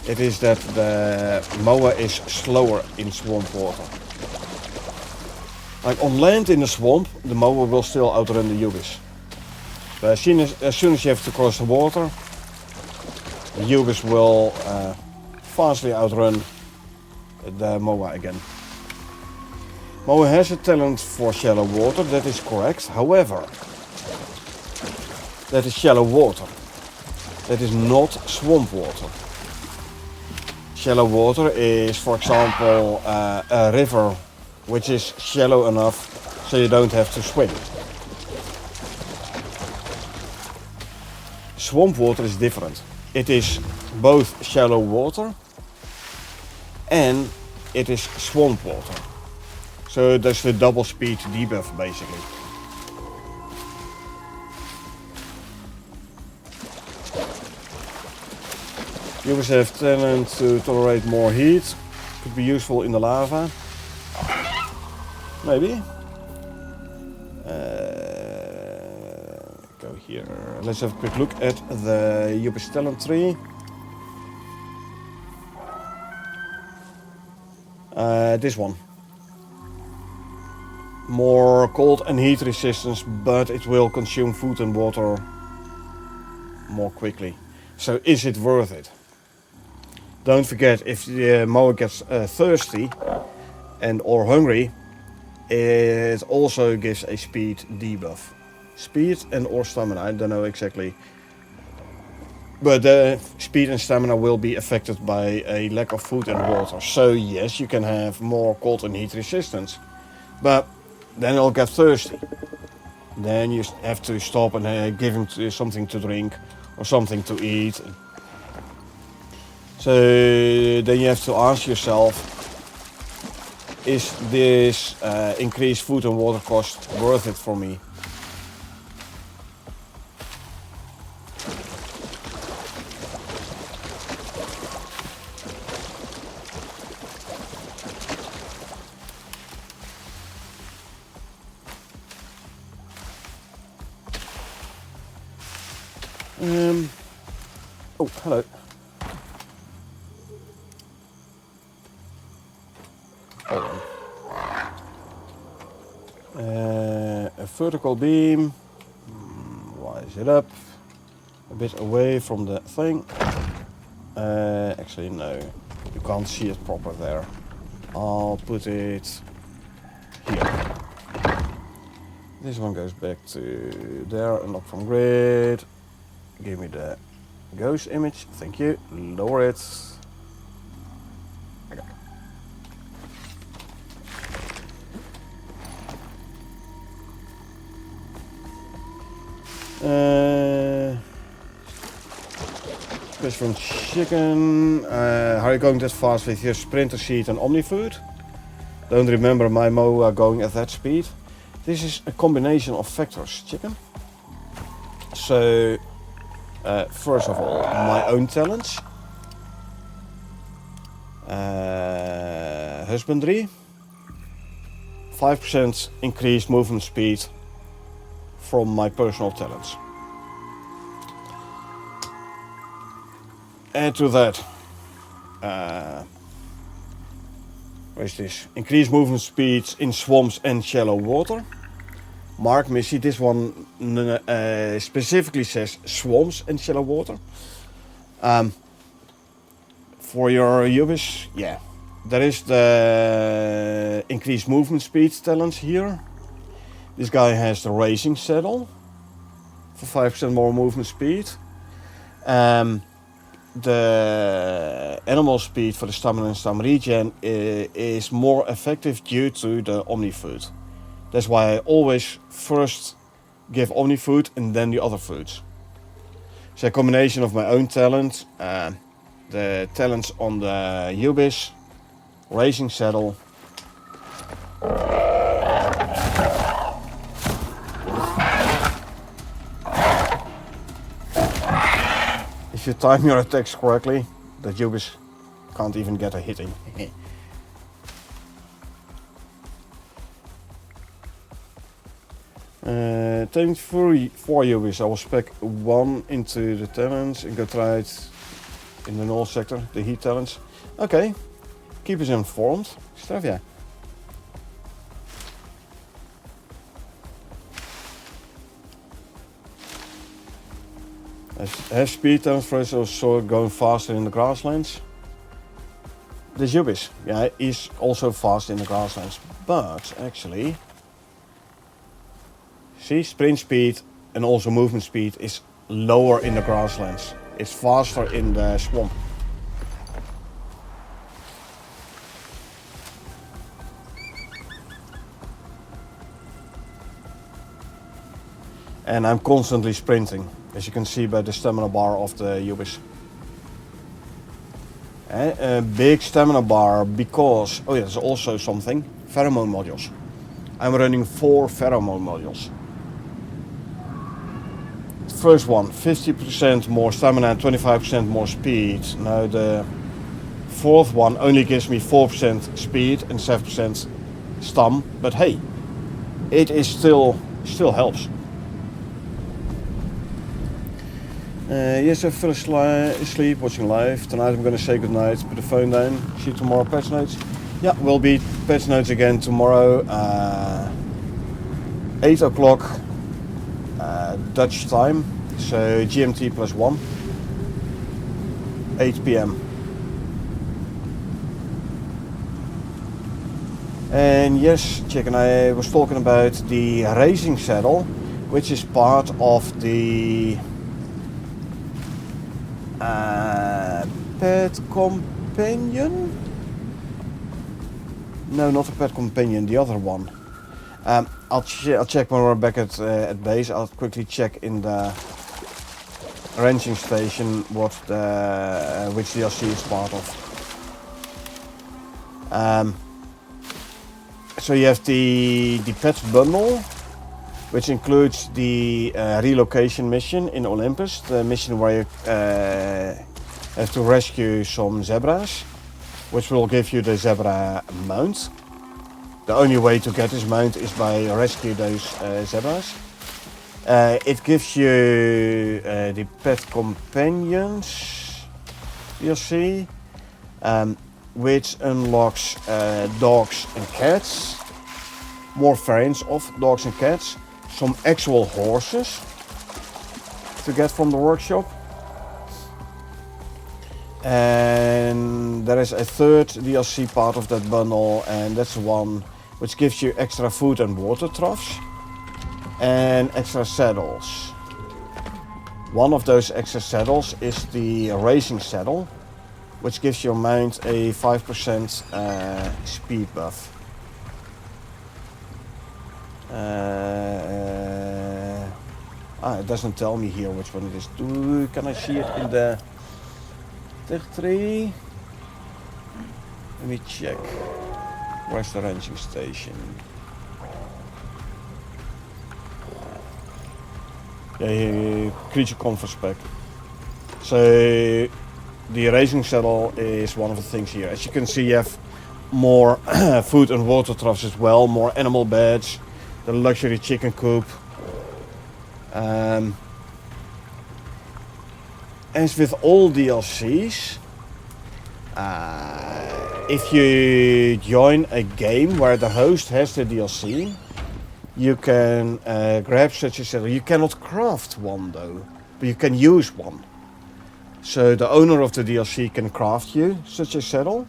It is that the moa is slower in swamp water. Like on land in the swamp, the mower will still outrun the Ubis. But as soon as you have to cross the water, the Ubis will fastly outrun the mower again. Mower has a talent for shallow water, that is correct. However, that is shallow water. That is not swamp water. Shallow water is, for example, a river which is shallow enough so you don't have to swim. Swamp water is different. It is both shallow water and it is swamp water. So that's the double speed debuff basically. Ubis have talent to tolerate more heat. Could be useful in the lava. Maybe. Go here. Let's have a quick look at the Ubis talent tree. This one. More cold and heat resistance, but it will consume food and water more quickly. So is it worth it? Don't forget, if the mower gets thirsty and or hungry, it also gives a speed debuff. Speed and or stamina, I don't know exactly. But the speed and stamina will be affected by a lack of food and water. So yes, you can have more cold and heat resistance. But then it'll get thirsty. Then you have to stop and give him something to drink or something to eat. So then you have to ask yourself, is this increased food and water cost worth it for me? Oh, hello. Hold on. A vertical beam. Wise it up. A bit away from the thing. Actually, no. You can't see it proper there. I'll put it here. This one goes back to there. Unlock from grid. Give me the Ghost image, thank you. Lower it. Okay. Question from Chicken. How are you going that fast with your sprinter seat and omni-food? Don't remember my Mo going at that speed. This is a combination of factors, Chicken. So, first of all, my own talents. Husbandry. 5% increased movement speed from my personal talents. Add to that, where is this? Increased movement speeds in swamps and shallow water. Mark, Missy, this one specifically says swamps and shallow water. For your Ubis, yeah. There is the increased movement speed talents here. This guy has the racing saddle for 5% more movement speed. The animal speed for the stamina and stamina regen is more effective due to the omni-food. That's why I always first give omni-food and then the other foods. So a combination of my own talent, the talents on the Ubis, racing saddle. If you time your attacks correctly, the Ubis can't even get a hit in. Talent for Ubis, I will spec 1 into the talents and go try it in the north sector, the heat talents. Okay, keep us informed. Stuff, yeah. Have speed talents for us also going faster in the grasslands. The Ubis, yeah, is also fast in the grasslands, but actually, see, sprint speed and also movement speed is lower in the grasslands. It's faster in the swamp. And I'm constantly sprinting, as you can see by the stamina bar of the Ubis. A big stamina bar because, oh yeah, there's also something, pheromone modules. I'm running 4 pheromone modules. First one, 50% more stamina and 25% more speed. Now the fourth one only gives me 4% speed and 7% stam, but hey, it is still helps. Yes, I fell asleep watching live. Tonight I'm gonna say goodnight, put the phone down, see you tomorrow patch notes. Yeah, we'll be patch notes again tomorrow, 8 o'clock Dutch time, so GMT +1, 8 p.m. And yes, Chicken, I was talking about the racing saddle, which is part of the pet companion? No, not a pet companion, the other one. I'll check when we're back at base. I'll quickly check in the ranching station what which DLC is part of. So you have the pet bundle, which includes the relocation mission in Olympus, the mission where you have to rescue some zebras, which will give you the zebra mount. The only way to get this mount is by rescue those zebras. It gives you the pet companions DLC, which unlocks dogs and cats, more variants of dogs and cats, some actual horses to get from the workshop. And there is a third DLC part of that bundle, and that's the one which gives you extra food and water troughs and extra saddles. One of those extra saddles is the racing saddle, which gives your mount a 5% speed buff. It doesn't tell me here which one it is. Can I see it in the tech tree? Let me check. Where's the ranging station? Yeah, creature comfort spec. So the racing saddle is one of the things here. As you can see, you have more food and water troughs as well, more animal beds, the luxury chicken coop. As with all DLCs, if you join a game where the host has the DLC, you can grab such a saddle. You cannot craft one though, but you can use one. So the owner of the DLC can craft you such a saddle,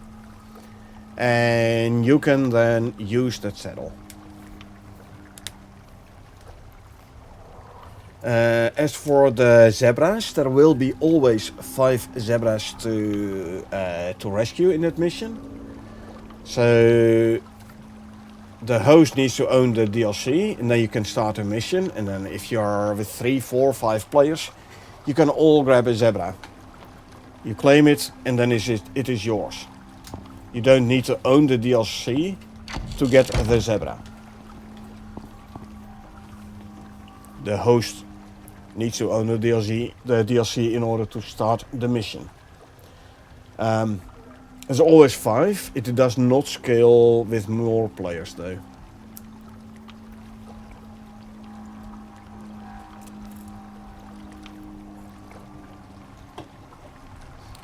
and you can then use that saddle. As for the zebras, there will be always 5 zebras to rescue in that mission. So the host needs to own the DLC, and then you can start a mission. And then if you're with 3, 4, 5 players, you can all grab a zebra. You claim it, and then it is yours. You don't need to own the DLC to get the zebra. The host needs to own the DLC in order to start the mission. There's always 5. It does not scale with more players though.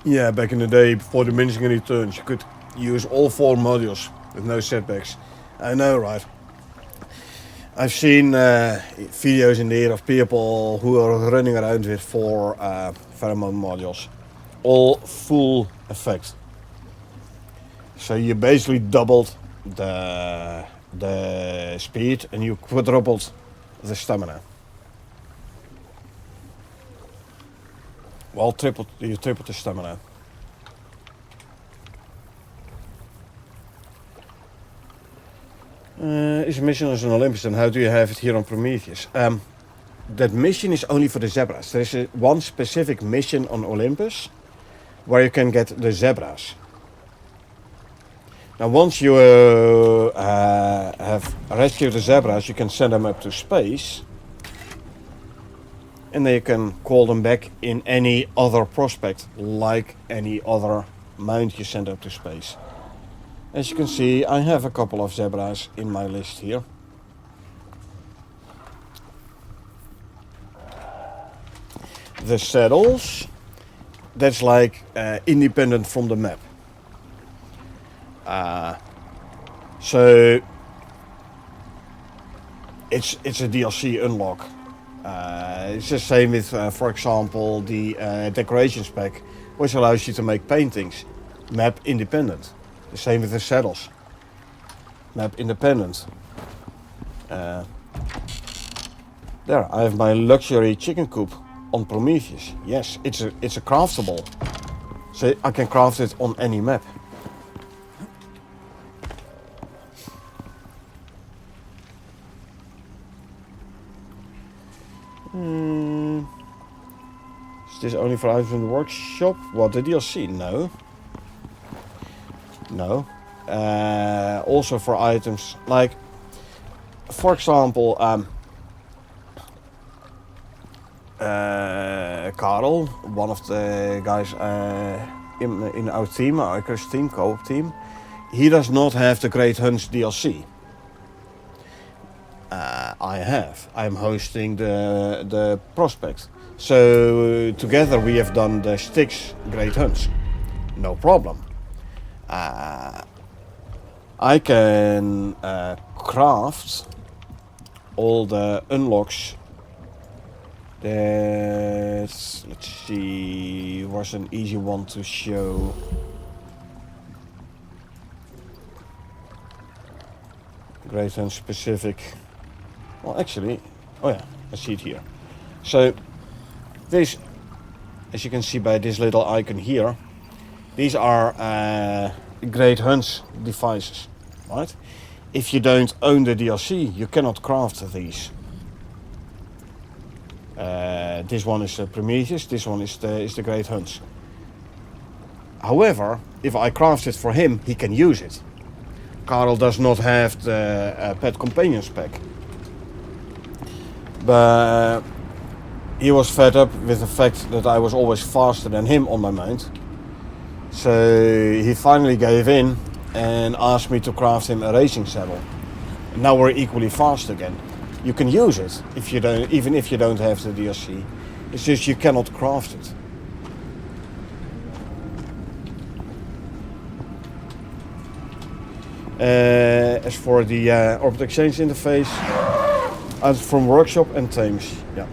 Yeah, back in the day, before diminishing returns, you could use all 4 modules with no setbacks. I know, right? I've seen videos in there of people who are running around with 4 pheromone modules, all full effect. So you basically doubled the speed and you quadrupled the stamina. Well, you tripled the stamina. Is a mission as an Olympus, and how do you have it here on Prometheus? That mission is only for the zebras. There is one specific mission on Olympus where you can get the zebras. Now once you have rescued the zebras, you can send them up to space, and then you can call them back in any other prospect, like any other mount you send up to space. As you can see, I have a couple of zebras in my list here. The saddles, that's like independent from the map. So it's a DLC unlock. It's the same with, for example, the decoration spec, which allows you to make paintings, map independent. The same with the saddles, map independent. There, I have my luxury chicken coop on Prometheus. Yes, it's a craftable, so I can craft it on any map. Is this only for items in the workshop? What, the DLC? No. No. Also for items like, for example, Karel, one of the guys in our team, our Icarus team, co-op team, he does not have the Great Hunts DLC. I have. I'm hosting the prospect. So together we have done the Styx Great Hunts. No problem. I can craft all the unlocks. Let's see, was an easy one to show. Great Hunt specific. Well, actually, oh yeah, I see it here. So This, as you can see by this little icon here, these are Great Hunt's devices, right? If you don't own the DLC, you cannot craft these. This one is Prometheus, this one is the Great Hunt's. However, if I craft it for him, he can use it. Karel does not have the pet companion spec. But he was fed up with the fact that I was always faster than him on my mount. So he finally gave in and asked me to craft him a racing saddle. And now we're equally fast again. You can use it if you don't, even if you don't have the DLC. It's just you cannot craft it. As for the Orbit Exchange interface, from Workshop and Thames, yeah.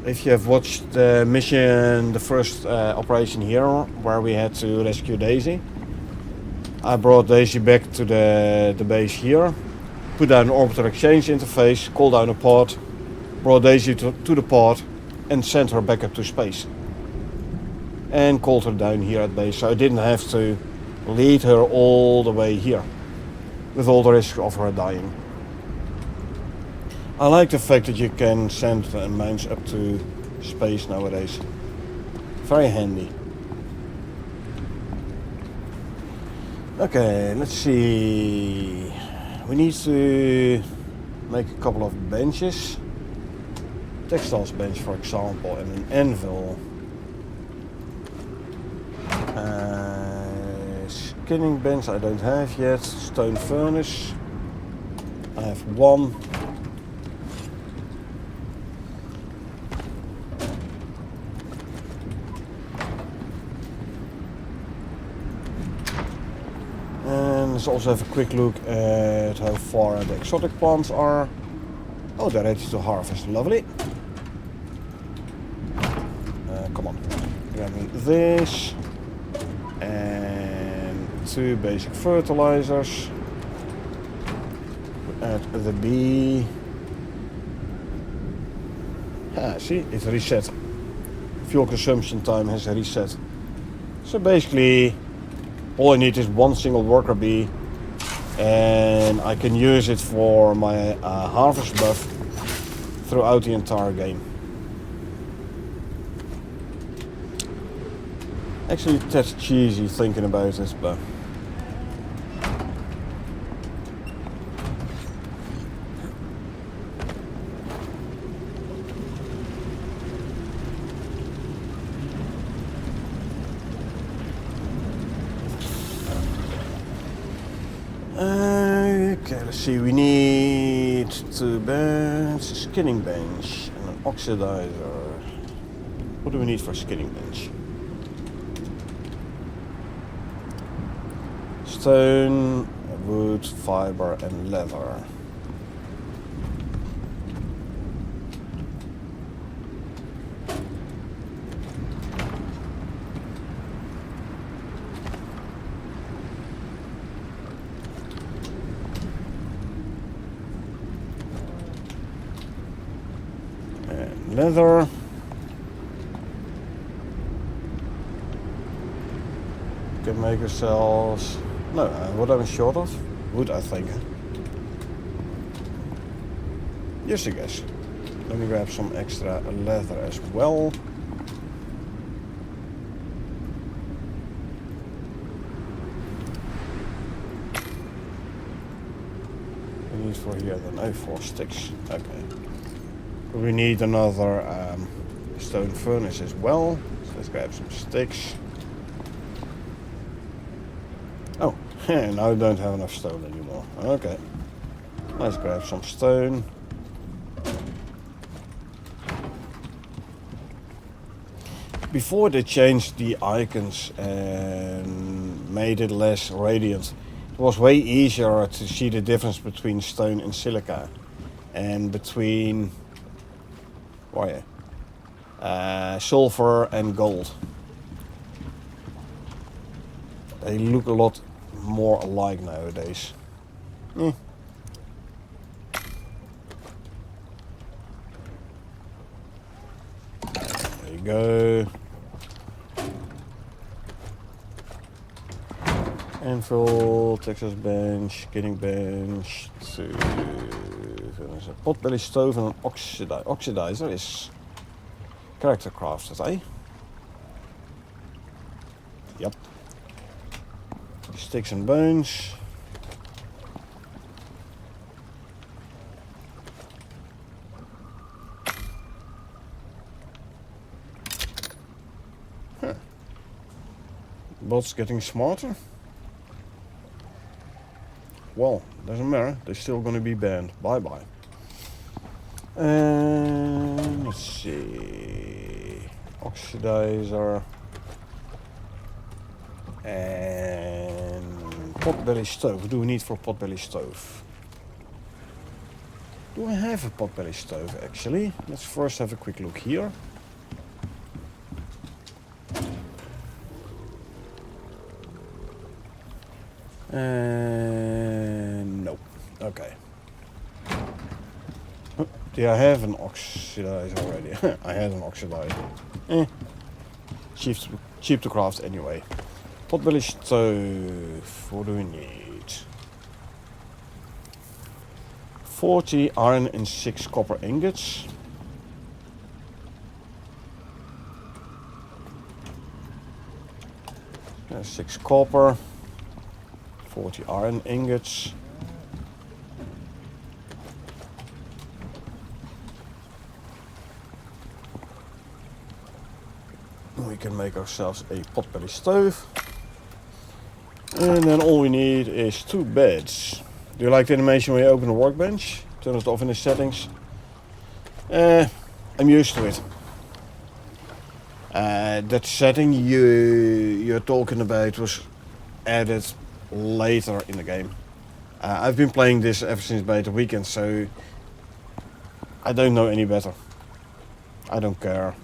If you have watched the mission, the first operation here, where we had to rescue Daisy, I brought Daisy back to the base here, put down an Orbital Exchange interface, called down a pod, brought Daisy to the pod, and sent her back up to space. And called her down here at base, so I didn't have to lead her all the way here, with all the risk of her dying. I like the fact that you can send mounts up to space nowadays. Very handy. Okay, let's see. We need to make a couple of benches. Textiles bench, for example, and an anvil. Skinning bench I don't have yet. Stone furnace. I have one. And let's also have a quick look at how far the exotic plants are. Oh, they're ready to harvest. Lovely. Come on. Grab me this. And 2 basic fertilizers. Add the bee. See, it's reset. Fuel consumption time has reset. So basically, all I need is one single worker bee, and I can use it for my harvest buff throughout the entire game. Actually, that's cheesy thinking about it, but okay, let's see. We need 2 bench, a skinning bench, and an oxidizer. What do we need for a skinning bench? Stone, wood, fiber, and leather. And leather. Can make ourselves. No, what am I short of? Wood, I think. Yes, I guess. Let me grab some extra leather as well. We need 4 here, then. Oh, 4 sticks. Okay. We need another stone furnace as well. So let's grab some sticks. Oh, now I don't have enough stone anymore. Okay. Let's grab some stone. Before they changed the icons and made it less radiant, it was way easier to see the difference between stone and silica. And between silver and gold. They look a lot more alike nowadays. we go. Anvil, Texas bench, getting bench. Dan is een potbelly stove en een oxidizer is character crafted, eh? Yep. Sticks and bones. Huh. Bots getting smarter? Well, doesn't matter. They're still going to be banned. Bye bye. And let's see. Oxidizer. And potbelly stove. What do we need for potbelly stove? Do I have a potbelly stove actually? Let's first have a quick look here. No. Okay. Do I have an oxidizer already? I had an oxidizer. Cheap to craft anyway. Potbelly stove. What do we need? 40 iron and 6 copper ingots. Yeah, 6 copper. 40 iron ingots. We can make ourselves a potbelly stove. And then all we need is 2 beds. Do you like the animation when you open the workbench? Turn it off in the settings. I'm used to it. That setting you're talking about was added later in the game. I've been playing this ever since beta weekend, so I don't know any better. I don't care.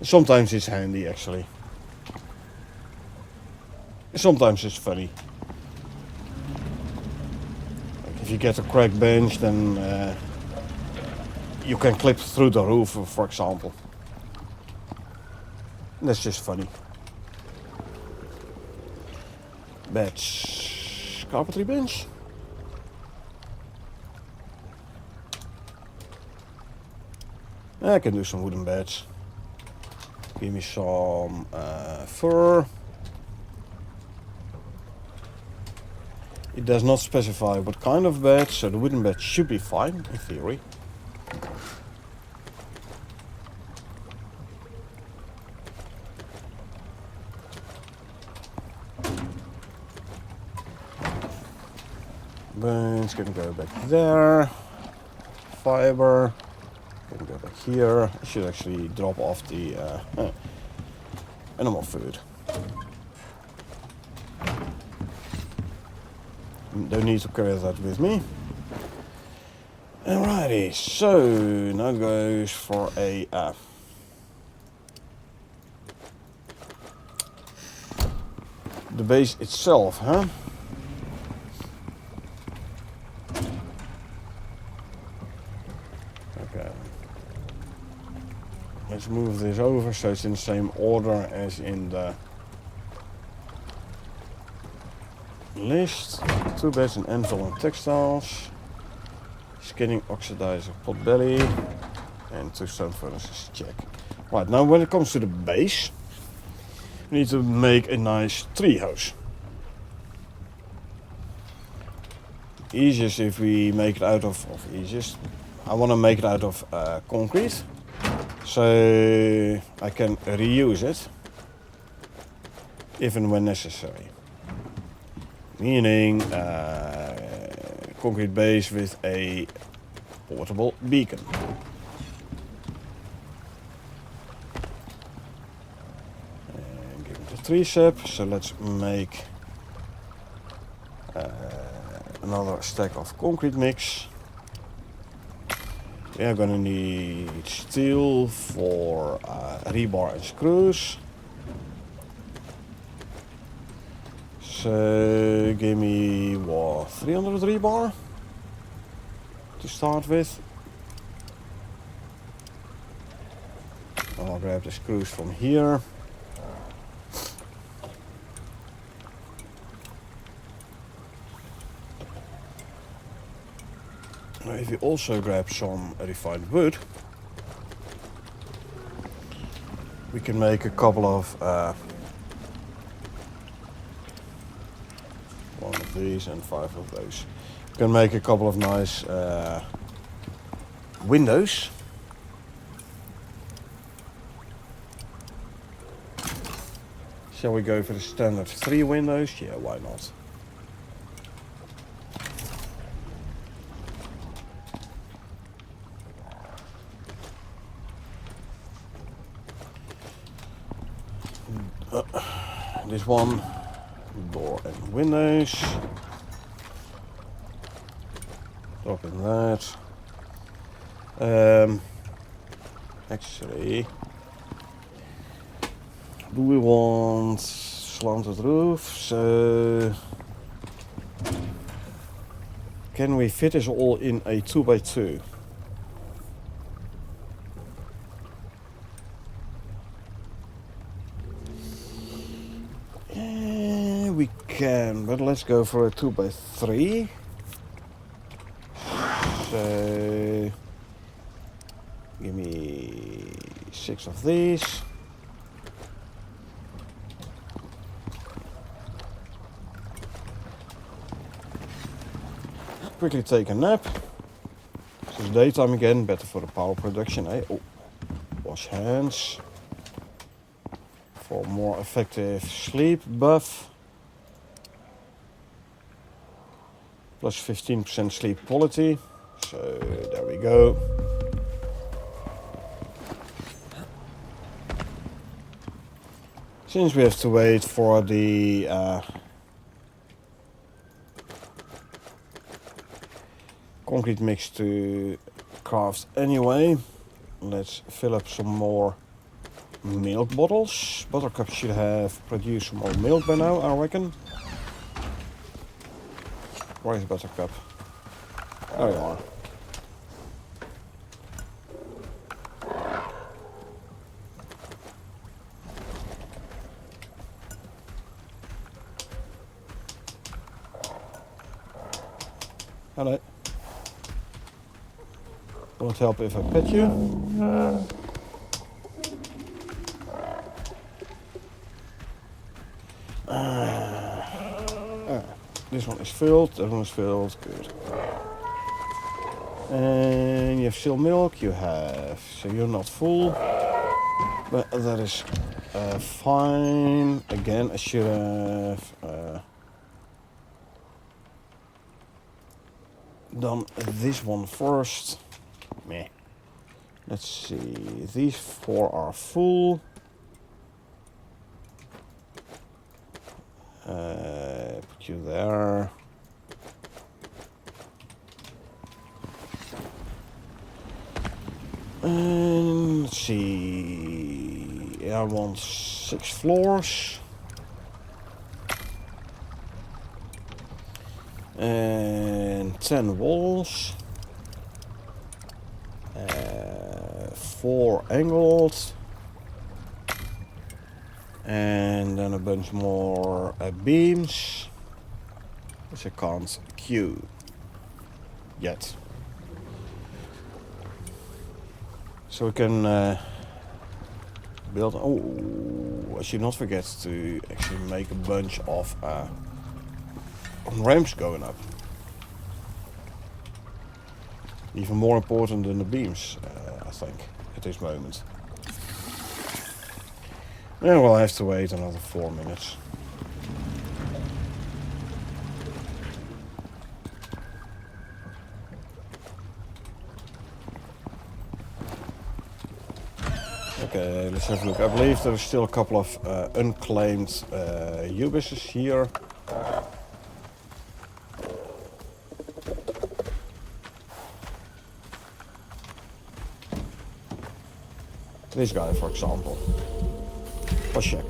Sometimes it's handy actually. Sometimes it's funny. Like if you get a cracked bench, then you can clip through the roof, for example. And that's just funny. Bench. Carpentry bench. I can do some wooden beds. Give me some fur. It does not specify what kind of bed, so the wooden bed should be fine, in theory. Bones gonna go back there. Fiber gonna go back here. I should actually drop off the animal food. Don't need to carry that with me. Alrighty, so now goes for a the base itself, huh? Okay. Let's move this over so it's in the same order as in the list. 2 beds, an anvil and textiles. Skinning, oxidizer, potbelly. And 2 stone furnaces, check. Right, now when it comes to the base, we need to make a nice treehouse. Easiest if we make it out of easiest. I want to make it out of concrete, so I can reuse it if and when necessary. Meaning concrete base with a portable beacon. And give it a 3 sap, so let's make another stack of concrete mix. We are gonna need steel for rebar and screws. So give me what, 300 rebar to start with. I'll grab the screws from here. Now if you also grab some refined wood, we can make a couple of one of these and 5 of those. We can make a couple of nice windows. Shall we go for the standard 3 windows? Yeah, why not? This one, door and windows. Open that. Actually, do we want slanted roof? So, can we fit this all in a 2x2? We can, but let's go for a 2x3. So, give me 6 of these. Quickly take a nap. It's daytime again, better for the power production, eh? Oh, wash hands. For more effective sleep buff. Plus 15% sleep quality. So there we go. Since we have to wait for the concrete mix to craft anyway, let's fill up some more milk bottles. Buttercup should have produced some more milk by now, I reckon. Where is Buttercup? There you are. Hello. Will it help if I pet you? This one is filled, that one is filled, good. And you have still milk, you have, so you're not full. But that is fine. Again, I should have done this one first. Meh. Let's see, these 4 are full. Put you there. And let's see, I want 6 floors. And 10 walls. 4 angles. And then a bunch more beams, which I can't queue yet. So we can build. Oh, I should not forget to actually make a bunch of ramps going up. Even more important than the beams, I think, at this moment. Yeah, well, I have to wait another 4 minutes. Okay, let's have a look. I believe there are still a couple of unclaimed ubises here. This guy, for example. Let's check.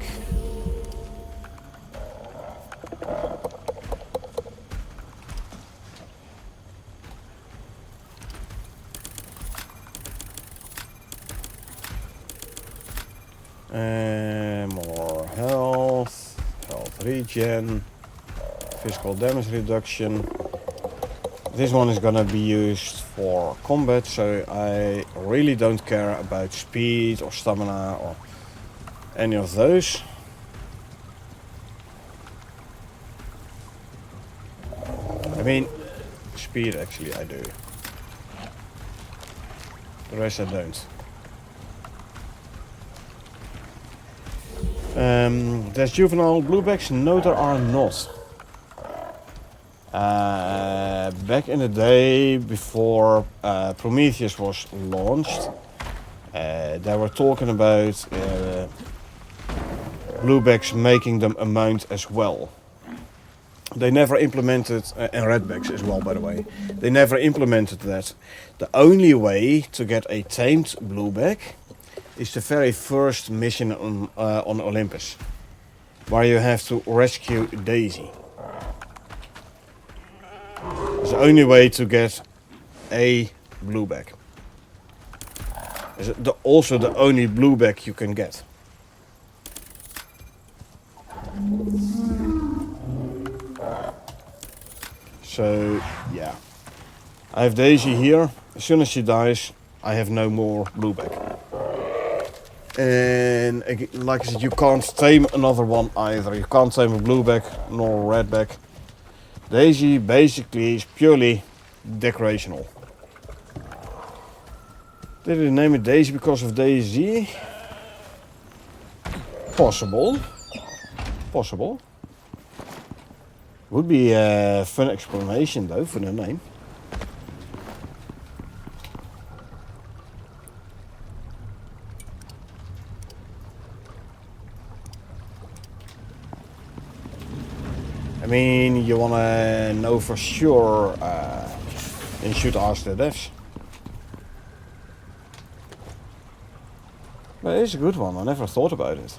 More health, health regen, physical damage reduction. This one is gonna be used for combat, so I really don't care about speed or stamina or any of those. I mean, speed actually I do. The rest I don't. There's juvenile bluebacks? No, there are not. Back in the day, before Prometheus was launched, they were talking about bluebacks making them a mount as well. They never implemented, and redbacks as well, by the way. They never implemented that. The only way to get a tamed blueback is the very first mission on Olympus, where you have to rescue Daisy. It's the only way to get a blueback. It's also the only blueback you can get. So, yeah. I have Daisy here. As soon as she dies, I have no more blueback. And like I said, you can't tame another one either. You can't tame a blueback nor a redback. Daisy basically is purely decorational. Did they name it Daisy because of Daisy? Possible. Possible. Would be a fun explanation though for the name. I mean, you wanna know for sure, and you should ask the devs. But it is a good one, I never thought about it.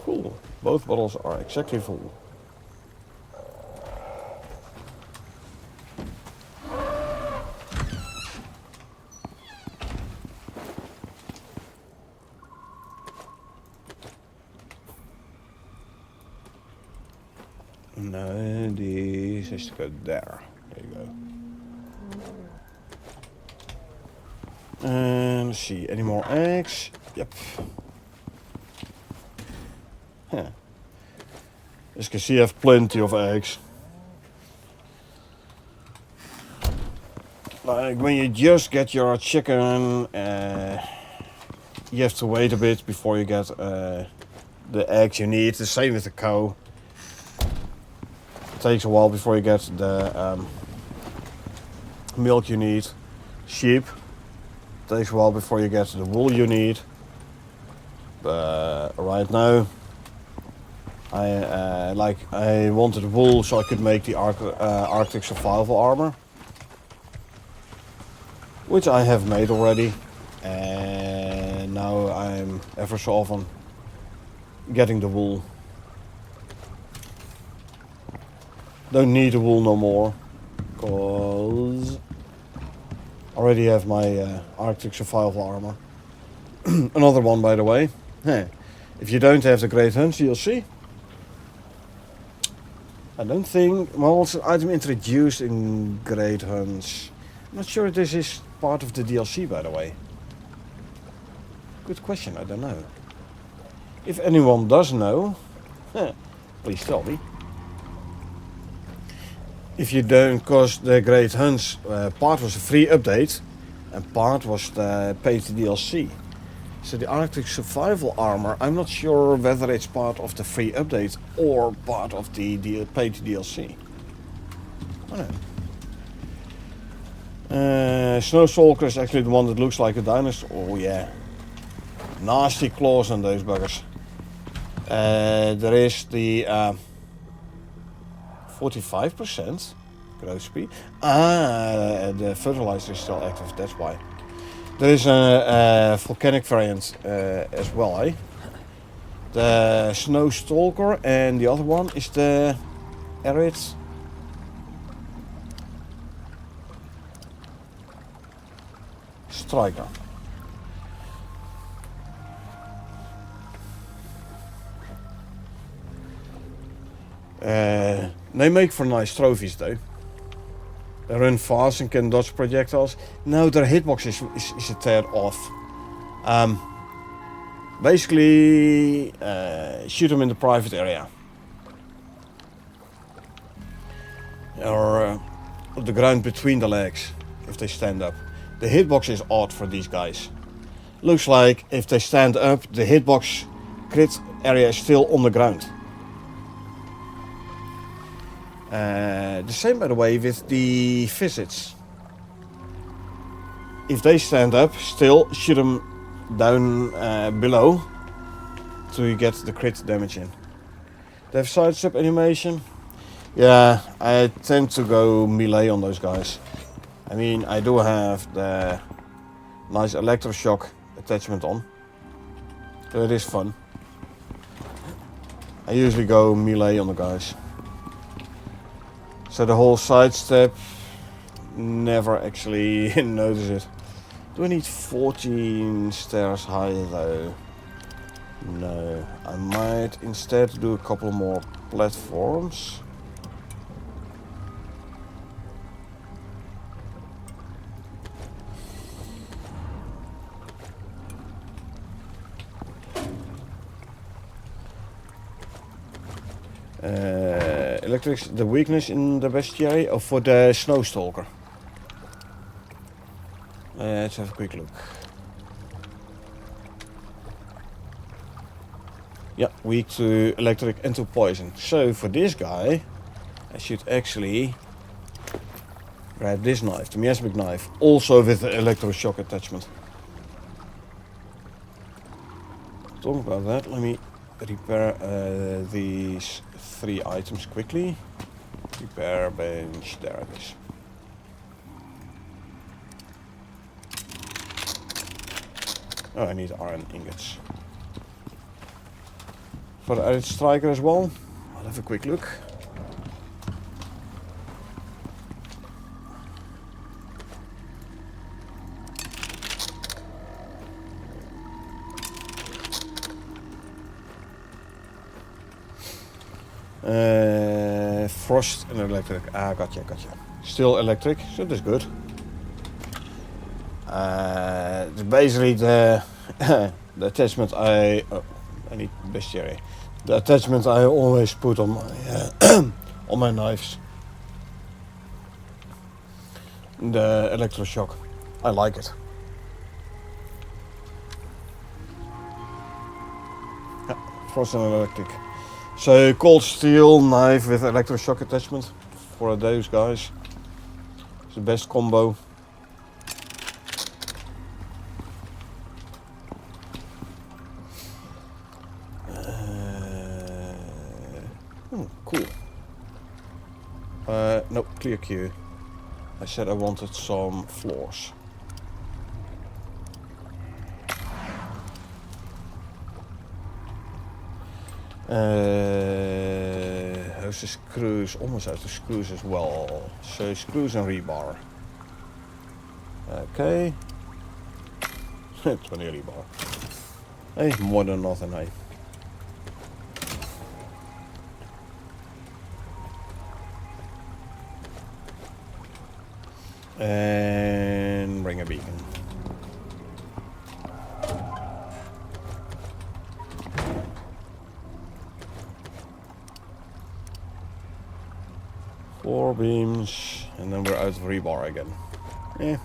Cool, both bottles are exactly full. No, this is to go there. There you go. And let's see, any more eggs? Yep. Huh. As you can see, I have plenty of eggs. Like when you just get your chicken, you have to wait a bit before you get the eggs you need. The same with the cow. It takes a while before you get the milk you need. Sheep, it takes a while before you get the wool you need. But right now, I wanted wool so I could make the Arctic survival armor, which I have made already, and now I'm ever so often getting the wool. Don't need the wool no more, because I already have my Arctic survival armor. Another one, by the way. If you don't have the Great Hunt DLC, I don't think, well, it's an item introduced in Great Hunts. I'm not sure if this is part of the DLC, by the way. Good question, I don't know. If anyone does know, please tell me. If you don't, because the Great Hunts part was a free update and part was the paid DLC. So the Arctic survival armor, I'm not sure whether it's part of the free update or part of the paid DLC. I don't know. Snow Stalker is actually the one that looks like a dinosaur. Oh yeah. Nasty claws on those buggers. There is the 45% growth speed. The fertilizer is still active, that's why. There is a volcanic variant as well, the Snow Stalker, and the other one is the Arid Striker. They make for nice trophies though. They run fast and can dodge projectiles. Now their hitbox is a tad off. Basically, shoot them in the private area. Or the ground between the legs, if they stand up. The hitbox is odd for these guys. Looks like if they stand up, the hitbox crit area is still on the ground. The same, by the way, with the visits. If they stand up, still shoot them down below to get the crit damage in. They have sidestep animation. Yeah, I tend to go melee on those guys. I mean, I do have the nice electroshock attachment on, so it is fun. I usually go melee on the guys. So the whole sidestep, never actually notice it. Do I need 14 stairs high though? No, I might instead do a couple more platforms. Electric, the weakness in the bestiary, or for the Snow Stalker. Let's have a quick look. Yeah, weak to electric and to poison. So for this guy, I should actually grab this knife, the miasmic knife, also with the electroshock attachment. Talking about that, let me repair these 3 items quickly. Repair bench, there it is. Oh, I need iron ingots. For the Arid Striker as well, I'll have a quick look. Frost and electric. Ah, gotcha. Still electric, so that's good. Basically the the attachment I need bestiary. The attachment I always put on my on my knives. The electroshock. I like it. Yeah, frost and electric. So cold steel knife with electroshock attachment for those guys. It's the best combo. Cool. Nope, clear queue. I said I wanted some floors. How's the screws? Almost out of screws as well. So screws and rebar. Okay. 20 rebar. Hey, more than nothing, hey. And bring a beacon. Four beams, and then we're out of rebar again. Yeah.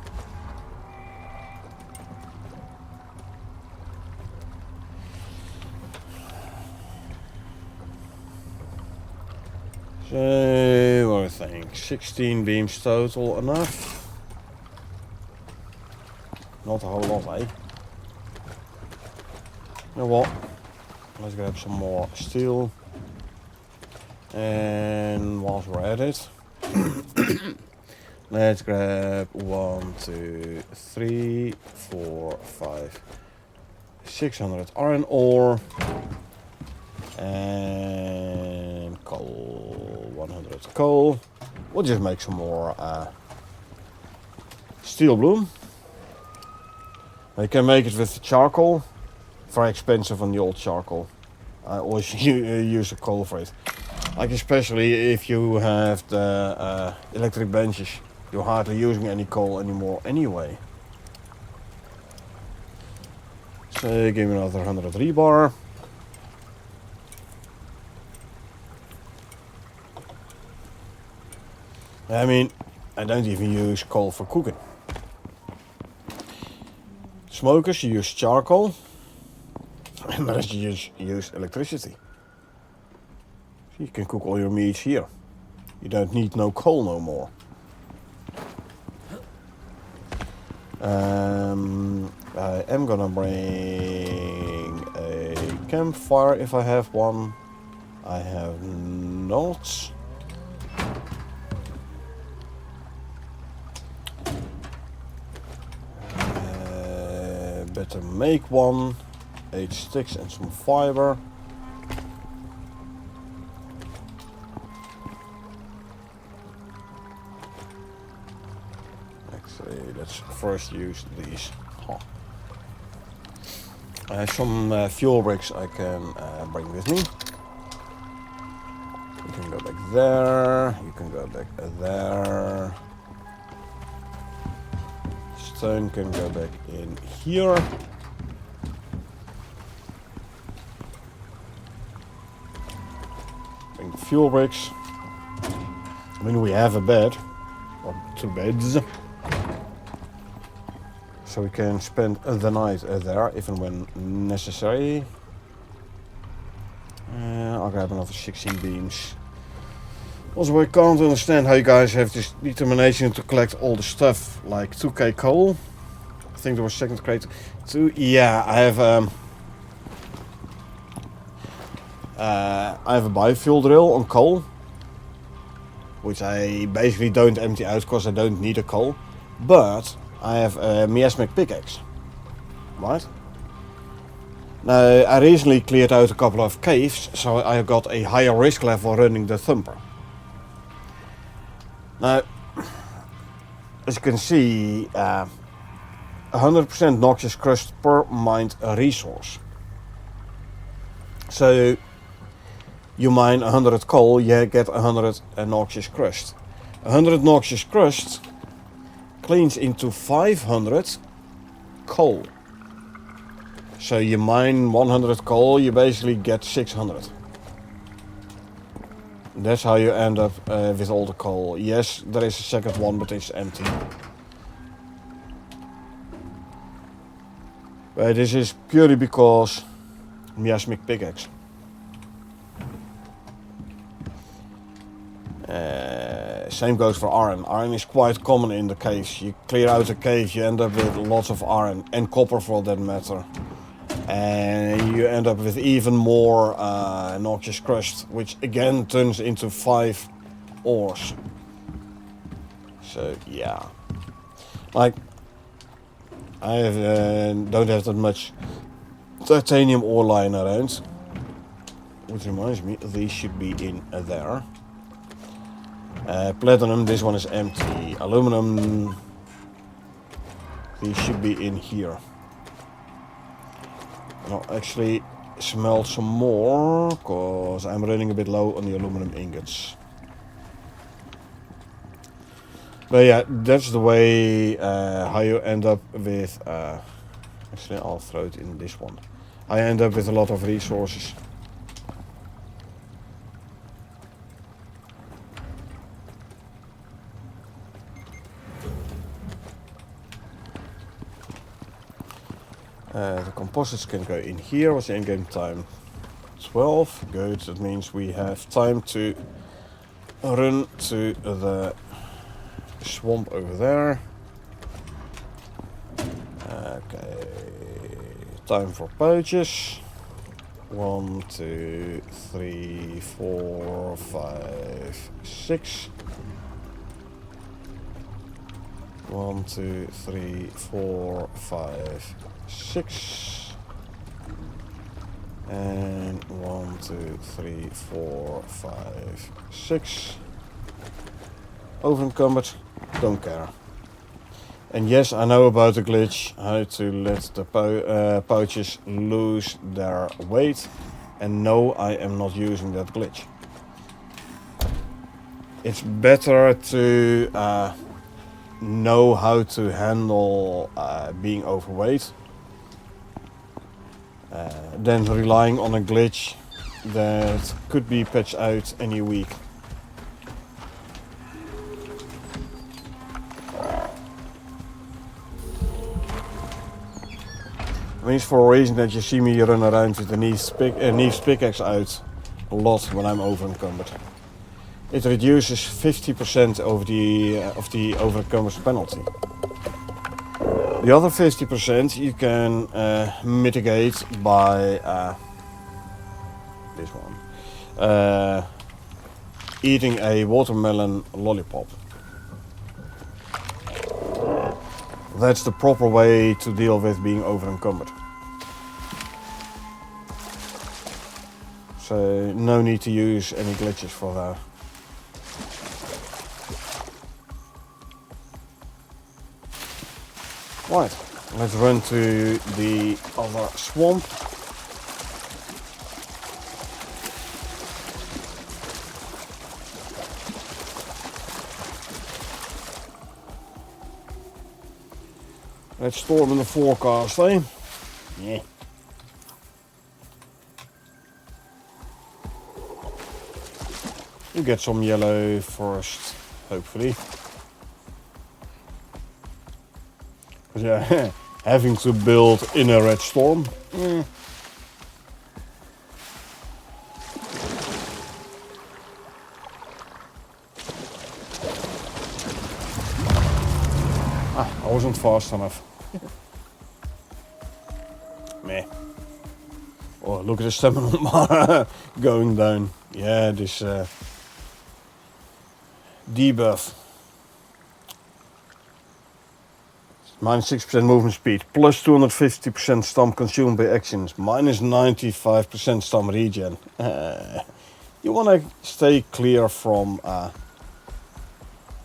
So, what do I think? 16 beams total, enough? Not a whole lot, eh? You know what? Let's grab some more steel. And whilst we're at it, let's grab 1, 2, 3, 4, 5, 600 iron ore. And coal, 100 coal. We'll just make some more steel bloom. You can make it with charcoal. Very expensive on the old charcoal. I always use a coal for it. Like especially if you have the electric benches, you're hardly using any coal anymore anyway. So give me another 100 rebar. I mean, I don't even use coal for cooking. Smokers, you use charcoal. And the rest you just use electricity. So you can cook all your meats here. You don't need no coal no more. I am gonna bring a campfire if I have one. I have not. Better make one. 8 sticks and some fiber. Actually, let's first use these. I have some fuel bricks I can bring with me. You can go back there. You can go back there. Stone can go back in here. Bring the fuel bricks. I mean, we have a bed, or 2 beds, so we can spend the night there if and when necessary. I'll grab another 16 beams. Also, I can't understand how you guys have this determination to collect all the stuff, like 2k coal. I think there was second crate. Yeah, I have a biofuel drill on coal, which I basically don't empty out because I don't need a coal. But I have a miasmic pickaxe, right? Now, I recently cleared out a couple of caves, so I got a higher risk level running the thumper. Now, as you can see, 100% noxious crust per mined resource. So, you mine 100 coal, you get 100 noxious crust. 100 noxious crust cleans into 500 coal. So you mine 100 coal, you basically get 600. That's how you end up with all the coal. Yes, there is a second one, but it's empty. But this is purely because miasmic pickaxe. Same goes for iron. Iron is quite common in the caves. You clear out a cave, you end up with lots of iron, and copper for that matter. And you end up with even more noxious crust, which again turns into 5 ores. So yeah, like I don't have that much titanium ore lying around, which reminds me these should be in there. Platinum, this one is empty. Aluminum, these should be in here. I'll actually smelt some more, because I'm running a bit low on the aluminum ingots. But yeah, that's the way how you end up with... actually, I'll throw it in this one. I end up with a lot of resources. The composites can go in here. What's the endgame time? 12. Good. That means we have time to run to the swamp over there. Okay. Time for pouches. 1, 2, 3, 4, 5, 6. 1, 2, 3, 4, 5, 6. And 1, 2, 3, 4, 5, 6. Over encumbered, don't care. And yes, I know about the glitch, how to let the pouches lose their weight. And no, I am not using that glitch. It's better to know how to handle being overweight than relying on a glitch that could be patched out any week. It means for a reason that you see me run around with the Neve's pickaxe out a lot when I'm over encumbered. It reduces 50% of the over encumbered penalty. The other 50% you can mitigate by this one. Eating a watermelon lollipop. That's the proper way to deal with being over encumbered. So no need to use any glitches for that. Right, let's run to the other swamp. Let's storm in the forecast, eh? Yeah. You get some yellow first, hopefully. Yeah, having to build in a red storm. I wasn't fast enough. Meh. Oh, look at the stamina bar going down. Yeah, this debuff. Minus 6% movement speed, plus 250% stamp consumed by actions, minus 95% stamp regen. You want to stay clear from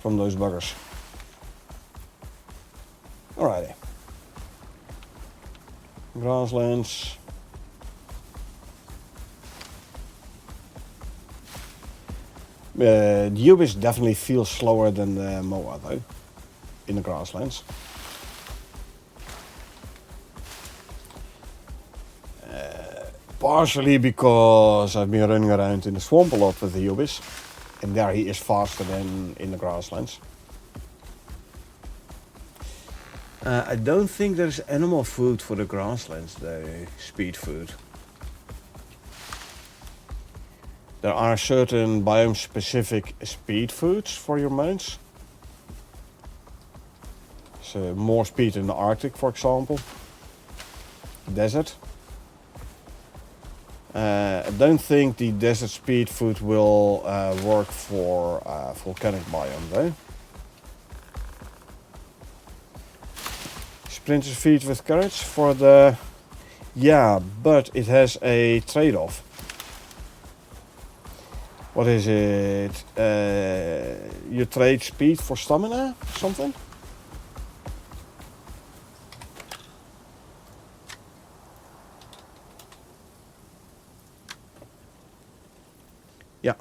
those buggers. Alrighty. Grasslands. The Ubis definitely feels slower than the Moa though, in the grasslands. Partially because I've been running around in the swamp a lot with the Ubis, and there he is faster than in the grasslands. I don't think there's animal food for the grasslands though, speed food. There are certain biome specific speed foods for your mounts. So more speed in the Arctic, for example. Desert. I don't think the desert speed food will work for volcanic biome though. Sprinter's feed with carrots for the... Yeah, but it has a trade-off. What is it? You trade speed for stamina? Something? Yeah.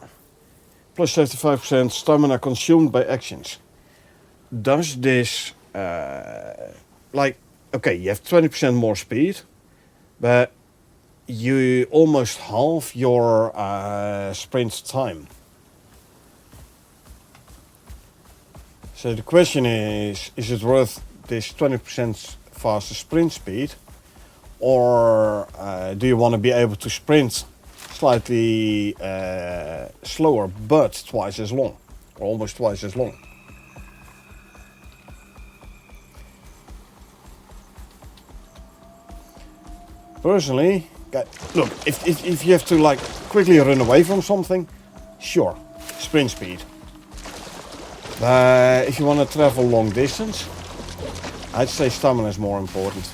Plus 75% stamina consumed by actions. Does this... like, okay, you have 20% more speed, but you almost halve your sprint time. So the question is it worth this 20% faster sprint speed, or do you want to be able to sprint slightly slower, but twice as long, or almost twice as long? Personally, look, if you have to like quickly run away from something, sure, sprint speed. If you want to travel long distance, I'd say stamina is more important.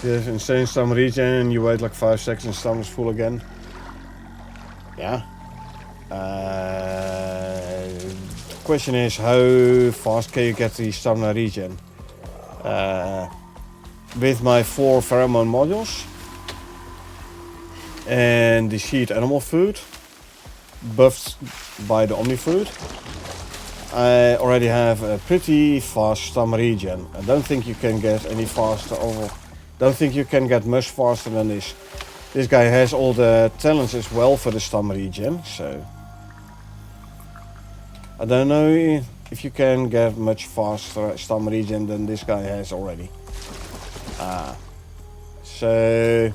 You have insane stamina regen, you wait like 5 seconds and stamina's full again. Yeah. Question is, how fast can you get the stamina regen? With my 4 pheromone modules and the sheet animal food buffed by the omni food, I already have a pretty fast stamina regen. I don't think you can get any faster, or don't think you can get much faster than this. This guy has all the talents as well for the stamina regen, so I don't know if you can get much faster stamina regen than this guy has already. So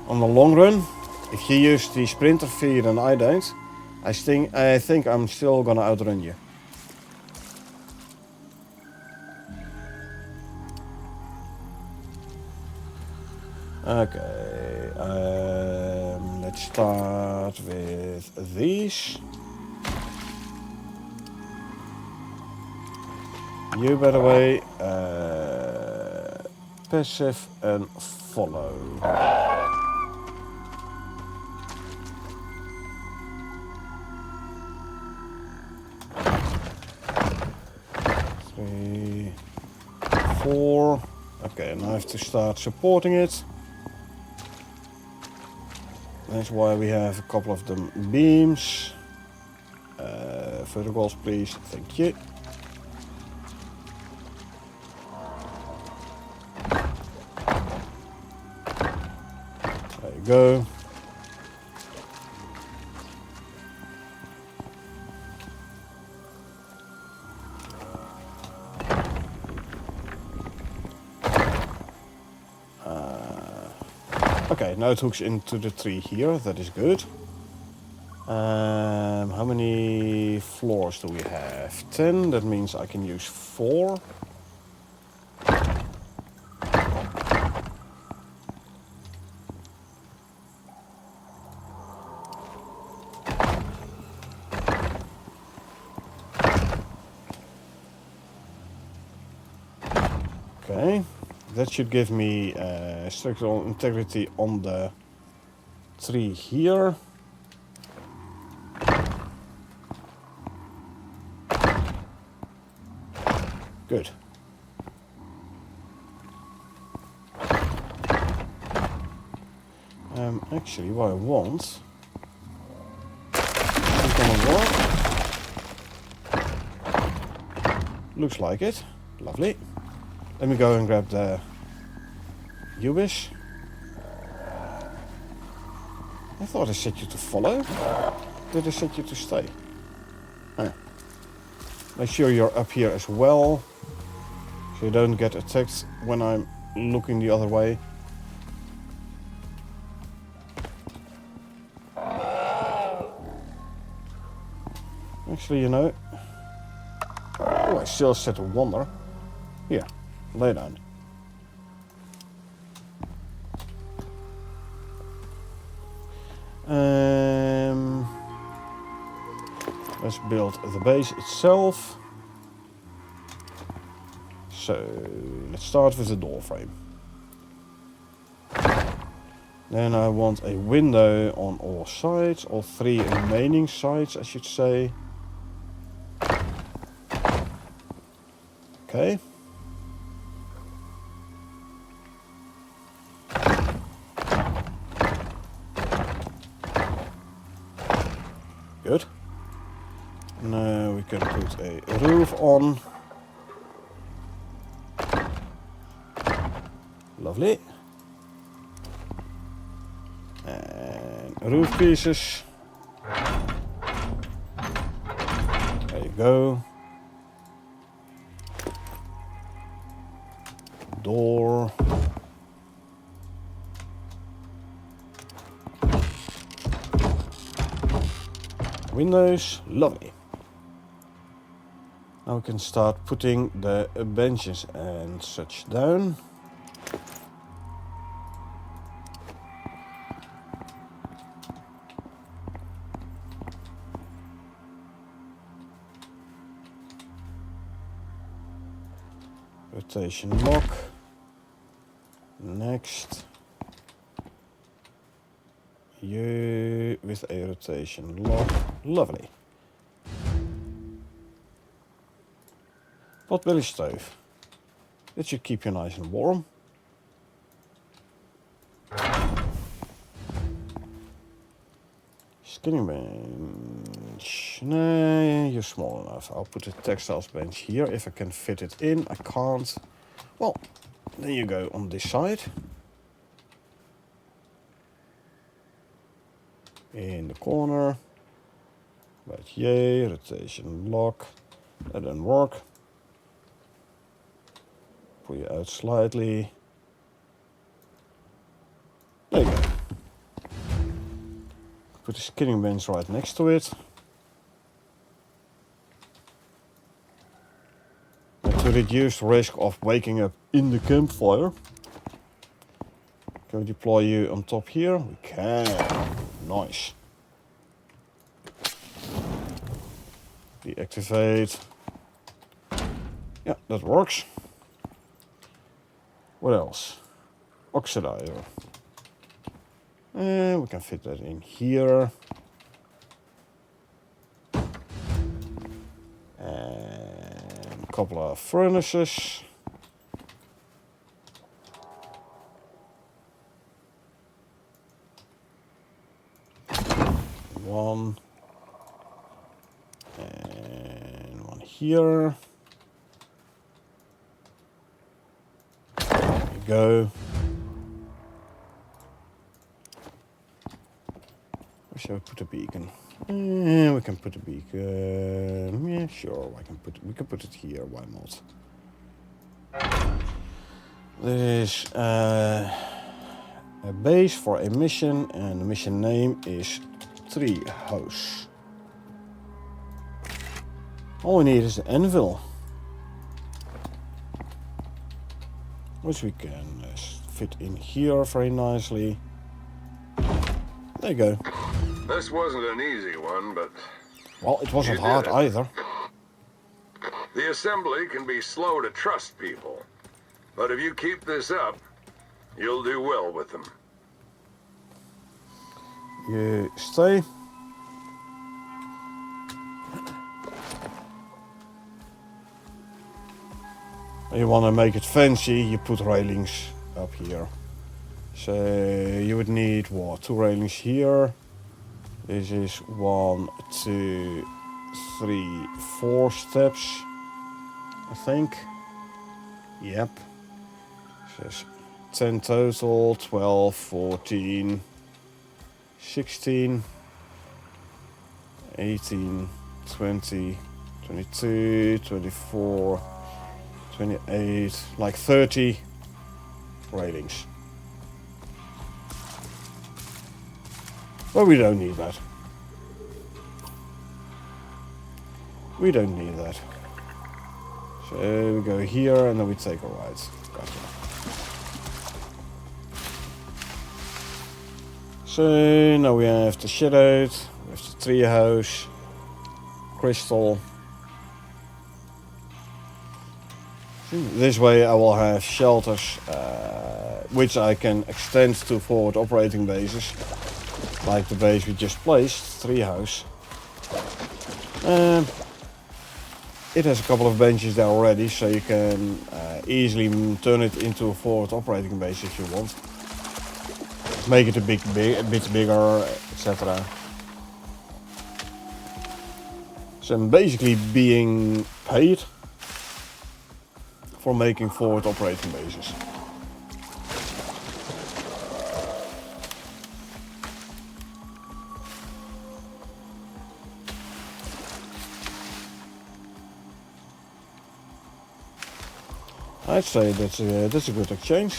on the long run, if you use the sprinter feed and I don't, I think I'm still gonna outrun you. Okay, let's start with these. You, by the way, passive and follow. Three, 4. Okay, now I have to start supporting it. That's why we have a couple of them beams. Verticals, please. Thank you. There you go. Okay, now it hooks into the tree here. That is good. How many floors do we have? 10. That means I can use 4. Okay, that should give me structural integrity on the tree here. Good. Actually, what I want is gonna work. Looks like it. Lovely. Let me go and grab the Ubis. I thought I set you to follow. Did I set you to stay? Ah. Make sure you're up here as well, so you don't get attacked when I'm looking the other way. Actually, you know, oh, I still set a wonder. Here, lay down. Let's build the base itself. So let's start with the door frame. Then I want a window on all sides, all 3 remaining sides, I should say. Okay. Good. Now we can put a roof on. Lovely. And roof pieces. There you go. Door. Windows. Lovely. Now we can start putting the benches and such down. Rotation lock. No. next. You with a rotation lock. Lovely. Potbelly stove. That should keep you nice and warm. Skinning bench. No, you're small enough. I'll put a textiles bench here if I can fit it in. I can't. Well, then you go on this side. In the corner. But yay, rotation lock. That didn't work. Pull you out slightly. There you go. Put the skinning bench right next to it. And to reduce the risk of waking up in the campfire, can we deploy you on top here? We can. Nice. Deactivate. Yeah, that works. What else? Oxidizer. And we can fit that in here. And a couple of furnaces. One. And one here. There you go. Where shall we put a beacon? We can put a beacon. Yeah, sure. We can put it here. Why not? This is a base for a mission, and the mission name is Treehouse. All we need is an anvil, which we can fit in here very nicely. There you go. This wasn't an easy one, but... Well, it wasn't hard either. The assembly can be slow to trust people. But if you keep this up, you'll do well with them. You stay. You want to make it fancy, you put railings up here. So you would need what? 2 railings here. This is 1, 2, 3, 4 steps, I think. Yep. Says 10 total, 12, 14, 16, 18, 20, 22, 24, 28, like 30 railings. But we don't need that. We don't need that. So we go here and then we take a right. Gotcha. So now we have the shadowed, we have the treehouse, crystal. This way I will have shelters which I can extend to forward operating bases, like the base we just placed, treehouse. It has a couple of benches there already, so you can easily turn it into a forward operating base if you want. Make it a bit bigger, etc. So I'm basically being paid for making forward operating bases. I'd say that's a good exchange.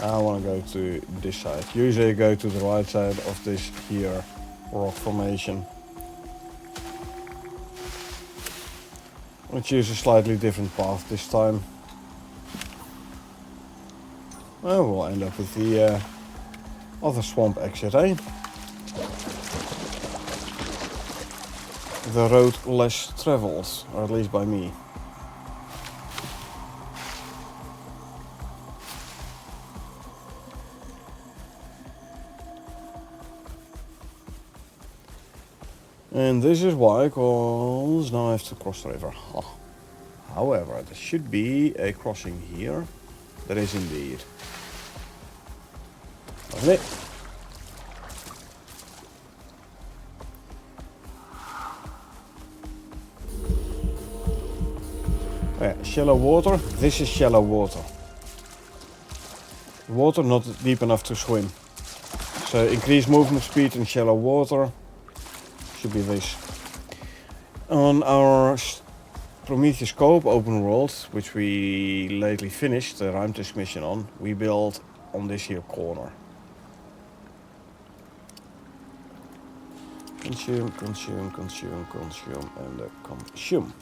I want to go to this side. Usually I go to the right side of this here rock formation. I'll choose a slightly different path this time. Well, we'll end up with the other swamp exit, eh? the road less traveled, or at least by me. And this is why, because now I have to cross the river. Huh. However, there should be a crossing here. There is indeed. Lovely. Yeah, shallow water. This is shallow water. Water not deep enough to swim. So increase movement speed in shallow water. Should be this. On our Prometheus Scope open world, which we lately finished the ruimtes mission on, we built on this here corner. Consume, consume, consume, consume, and consume.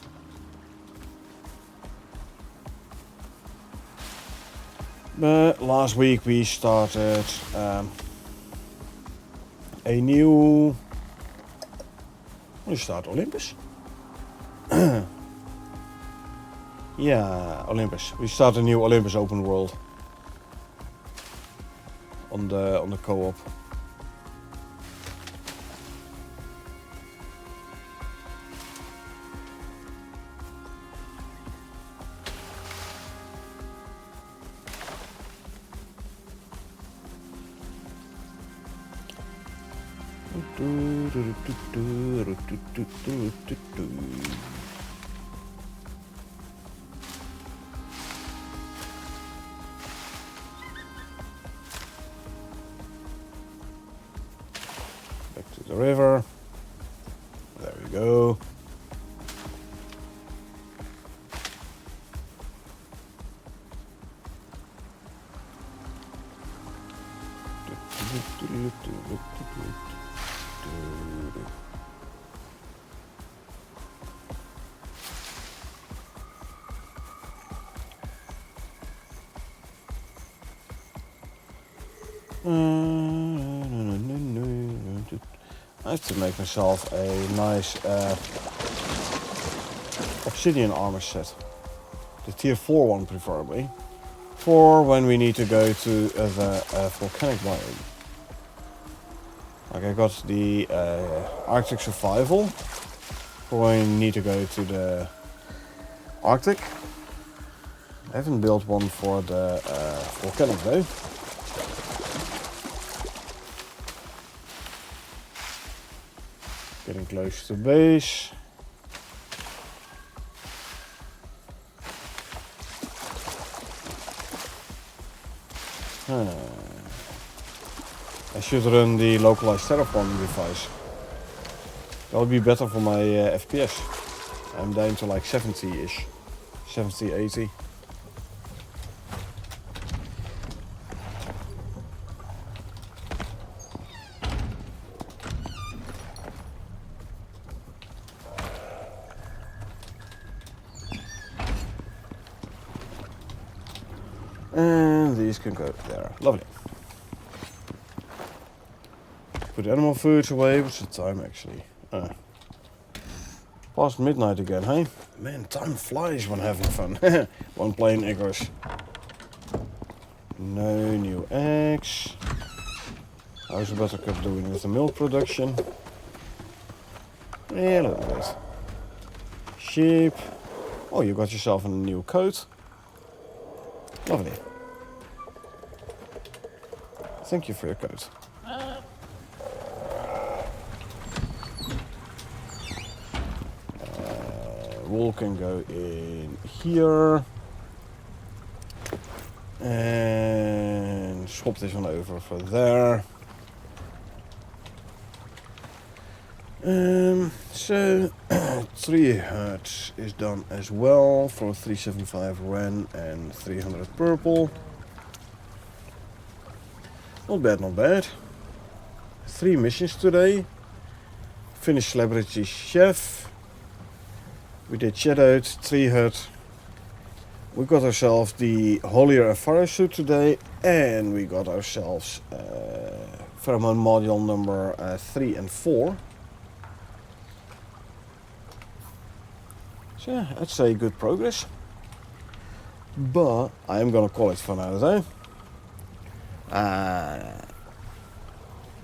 But last week we started a new... We start Olympus. Yeah, Olympus. We start a new Olympus open world on the co-op. Back to the river. There we go. I have to make myself a nice obsidian armor set. The tier 4 one preferably. For when we need to go to the volcanic biome. Like I got the Arctic survival. For when we need to go to the Arctic. I haven't built one for the volcanic though. Getting close to base. I should run the localized terraforming device. That'll be better for my FPS. I'm down to like 70-ish. 70, 80. And these can go there. Lovely. Put animal foods away. What's the time actually? Past midnight again, hey? Man, time flies when having fun. When playing Icarus. No new eggs. How's the buttercup doing with the milk production? Yeah, a little bit. Sheep. Oh, you got yourself a new coat. Lovely. Thank you for your coat. Wool can go in here. And swap this one over for there. So 3 hertz is done as well for 375 Ren and 300 purple. Not bad, not bad. 3 missions today. Finished Celebrity Chef. We did Shadowed, 3 hut. We got ourselves the Holier and Fire suit today. And we got ourselves pheromone module number 3 and 4. So yeah, I'd say good progress. But I am gonna call it for now though.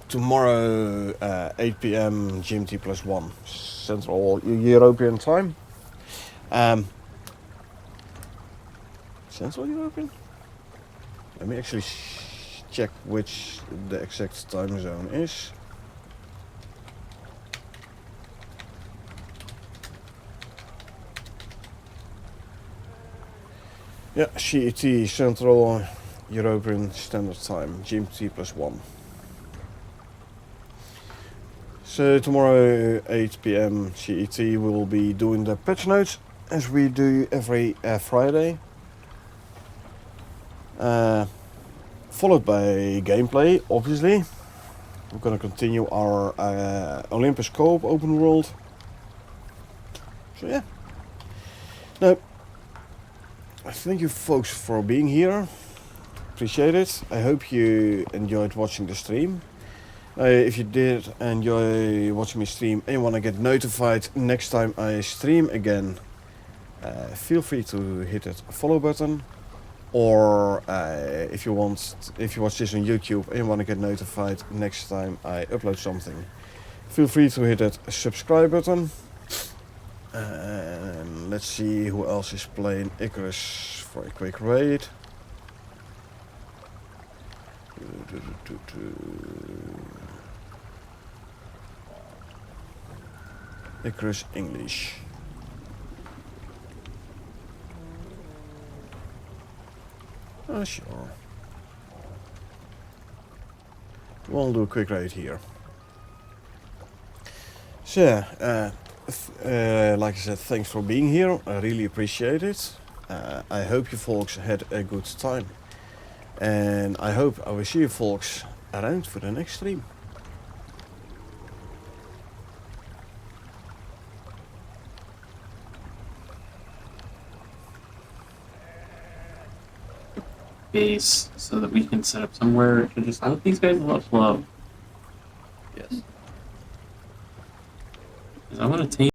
Tomorrow 8 p.m. GMT +1 Central European time. Central European? Let me actually check which the exact time zone is. Yeah, CET, Central European Standard Time, GMT +1. So tomorrow 8 p.m. CET we will be doing the patch notes as we do every Friday. Followed by gameplay, obviously. We're gonna continue our Olympus Co-op open world. So yeah. Now, thank you folks for being here. Appreciate it. I hope you enjoyed watching the stream. If you did enjoy watching me stream and you want to get notified next time I stream again, feel free to hit that follow button. Or if you watch this on YouTube and you want to get notified next time I upload something, feel free to hit that subscribe button. And let's see who else is playing Icarus for a quick raid. Icarus English. Oh, sure. We'll do a quick raid here. So, like I said, thanks for being here. I really appreciate it. I hope you folks had a good time. And I hope I will see you folks around for the next stream. Base so that we can set up somewhere to just let these guys love. Yes. I want to take